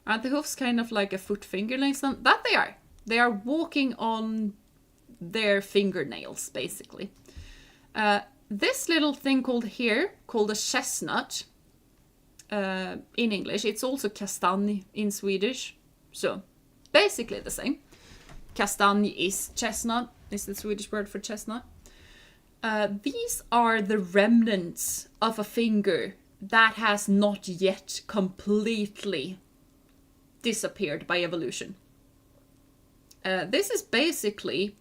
Aren't the hoofs kind of like a foot fingernails? That they are. They are walking on their fingernails, basically. This little thing called a chestnut, in English. It's also kastanj in Swedish. So, basically the same. Kastanj is chestnut, is the Swedish word for chestnut. These are the remnants of a finger that has not yet completely disappeared by evolution. This is basically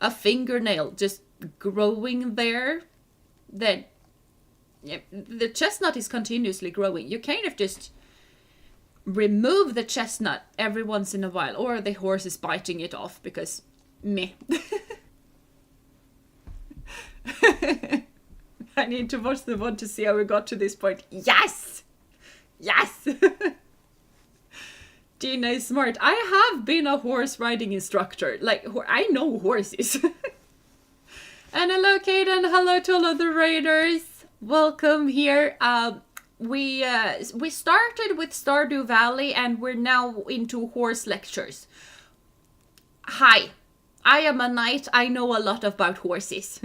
a fingernail just growing there. Then the chestnut is continuously growing. You kind of just remove the chestnut every once in a while, or the horse is biting it off because meh. I need to watch the one to see how we got to this point. Yes! Yes! Jeena is smart. I have been a horse riding instructor. Like, I know horses. And hello, Kate, and hello to all of the raiders. Welcome here. We started with Stardwe Valley, and we're now into horse lectures. Hi, I am a knight. I know a lot about horses.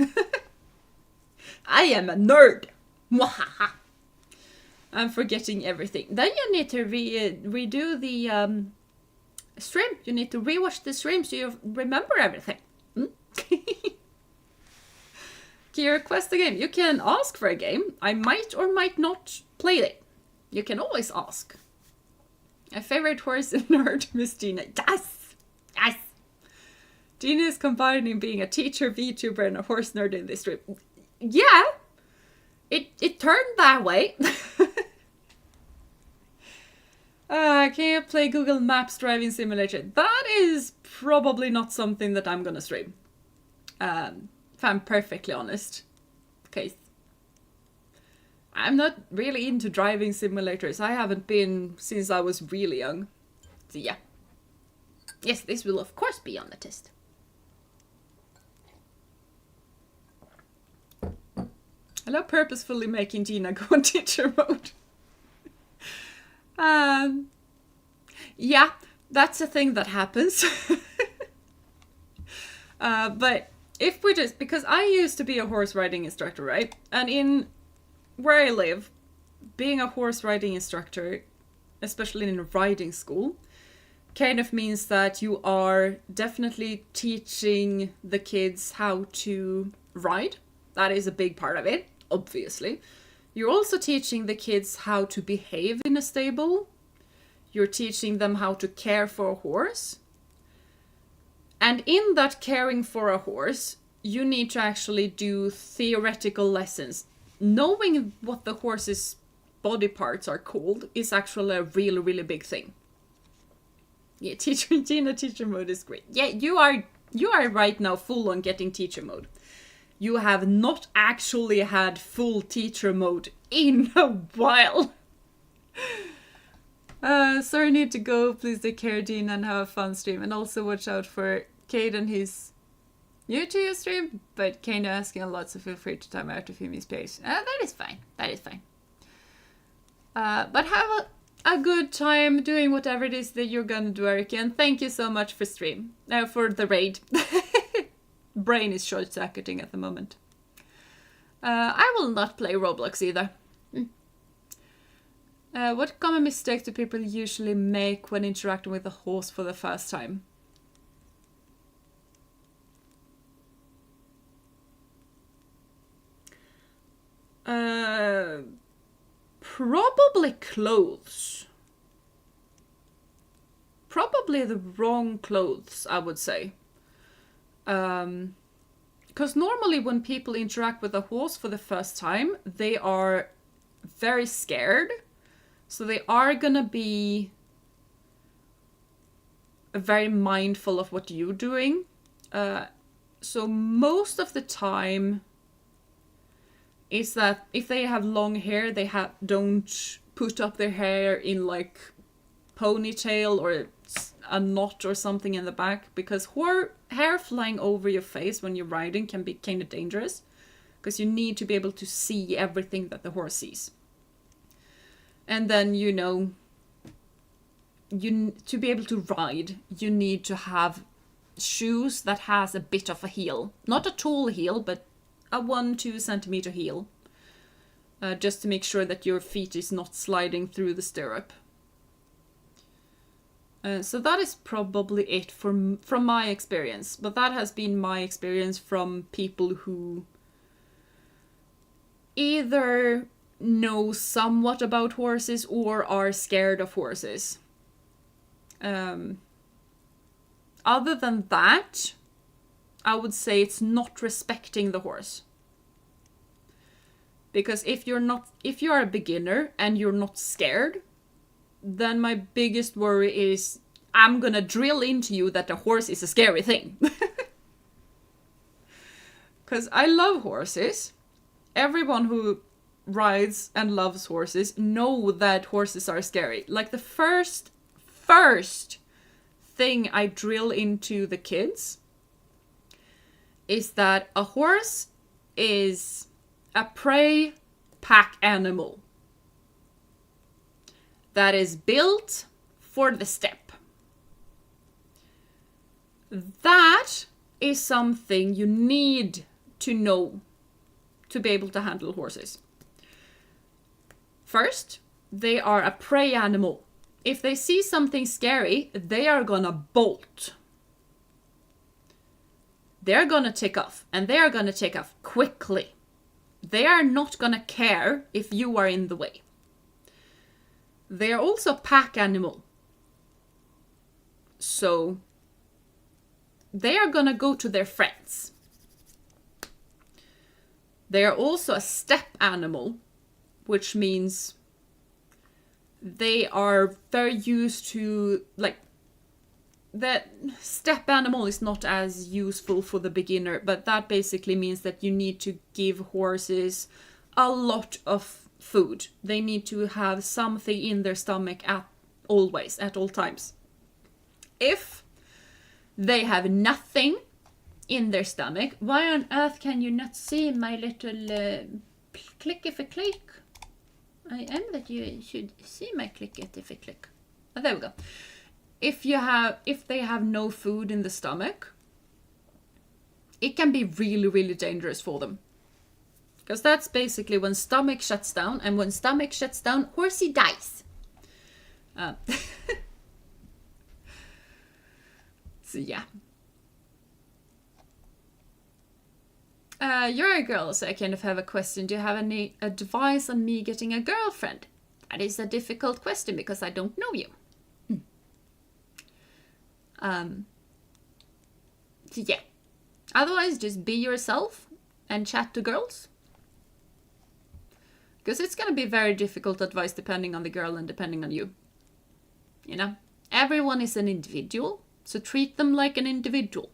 I am a nerd. Mwahaha. I'm forgetting everything. Then you need to redo the stream. You need to rewatch the stream so you remember everything. Can you request a game? You can ask for a game. I might or might not play it. You can always ask. My favorite horse nerd, Miss Jeena. Yes! Yes! Jeena is combining being a teacher, VTuber, and a horse nerd in this stream. Yeah! It turned that way. Can you play Google Maps driving simulator? That is probably not something that I'm gonna stream. If I'm perfectly honest. Okay. I'm not really into driving simulators. I haven't been since I was really young. So yeah. Yes, this will of course be on the test. I love purposefully making Jeena go on teacher mode. Yeah, that's a thing that happens. But if we just, because I used to be a horse riding instructor, right? And in where I live, being a horse riding instructor, especially in a riding school, kind of means that you are definitely teaching the kids how to ride. That is a big part of it, obviously. You're also teaching the kids how to behave in a stable. You're teaching them how to care for a horse. And in that caring for a horse, you need to actually do theoretical lessons. Knowing what the horse's body parts are called is actually a really, really big thing. Yeah, Jeena teacher mode is great. Yeah, you are right now full on getting teacher mode. You have not actually had full teacher mode in a while. Sorry, need to go. Please take care, Jeena, and have a fun stream. And also watch out for Cade and his new to your stream, but kind of asking a lot, so feel free to time out of him his space. That is fine. That is fine. But have a good time doing whatever it is that you're gonna do, Eric. And thank you so much for stream. For the raid. Brain is short-circuiting at the moment. I will not play Roblox either. What common mistakes do people usually make when interacting with a horse for the first time? Probably clothes. Probably the wrong clothes, I would say. Because normally when people interact with a horse for the first time, they are very scared. So they are gonna be very mindful of what you're doing. So most of the time is that if they have long hair, they don't put up their hair in like ponytail or a knot or something in the back, because hair flying over your face when you're riding can be kind of dangerous, because you need to be able to see everything that the horse sees. And then, you know, to be able to ride, you need to have shoes that has a bit of a heel. Not a tall heel, but a 1-2 centimeter heel. Just to make sure that your feet is not sliding through the stirrup. So that is probably it from my experience. But that has been my experience from people who either know somewhat about horses or are scared of horses. Other than that, I would say it's not respecting the horse. Because if you are a beginner and you're not scared, then my biggest worry is I'm gonna drill into you that the horse is a scary thing. Because I love horses. Everyone who rides and loves horses know that horses are scary. Like the first thing I drill into the kids is that a horse is a prey pack animal that is built for the steppe. That is something you need to know to be able to handle horses. First, they are a prey animal. If they see something scary, they are gonna bolt. They're gonna take off, and they are gonna take off quickly. They are not gonna care if you are in the way. They are also a pack animal. So they are gonna go to their friends. They are also a steppe animal, which means they are very used to, like, that steppe animal is not as useful for the beginner, but that basically means that you need to give horses a lot of food. They need to have something in their stomach at all times. If they have nothing in their stomach, why on earth can you not see my little click if a click? I am that you should see my click if a click. Oh, there we go. If they have no food in the stomach, it can be really, really dangerous for them. Because that's basically when stomach shuts down, and when stomach shuts down, horsey dies. So yeah. You're a girl, so I kind of have a question. Do you have any advice on me getting a girlfriend? That is a difficult question because I don't know you. So yeah. Otherwise, just be yourself and chat to girls. Because it's going to be very difficult advice depending on the girl and depending on you. You know? Everyone is an individual, so treat them like an individual.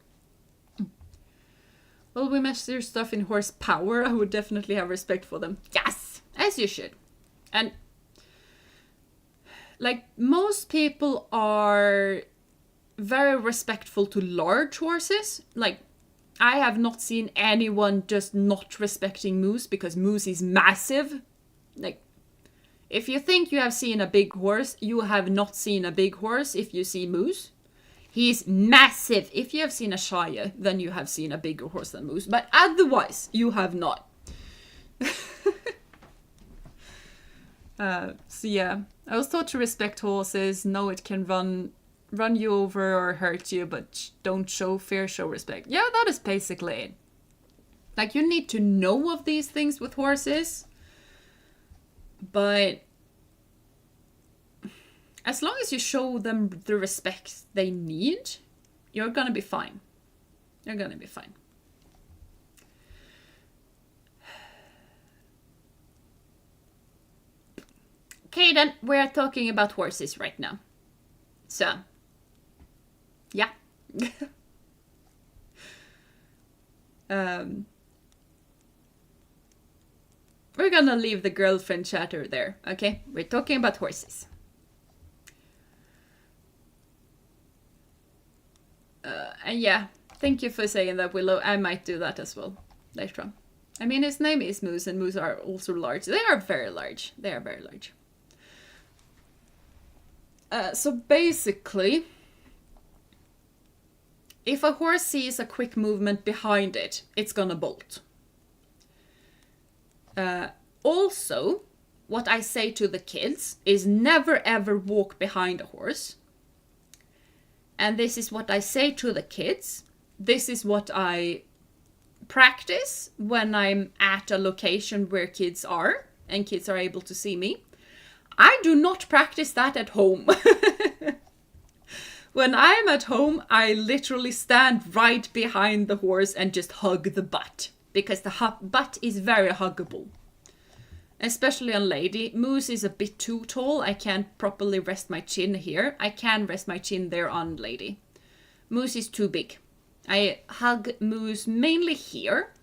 Well, we measure stuff in horsepower. I would definitely have respect for them. Yes! As you should. And, like, most people are very respectful to large horses. Like, I have not seen anyone just not respecting Moose because Moose is massive. Like, if you think you have seen a big horse, you have not seen a big horse if you see Moose. He's massive. If you have seen a Shire, then you have seen a bigger horse than Moose. But otherwise, you have not. So yeah, I was taught to respect horses. Know it can run you over or hurt you, but don't show fear, show respect. Yeah, that is basically it. Like, you need to know of these things with horses. But as long as you show them the respect they need, you're gonna be fine. You're gonna be fine. Okay, then, we're talking about horses right now. So, yeah. We're gonna leave the girlfriend chatter there, okay? We're talking about horses. Yeah, thank you for saying that, Willow. I might do that as well later on. I mean, his name is Moose, and Moose are also large. They are very large. They are very large. So basically, if a horse sees a quick movement behind it, it's gonna bolt. Also, what I say to the kids is never ever walk behind a horse. And this is what I say to the kids. This is what I practice when I'm at a location where kids are and kids are able to see me. I do not practice that at home. When I'm at home, I literally stand right behind the horse and just hug the butt. Because the butt is very huggable. Especially on Lady. Moose is a bit too tall. I can't properly rest my chin here. I can rest my chin there on Lady. Moose is too big. I hug Moose mainly here.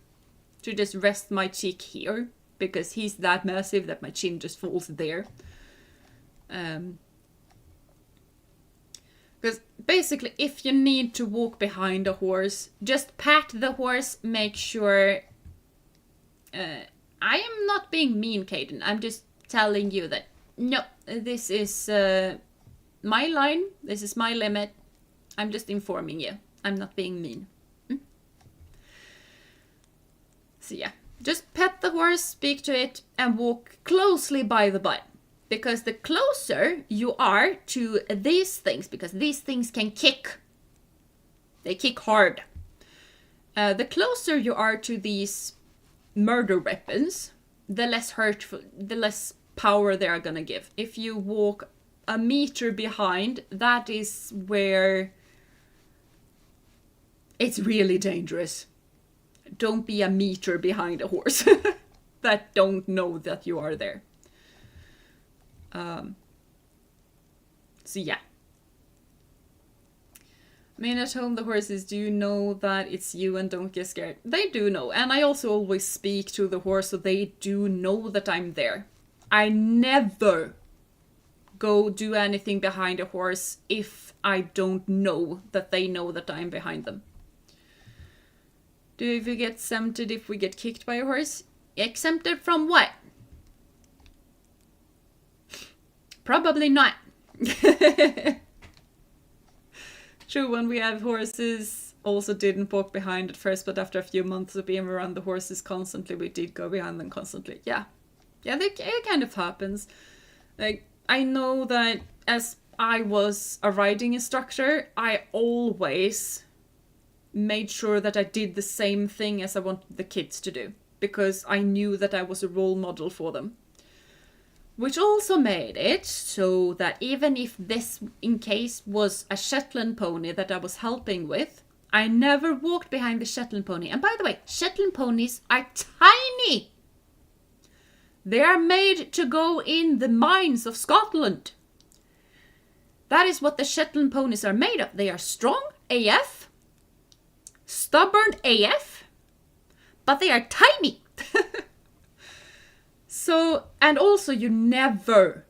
To just rest my cheek here. Because he's that massive that my chin just falls there. Because basically, if you need to walk behind a horse, just pat the horse, make sure... I am not being mean, Caden. I'm just telling you that, no, this is my line, this is my limit. I'm just informing you. I'm not being mean. So yeah, just pet the horse, speak to it, and walk closely by the butt. Because the closer you are to these things, because these things can kick. They kick hard. The closer you are to these murder weapons, the less hurtful, the less power they are gonna give. If you walk a meter behind, that is where it's really dangerous. Don't be a meter behind a horse that don't know that you are there. So yeah. I mean, at home the horses do know that it's you and don't get scared. They do know, and I also always speak to the horse so they do know that I'm there. I never go do anything behind a horse if I don't know that they know that I'm behind them. Do you get exempted if we get kicked by a horse? Exempted from what? Probably not. True, when we have horses, also didn't walk behind at first, but after a few months of being around the horses constantly, we did go behind them constantly. Yeah, it kind of happens. Like, I know that as I was a riding instructor, I always made sure that I did the same thing as I wanted the kids to do, because I knew that I was a role model for them. Which also made it so that even if this, in case, was a Shetland pony that I was helping with, I never walked behind the Shetland pony. And by the way, Shetland ponies are tiny! They are made to go in the mines of Scotland. That is what the Shetland ponies are made of. They are strong AF, stubborn AF, but they are tiny. So, and also you never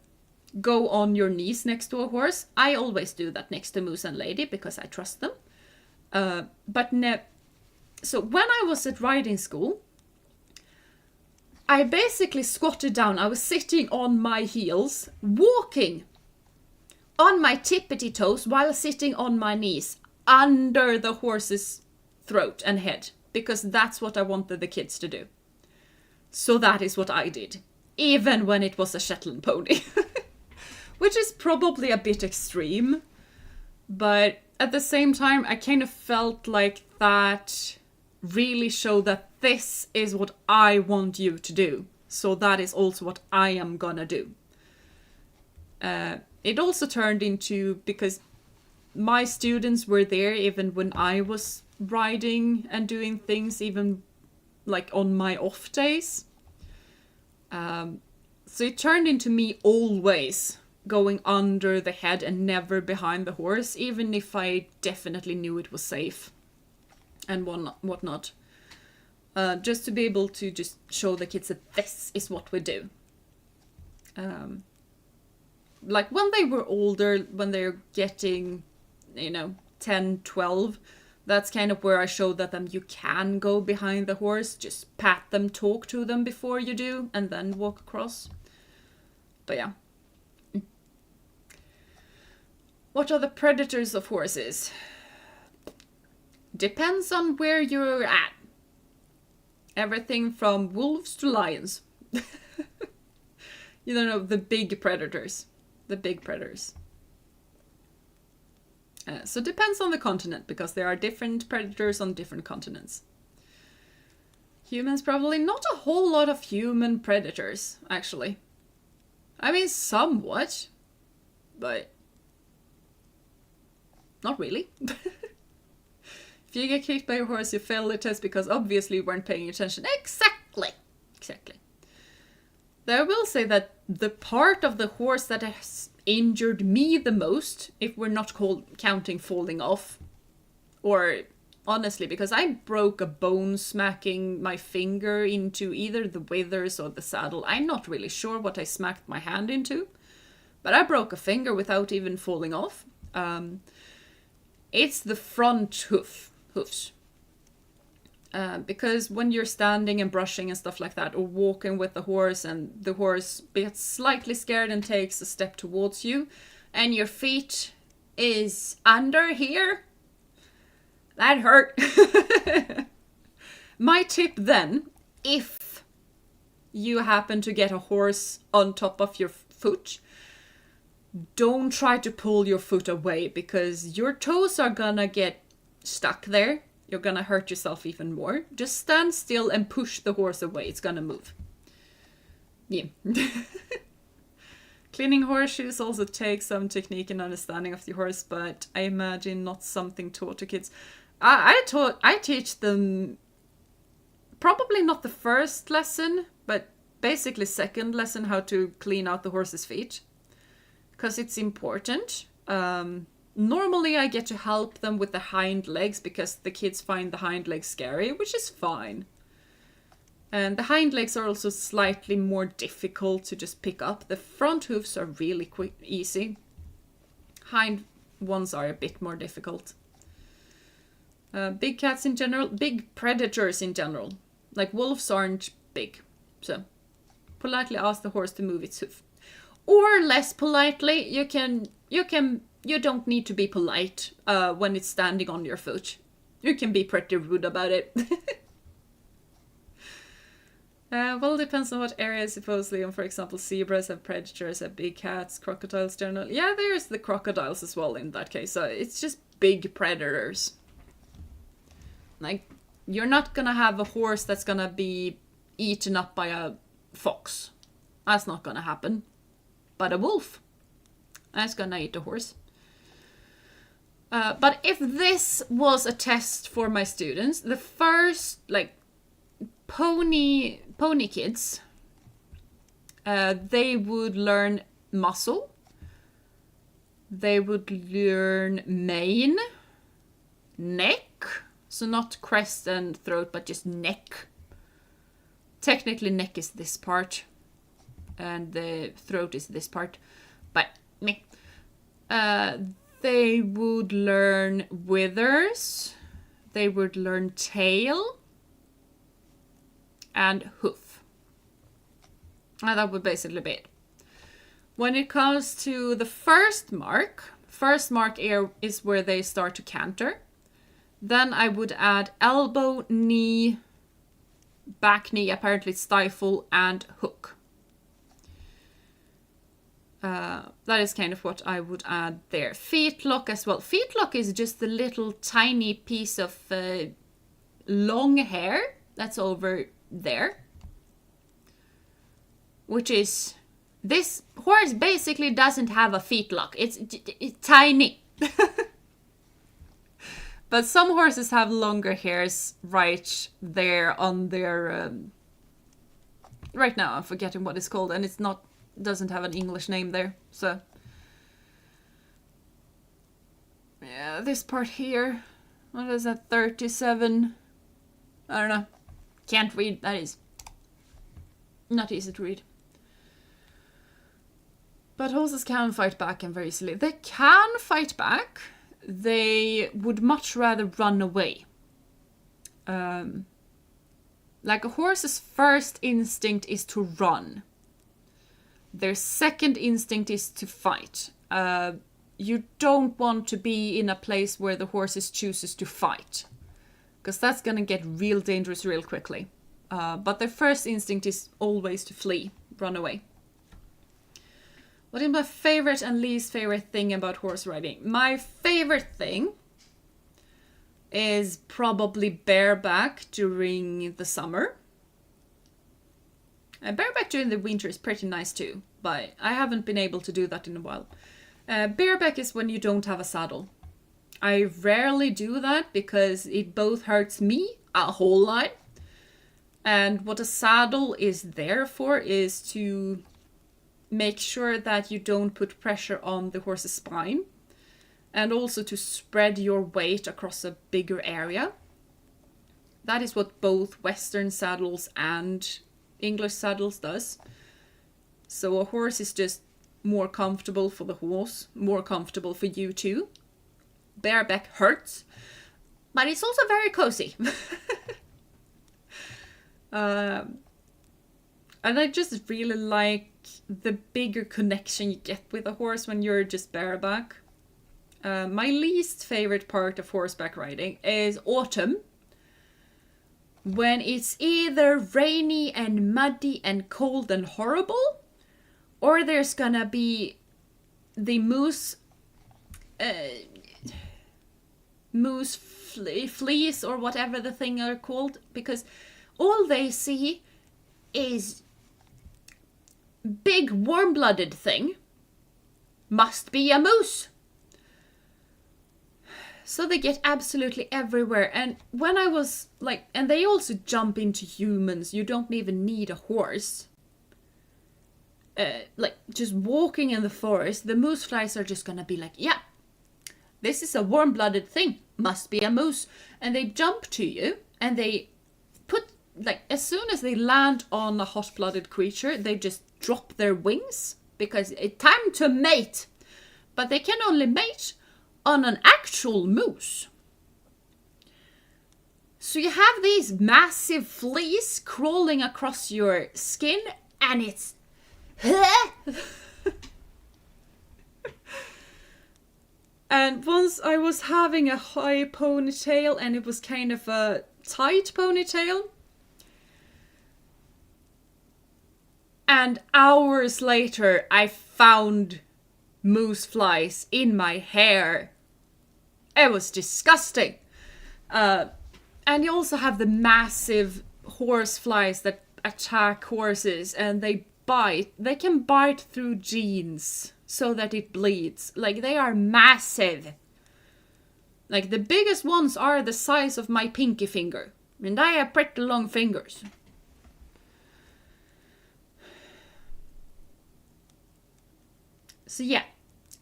go on your knees next to a horse. I always do that next to Moose and Lady because I trust them. So when I was at riding school, I basically squatted down. I was sitting on my heels, walking on my tippity toes while sitting on my knees under the horse's throat and head, because that's what I wanted the kids to do. So that is what I did, even when it was a Shetland pony. Which is probably a bit extreme, but at the same time, I kind of felt like that really showed that this is what I want you to do. So that is also what I am gonna do. It also turned into, because my students were there even when I was riding and doing things, even like on my off days. So it turned into me always going under the head and never behind the horse, even if I definitely knew it was safe and whatnot. Just to be able to just show the kids that this is what we do. Like when they were older, when they're getting, 10, 12, That's kind of where I showed that you can go behind the horse, just pat them, talk to them before you do, and then walk across. But yeah. What are the predators of horses? Depends on where you're at. Everything from wolves to lions. You don't know, the big predators. The big predators. So it depends on the continent, because there are different predators on different continents. Humans, probably not a whole lot of human predators, actually. I mean, somewhat, but not really. If you get kicked by a horse, you fail the test because obviously you weren't paying attention. Exactly. Though I will say that the part of the horse that has injured me the most, if we're not counting falling off, or honestly, because I broke a bone smacking my finger into either the withers or the saddle. I'm not really sure what I smacked my hand into, but I broke a finger without even falling off. It's the front hoofs. Because when you're standing and brushing and stuff like that, or walking with the horse, and the horse gets slightly scared and takes a step towards you, and your feet is under here, that hurt. My tip then, if you happen to get a horse on top of your foot, don't try to pull your foot away, because your toes are gonna get stuck there. You're gonna hurt yourself even more. Just stand still and push the horse away. It's gonna move. Yeah. Cleaning horseshoes also takes some technique and understanding of the horse, but I imagine not something taught to kids. I teach them probably not the first lesson, but basically second lesson, how to clean out the horse's feet, because it's important. Normally I get to help them with the hind legs, because the kids find the hind legs scary, which is fine. And the hind legs are also slightly more difficult to just pick up. The front hoofs are really easy. Hind ones are a bit more difficult. Big cats in general, big predators in general. Like wolves aren't big, so politely ask the horse to move its hoof. Or less politely, you don't need to be polite when it's standing on your foot. You can be pretty rude about it. Well, it depends on what area, supposedly. For example, zebras have predators, have big cats, crocodiles generally. Yeah, there's the crocodiles as well in that case. So it's just big predators. Like, you're not gonna have a horse that's gonna be eaten up by a fox. That's not gonna happen. But a wolf, that's gonna eat a horse. But if this was a test for my students, the first, like, pony kids, they would learn muscle. They would learn mane, neck. So not crest and throat, but just neck. Technically neck is this part, and the throat is this part. But meh. They would learn withers. They would learn tail. And hoof. And that would basically be it. When it comes to the first mark is where they start to canter. Then I would add elbow, knee, back knee, apparently stifle, and hook. That is kind of what I would add there. Feet lock as well. Feet lock is just a little tiny piece of long hair that's over there. Which is... This horse basically doesn't have a feet lock. It's tiny. But some horses have longer hairs right there on their... right now I'm forgetting what it's called, and it's not... doesn't have an English name there, so... Yeah, this part here... What is that, 37? I don't know. Can't read, that is... not easy to read. But horses can fight back and very easily. They can fight back. they would much rather run away. Like a horse's first instinct is to run. Their second instinct is to fight. You don't want to be in a place where the horses chooses to fight, because that's gonna get real dangerous real quickly. But their first instinct is always to flee, run away. What is my favorite and least favorite thing about horse riding? My favorite thing is probably bareback during the summer. And bareback during the winter is pretty nice too, but I haven't been able to do that in a while. Bareback is when you don't have a saddle. I rarely do that because it both hurts me a whole lot, and what a saddle is there for is to make sure that you don't put pressure on the horse's spine, and also to spread your weight across a bigger area. That is what both Western saddles and English saddles does. So a horse is just more comfortable for the horse, more comfortable for you too. Bareback hurts, but it's also very cozy. And I just really like the bigger connection you get with a horse when you're just bareback. My least favorite part of horseback riding is autumn, when it's either rainy and muddy and cold and horrible, or there's gonna be the moose fleas or whatever the thing are called, because all they see is big warm-blooded thing. Must be a moose. So they get absolutely everywhere. And when I was like, and they also jump into humans. You don't even need a horse. Like just walking in the forest, the moose flies are just gonna be like, yeah, this is a warm-blooded thing. Must be a moose. And they jump to you and they put, like, as soon as they land on a hot-blooded creature, they just drop their wings because it's time to mate. But they can only mate on an actual moose. So you have these massive fleas crawling across your skin, and it's and once I was having a high ponytail, and it was kind of a tight ponytail, and hours later I found moose flies in my hair. It was disgusting. And you also have the massive horse flies that attack horses, and they bite. They can bite through jeans so that it bleeds. Like, they are massive. Like, the biggest ones are the size of my pinky finger. And I have pretty long fingers. So yeah,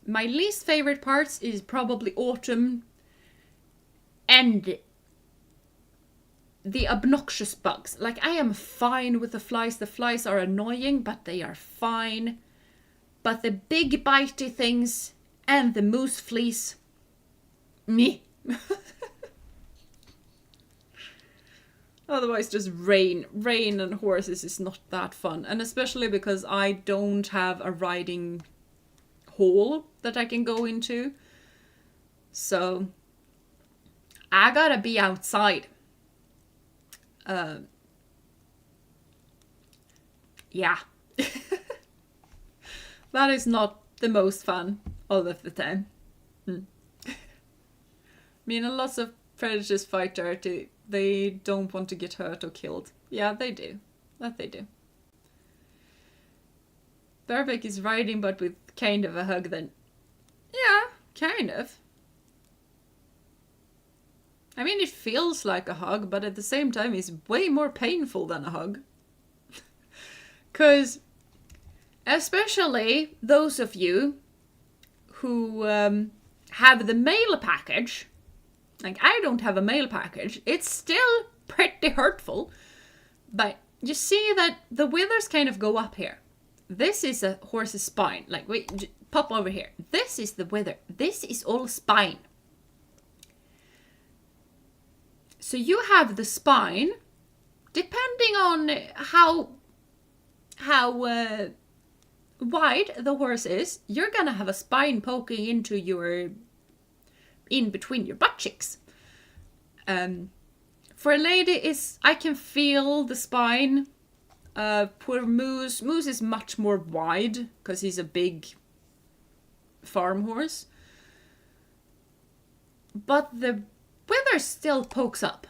my least favorite parts is probably autumn and the obnoxious bugs. Like, I am fine with the flies. The flies are annoying, but they are fine. But the big bitey things and the moose fleas, meh. Otherwise, just rain. Rain and horses is not that fun. And especially because I don't have a riding hole that I can go into. So I gotta be outside. Yeah. That is not the most fun all of the time. I mean, lots of predators fight dirty. They don't want to get hurt or killed. Yeah, they do. That they do. Bareback is riding, but with kind of a hug then. Yeah, kind of. I mean, it feels like a hug, but at the same time, it's way more painful than a hug. Because, especially those of you who have the mail package, like I don't have a mail package, it's still pretty hurtful. But you see that the withers kind of go up here. This is a horse's spine. Like, wait, pop over here. This is the wither. This is all spine. So you have the spine, depending on how wide the horse is, you're gonna have a spine poking into in between your butt cheeks. For a lady, I can feel the spine. Poor Moose is much more wide because he's a big farm horse. But the wither still pokes up.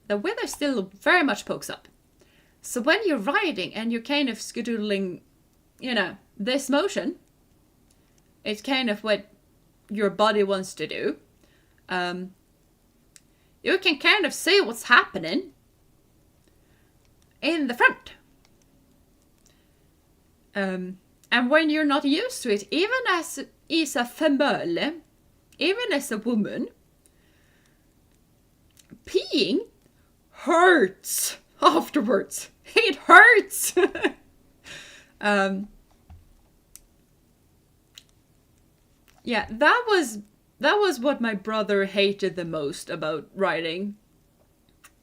The wither still very much pokes up. So when you're riding and you're kind of skedoodling, this motion, it's kind of what your body wants to do. You can kind of see what's happening in the front. And when you're not used to it, even as a female, even as a woman, peeing hurts afterwards. It hurts. Yeah, that was what my brother hated the most about riding.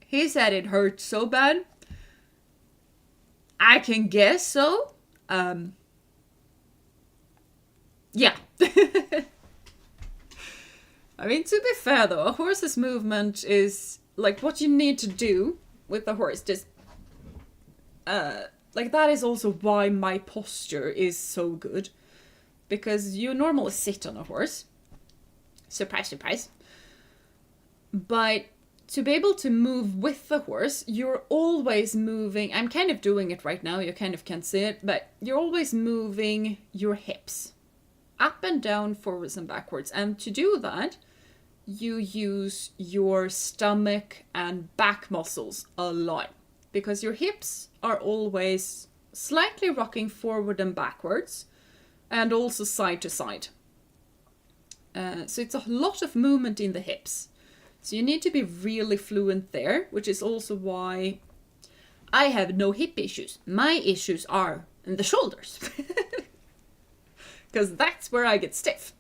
He said it hurt so bad. I can guess so. Yeah. I mean, to be fair though, a horse's movement is like what you need to do with the horse. Just like that is also why my posture is so good. Because you normally sit on a horse. Surprise, surprise. But to be able to move with the horse, you're always moving. I'm kind of doing it right now. You kind of can't see it. But you're always moving your hips. Up and down, forwards and backwards. And to do that, you use your stomach and back muscles a lot. Because your hips are always slightly rocking forward and backwards. And also side to side. So it's a lot of movement in the hips. So you need to be really fluent there, which is also why I have no hip issues. My issues are in the shoulders. Because that's where I get stiff.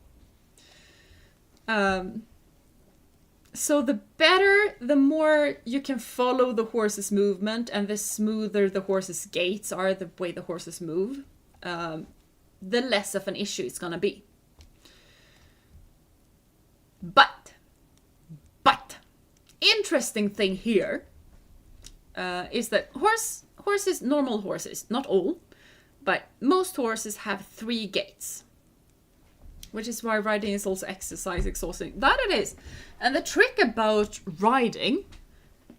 So the more you can follow the horse's movement and the smoother the horse's gaits are, the way the horses move, the less of an issue it's gonna be. But, interesting thing here is that horses, normal horses, not all, but most horses have 3 gaits. Which is why riding is also exercise exhausting. That it is. And the trick about riding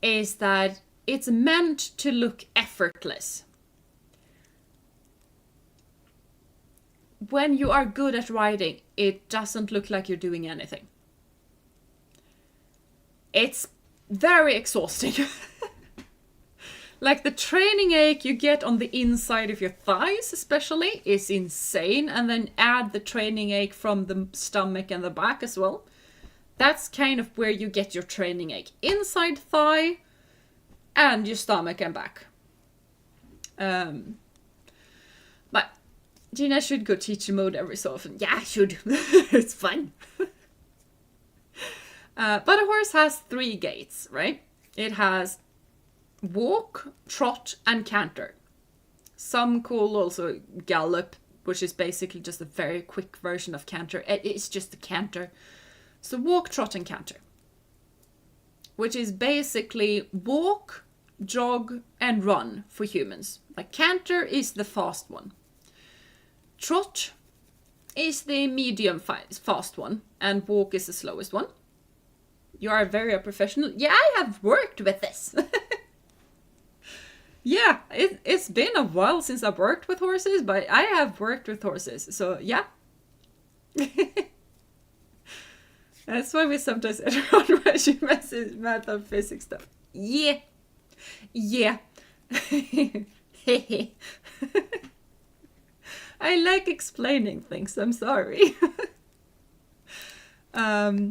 is that it's meant to look effortless. When you are good at riding, it doesn't look like you're doing anything. It's very exhausting. Like the training ache you get on the inside of your thighs especially is insane. And then add the training ache from the stomach and the back as well. That's kind of where you get your training ache. Inside thigh and your stomach and back. But Jeena should go teacher mode every so often. Yeah, I should. It's fun. But a horse has 3 gaits, right? It has walk, trot, and canter. Some call also gallop, which is basically just a very quick version of canter. It's just a canter. So walk, trot, and canter. Which is basically walk, jog, and run for humans. Like canter is the fast one. Trot is the medium fast one, and walk is the slowest one. You are very professional. Yeah, I have worked with this. Yeah, it's been a while since I've worked with horses, but I have worked with horses, so yeah. That's why we sometimes everyone rushing math and physics stuff. Yeah. Yeah. I like explaining things, I'm sorry. Yeah,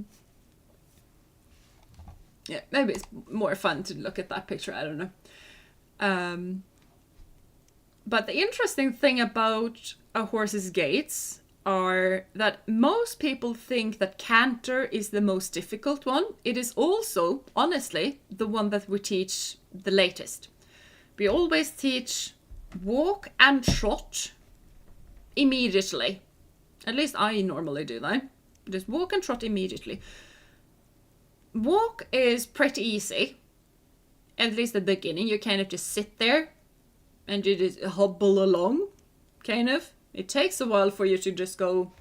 maybe it's more fun to look at that picture, I don't know. But the interesting thing about a horse's gaits are that most people think that canter is the most difficult one. It is also, honestly, the one that we teach the latest. We always teach walk and trot immediately. At least I normally do that. Just walk and trot immediately. Walk is pretty easy. At least at the beginning. You kind of just sit there and you just hobble along, kind of. It takes a while for you to just go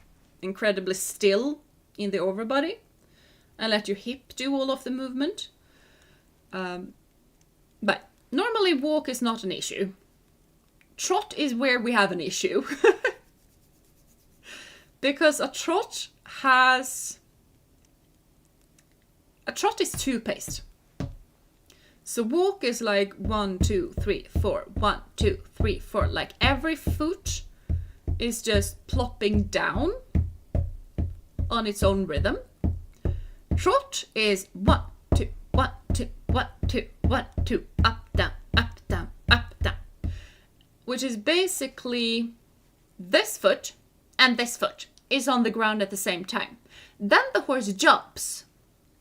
incredibly still in the overbody and let your hip do all of the movement. But normally walk is not an issue. Trot is where we have an issue. Because a trot is two-paced. So walk is like 1, 2, 3, 4, 1, 2, 3, 4. Like every foot is just plopping down on its own rhythm. Trot is 1, 2, 1, 2, 1, 2, 1, 2, up, down, up, down, up, down. Which is basically this foot and this foot is on the ground at the same time. Then the horse jumps.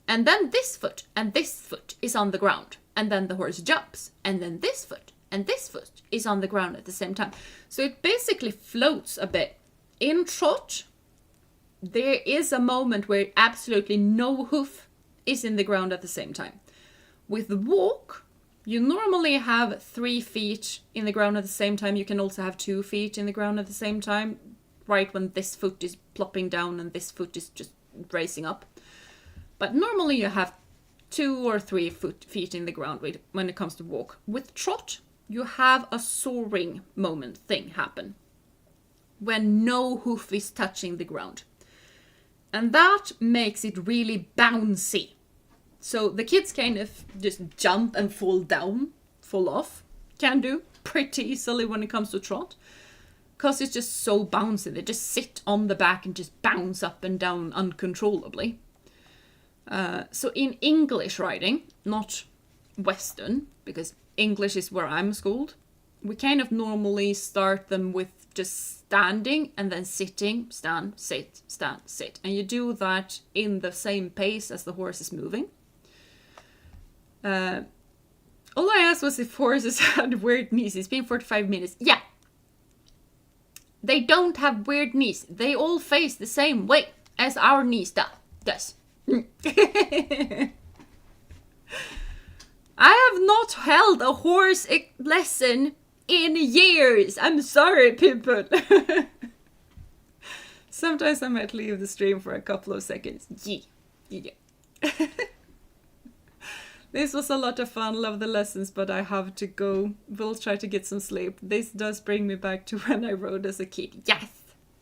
And then this foot and this foot is on the ground. And then the horse jumps. And then this foot and this foot is on the ground at the same time. So it basically floats a bit. In trot, there is a moment where absolutely no hoof is in the ground at the same time. With walk, you normally have 3 feet in the ground at the same time. You can also have 2 feet in the ground at the same time, right when this foot is plopping down and this foot is just raising up. But normally you have 2 or 3 feet in the ground when it comes to walk. With trot, you have a soaring moment thing happen when no hoof is touching the ground. And that makes it really bouncy. So the kids kind of just jump and fall down, fall off. Can do pretty easily when it comes to trot. Because it's just so bouncy. They just sit on the back and just bounce up and down uncontrollably. So in English riding, not Western, because English is where I'm schooled, we kind of normally start them with just standing and then sitting, stand, sit, stand, sit. And you do that in the same pace as the horse is moving. All I asked was if horses had weird knees. It's been 45 minutes. Yeah. They don't have weird knees. They all face the same way as our knees does. I have not held a horse lesson in years. I'm sorry, people. Sometimes I might leave the stream for a couple of seconds. Yeah. This was a lot of fun. Love the lessons, but I have to go. We'll try to get some sleep. This does bring me back to when I rode as a kid. Yes!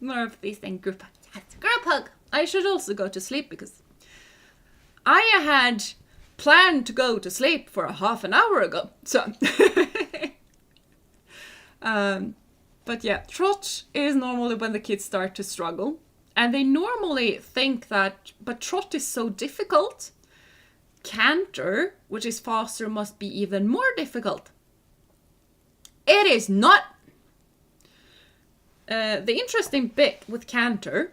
More of this and group hug. Yes, group hug! I should also go to sleep because I had planned to go to sleep for a half an hour ago. So, but yeah, trot is normally when the kids start to struggle. And they normally think that, but trot is so difficult. Canter, which is faster, must be even more difficult. It is not. The interesting bit with canter,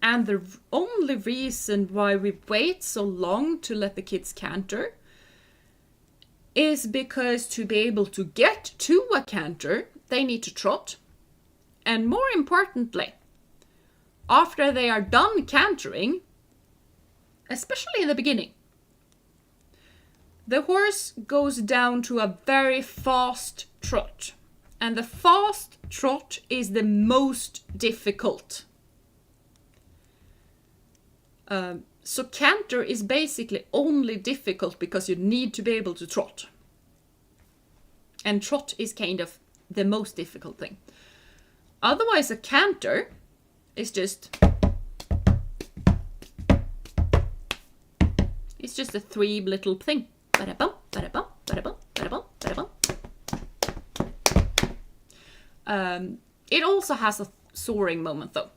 and the only reason why we wait so long to let the kids canter, is because to be able to get to a canter, they need to trot. And more importantly, after they are done cantering, especially in the beginning, the horse goes down to a very fast trot. And the fast trot is the most difficult. So canter is basically only difficult because you need to be able to trot. And trot is kind of the most difficult thing. Otherwise, a canter is just... It's just a 3 little thing. Ba-da-bum, ba-da-bum, ba-da-bum, ba-da-bum, ba-da-bum. It also has a soaring moment though.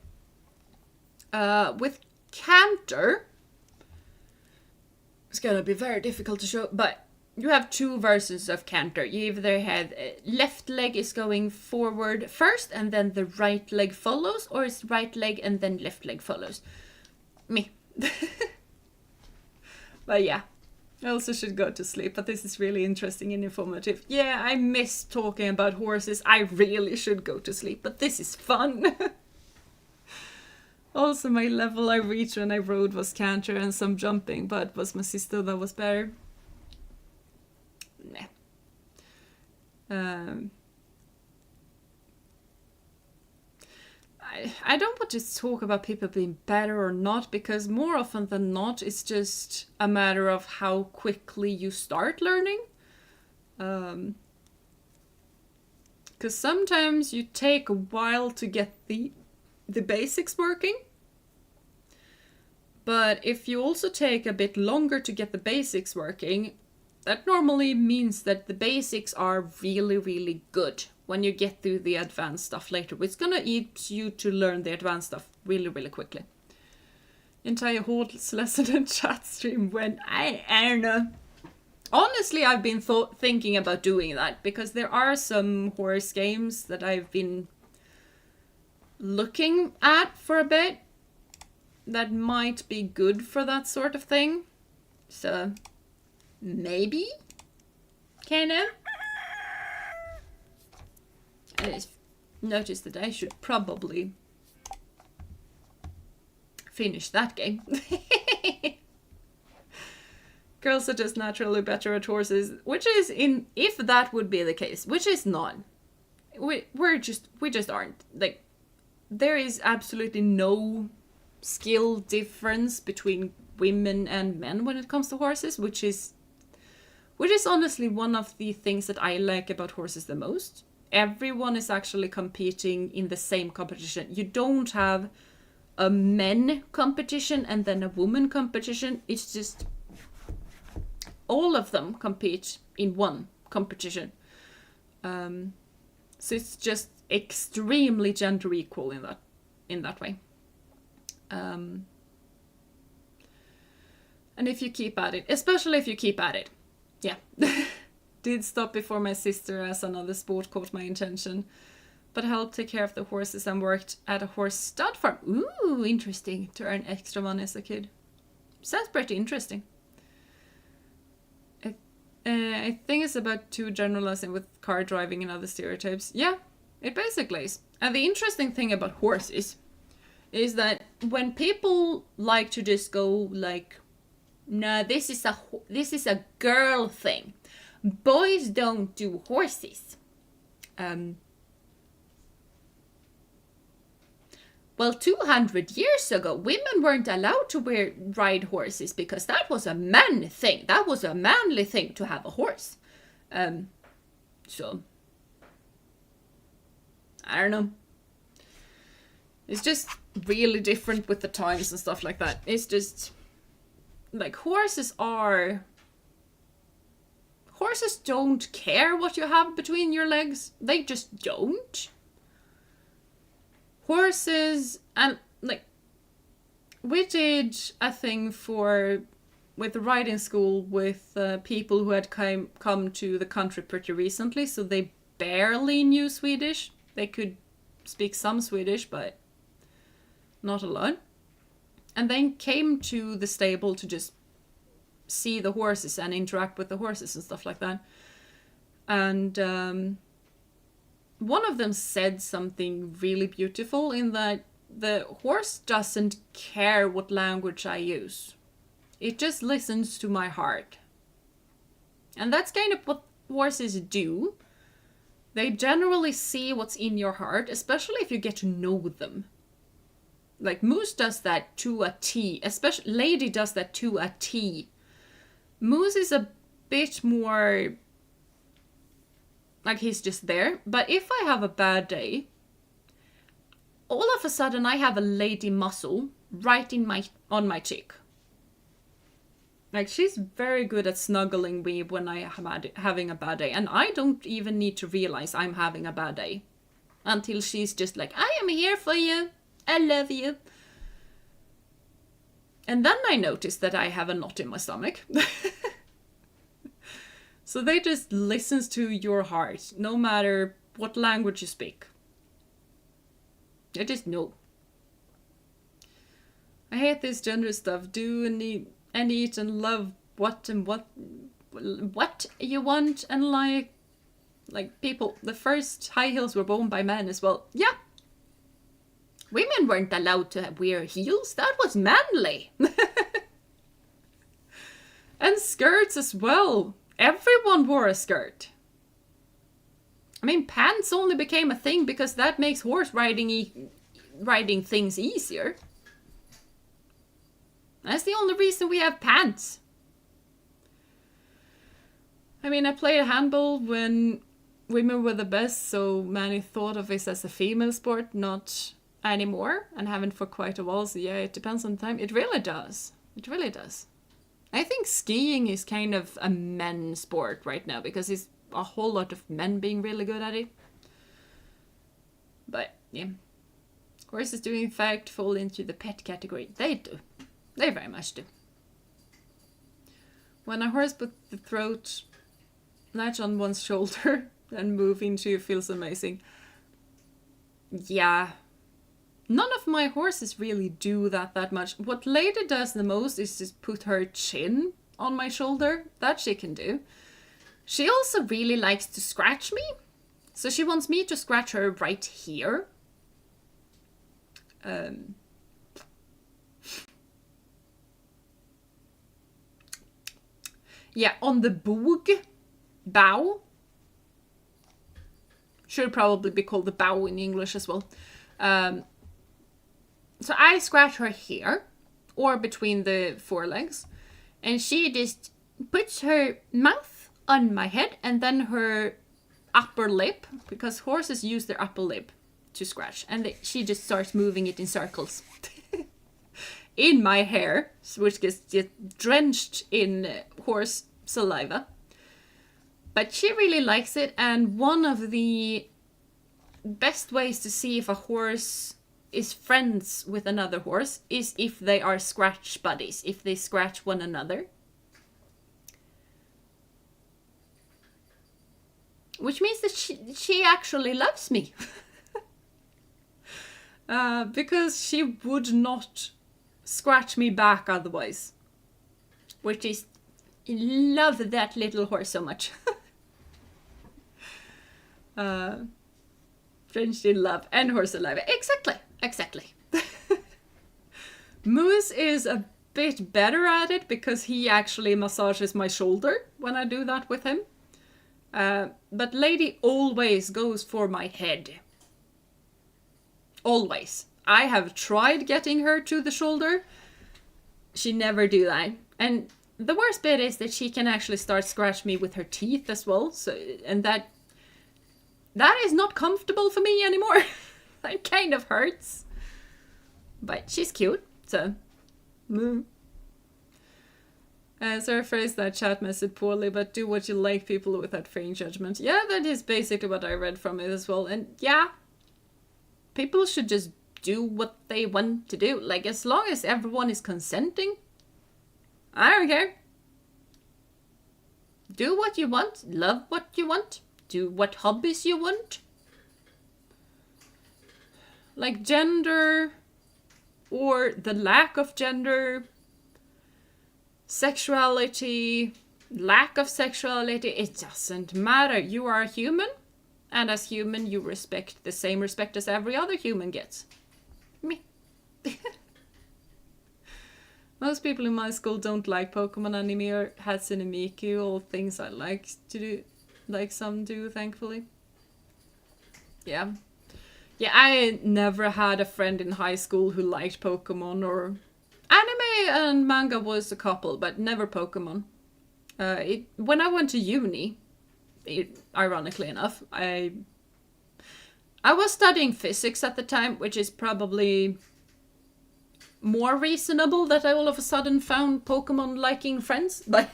With canter, it's gonna be very difficult to show, but you have two versions of canter. You either have left leg is going forward first and then the right leg follows, or it's right leg and then left leg follows. Me. But yeah, I also should go to sleep, but this is really interesting and informative. Yeah, I miss talking about horses. I really should go to sleep, but this is fun. Also, my level I reached when I rode was canter and some jumping, but it was my sister that was better. Nah. I don't want to talk about people being better or not, because more often than not, it's just a matter of how quickly you start learning. Because sometimes you take a while to get the basics working. But if you also take a bit longer to get the basics working, that normally means that the basics are really, really good when you get through the advanced stuff later. It's gonna eat you to learn the advanced stuff really, really quickly. Entire horse lesson and chat stream when I don't know. Honestly, I've been thinking about doing that, because there are some horse games that I've been looking at for a bit that might be good for that sort of thing. So maybe, kind of. I just noticed that I should probably finish that game. Girls are just naturally better at horses, which is if that would be the case, which is not. We just aren't. Like, there is absolutely no skill difference between women and men when it comes to horses, which is honestly one of the things that I like about horses the most. Everyone is actually competing in the same competition. You don't have a men competition and then a woman competition. It's just all of them compete in one competition. So it's just extremely gender equal in that way. And if you keep at it, especially if you keep at it, yeah. Did stop before my sister as another sport caught my attention, but helped take care of the horses and worked at a horse stud farm. Ooh, interesting, to earn extra money as a kid. Sounds pretty interesting. I think it's about too generalizing with car driving and other stereotypes. Yeah, it basically is. And the interesting thing about horses is that when people like to just go like, no, this is a girl thing. Boys don't do horses. Well, 200 years ago, women weren't allowed to ride horses because that was a man thing. That was a manly thing to have a horse. So, I don't know. It's just really different with the times and stuff like that. It's just, like, horses don't care what you have between your legs. They just don't. Horses, and like, we did a thing with the riding school with people who had come to the country pretty recently, so they barely knew Swedish. They could speak some Swedish, but not a lot. And then came to the stable to just see the horses and interact with the horses and stuff like that. And one of them said something really beautiful in that the horse doesn't care what language I use. It just listens to my heart. And that's kind of what horses do. They generally see what's in your heart, especially if you get to know them. Like, Moose does that to a T. Especially Lady does that to a T. Moose is a bit more like he's just there. But if I have a bad day, all of a sudden I have a lady muscle right on my cheek. Like, she's very good at snuggling me when I am having a bad day. And I don't even need to realize I'm having a bad day until she's just like, I am here for you. I love you. And then I notice that I have a knot in my stomach. So they just listens to your heart, no matter what language you speak. They just know. I hate this gender stuff. Do and eat and love what you want, and like people. The first high heels were worn by men as well. Yeah. Women weren't allowed to wear heels. That was manly. And skirts as well. Everyone wore a skirt. I mean, pants only became a thing because that makes horse riding things easier. That's the only reason we have pants. I mean, I played handball when women were the best, so many thought of it as a female sport, not anymore, and haven't for quite a while, so yeah, it depends on time. It really does. It really does. I think skiing is kind of a men's sport right now, because there's a whole lot of men being really good at it. But, yeah. Horses do in fact fall into the pet category. They do. They very much do. When a horse puts the throat latch on one's shoulder and move into you feels amazing. Yeah. None of my horses really do that much. What Lady does the most is just put her chin on my shoulder. That she can do. She also really likes to scratch me. So she wants me to scratch her right here. Yeah, on the bow. Should probably be called the bow in English as well. So I scratch her here, or between the forelegs, and she just puts her mouth on my head and then her upper lip, because horses use their upper lip to scratch, and she just starts moving it in circles in my hair, which gets drenched in horse saliva. But she really likes it, and one of the best ways to see if a horse is friends with another horse is if they are scratch buddies, if they scratch one another. Which means that she actually loves me. Because she would not scratch me back otherwise. Which is, I love that little horse so much. Drenched in love and horse saliva. Exactly. Moose is a bit better at it because he actually massages my shoulder when I do that with him. But Lady always goes for my head. Always. I have tried getting her to the shoulder. She never do that. And the worst bit is that she can actually start scratch me with her teeth as well. So, and that is not comfortable for me anymore. That kind of hurts. But she's cute, so. Sorry, I phrased that chat message poorly, but do what you like, people without frame judgment. Yeah, that is basically what I read from it as well. And yeah, people should just do what they want to do. Like, as long as everyone is consenting, I don't care. Do what you want, love what you want, do what hobbies you want. Like gender, or the lack of gender, sexuality, lack of sexuality, it doesn't matter. You are a human, and as human you respect the same respect as every other human gets. Me. Most people in my school don't like Pokemon anime or Hatsune Miku, all things I like to do, like some do, thankfully. Yeah. Yeah, I never had a friend in high school who liked Pokemon, or anime and manga was a couple, but never Pokemon. When I went to uni, ironically enough, I was studying physics at the time, which is probably more reasonable that I all of a sudden found Pokemon liking friends, but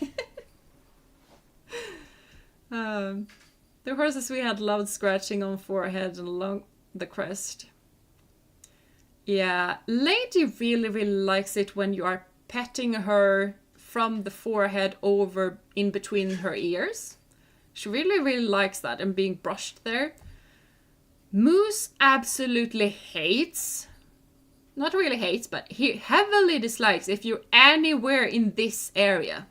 the horses we had loved scratching on forehead and along the crest. Yeah, Lady really, really likes it when you are petting her from the forehead over in between her ears. She really, really likes that and being brushed there. Moose absolutely hates, not really hates, but he heavily dislikes if you're anywhere in this area.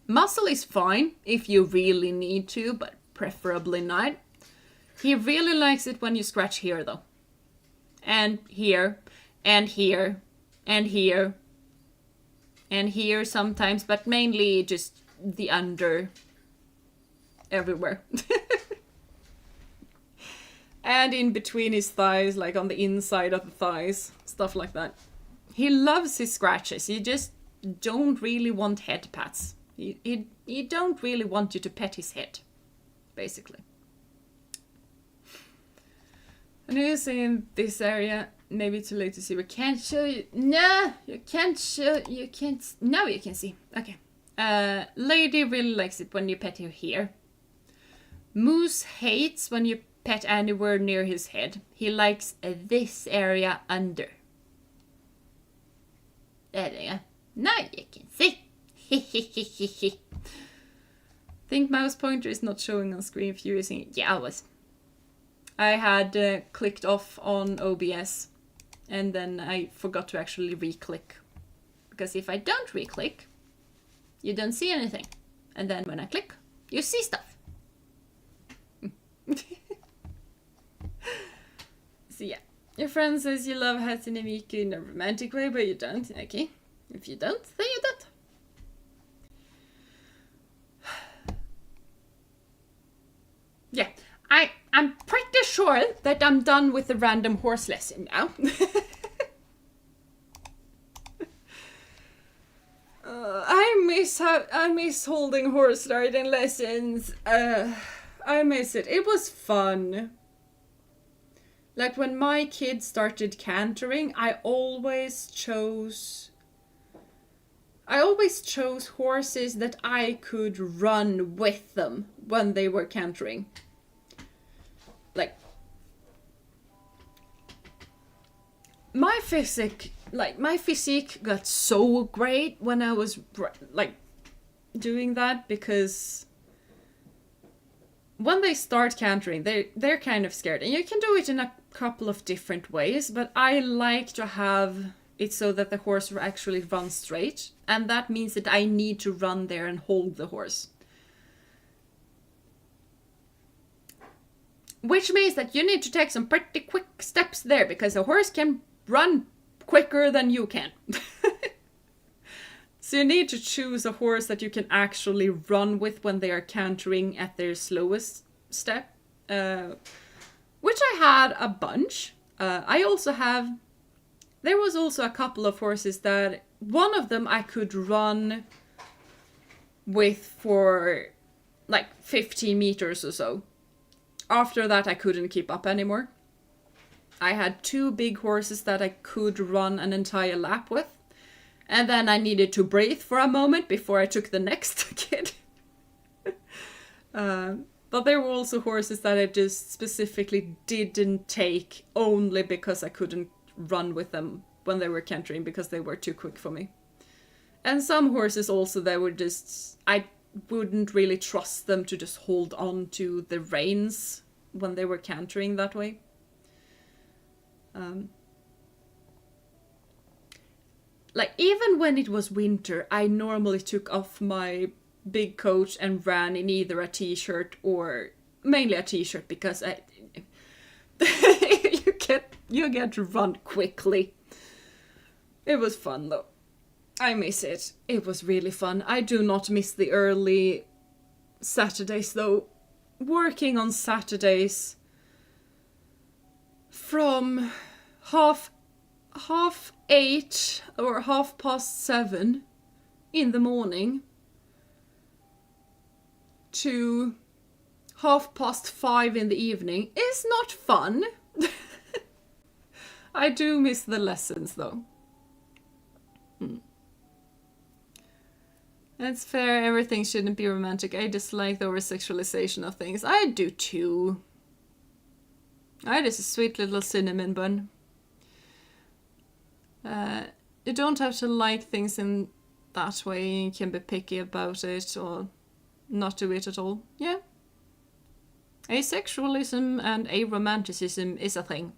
Muscle is fine if you really need to, but preferably not. He really likes it when you scratch here though. And here, and here, and here, and here sometimes, but mainly just the under everywhere. And in between his thighs, like on the inside of the thighs, stuff like that. He loves his scratches. He just don't really want head pats. He don't really want you to pet his head, basically. And he's in this area. Maybe too late to see. We can't show you. No, you can't show. You can't. Now you can see. Okay. Lady really likes it when you pet her here. Moose hates when you pet anywhere near his head. He likes this area under. There you go. Now you can see. Think mouse pointer is not showing on screen if you're using it. Yeah, I was. I had clicked off on OBS and then I forgot to actually re-click. Because if I don't re-click, you don't see anything. And then when I click, you see stuff. So yeah, your friend says you love Hatsune Miku in a romantic way, but you don't. Okay, if you don't, then you don't. Yeah, I'm pretty sure that I'm done with the random horse lesson now. I miss holding horse riding lessons. I miss it. It was fun. Like when my kids started cantering, I always chose horses that I could run with them when they were cantering. Like my physique got so great when I was like doing that, because when they start cantering, they're kind of scared, and you can do it in a couple of different ways, but I like to have it so that the horse actually runs straight, and that means that I need to run there and hold the horse. Which means that you need to take some pretty quick steps there, because a horse can run quicker than you can. So you need to choose a horse that you can actually run with when they are cantering at their slowest step. Which I had a bunch. There was also a couple of horses that, one of them I could run with for like 15 meters or so. After that I couldn't keep up anymore. I had 2 big horses that I could run an entire lap with. And then I needed to breathe for a moment before I took the next kid. But there were also horses that I just specifically didn't take only because I couldn't run with them when they were cantering, because they were too quick for me. And some horses also that were just, I wouldn't really trust them to just hold on to the reins when they were cantering that way. Like even when it was winter, I normally took off my big coat and ran in either a t-shirt, or mainly a t-shirt, because you get to run quickly. It was fun though. I miss it. It was really fun. I do not miss the early Saturdays though. Working on Saturdays from half 8 or 7:30 in the morning to 5:30 in the evening is not fun. I do miss the lessons though. That's fair, everything shouldn't be romantic. I dislike the over-sexualization of things. I do too. That is a sweet little cinnamon bun. You don't have to like things in that way. You can be picky about it, or not do it at all. Yeah. Asexualism and aromanticism is a thing.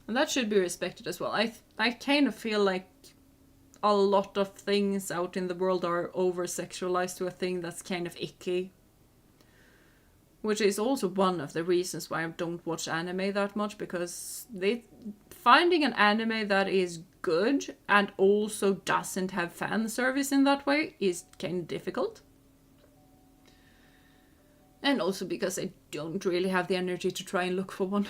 And that should be respected as well. I kind of feel like a lot of things out in the world are over-sexualized to a thing that's kind of icky. Which is also one of the reasons why I don't watch anime that much, because finding an anime that is good and also doesn't have fan service in that way is kind of difficult. And also because I don't really have the energy to try and look for one.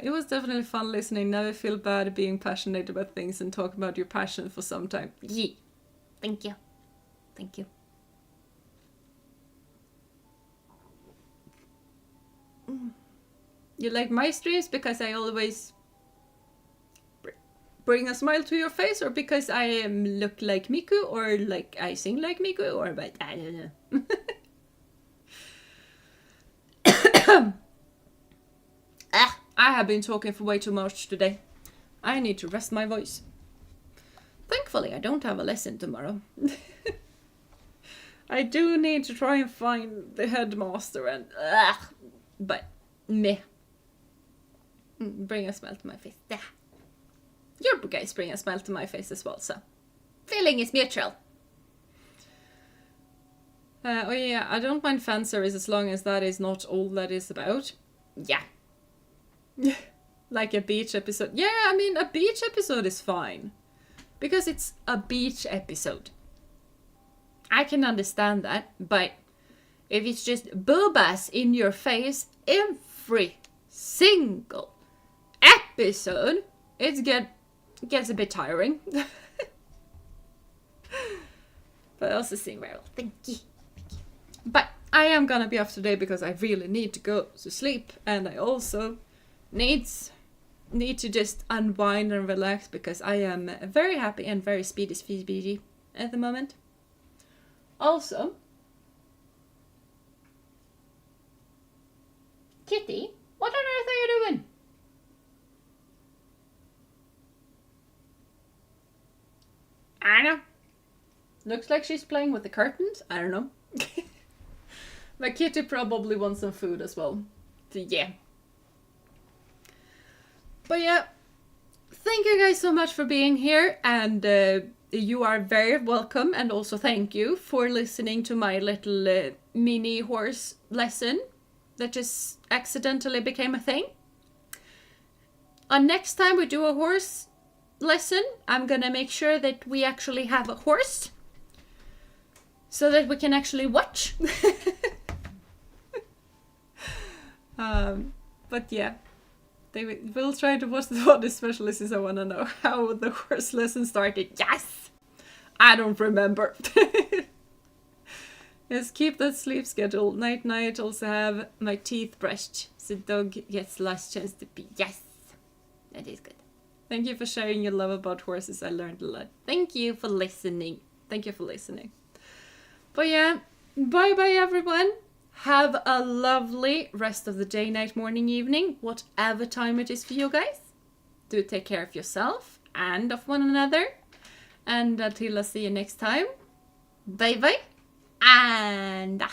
It was definitely fun listening. Never feel bad being passionate about things and talk about your passion for some time. Yeah. Thank you. Thank you. You like my streams because I always bring a smile to your face, or because I look like Miku, or like I sing like Miku, or but I don't know. I have been talking for way too much today. I need to rest my voice. Thankfully, I don't have a lesson tomorrow. I do need to try and find the headmaster and but meh. Bring a smile to my face. Yeah. Your guys bring a smile to my face as well, so feeling is mutual. Oh yeah, I don't mind fan service as long as that is not all that is about. Yeah. Like a beach episode. Yeah, I mean, a beach episode is fine. Because it's a beach episode. I can understand that, but if it's just boobas in your face every single episode, it gets a bit tiring. But I also sing very well. Thank you. But I am gonna be off today because I really need to go to sleep, and I also need to just unwind and relax because I am very happy and very speedy at the moment. Also, Kitty, what on earth are you doing? I don't know. Looks like she's playing with the curtains. I don't know. My kitty probably wants some food as well. So yeah. But yeah, thank you guys so much for being here, and you are very welcome, and also thank you for listening to my little mini horse lesson that just accidentally became a thing. Next time we do a horse lesson, I'm gonna make sure that we actually have a horse so that we can actually watch. But yeah, we'll try to watch the one, especially since I want to know how the horse lesson started. Yes! I don't remember. Yes, keep that sleep schedule. Night, also have my teeth brushed so dog gets last chance to pee. Yes! That is good. Thank you for sharing your love about horses. I learned a lot. Thank you for listening. Thank you for listening. But yeah, bye everyone. Have a lovely rest of the day, night, morning, evening, whatever time it is for you guys. Do take care of yourself and of one another. And until I see you next time, bye bye. And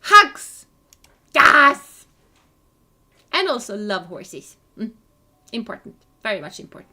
hugs. Yes! And also love horses. Important. Very much important.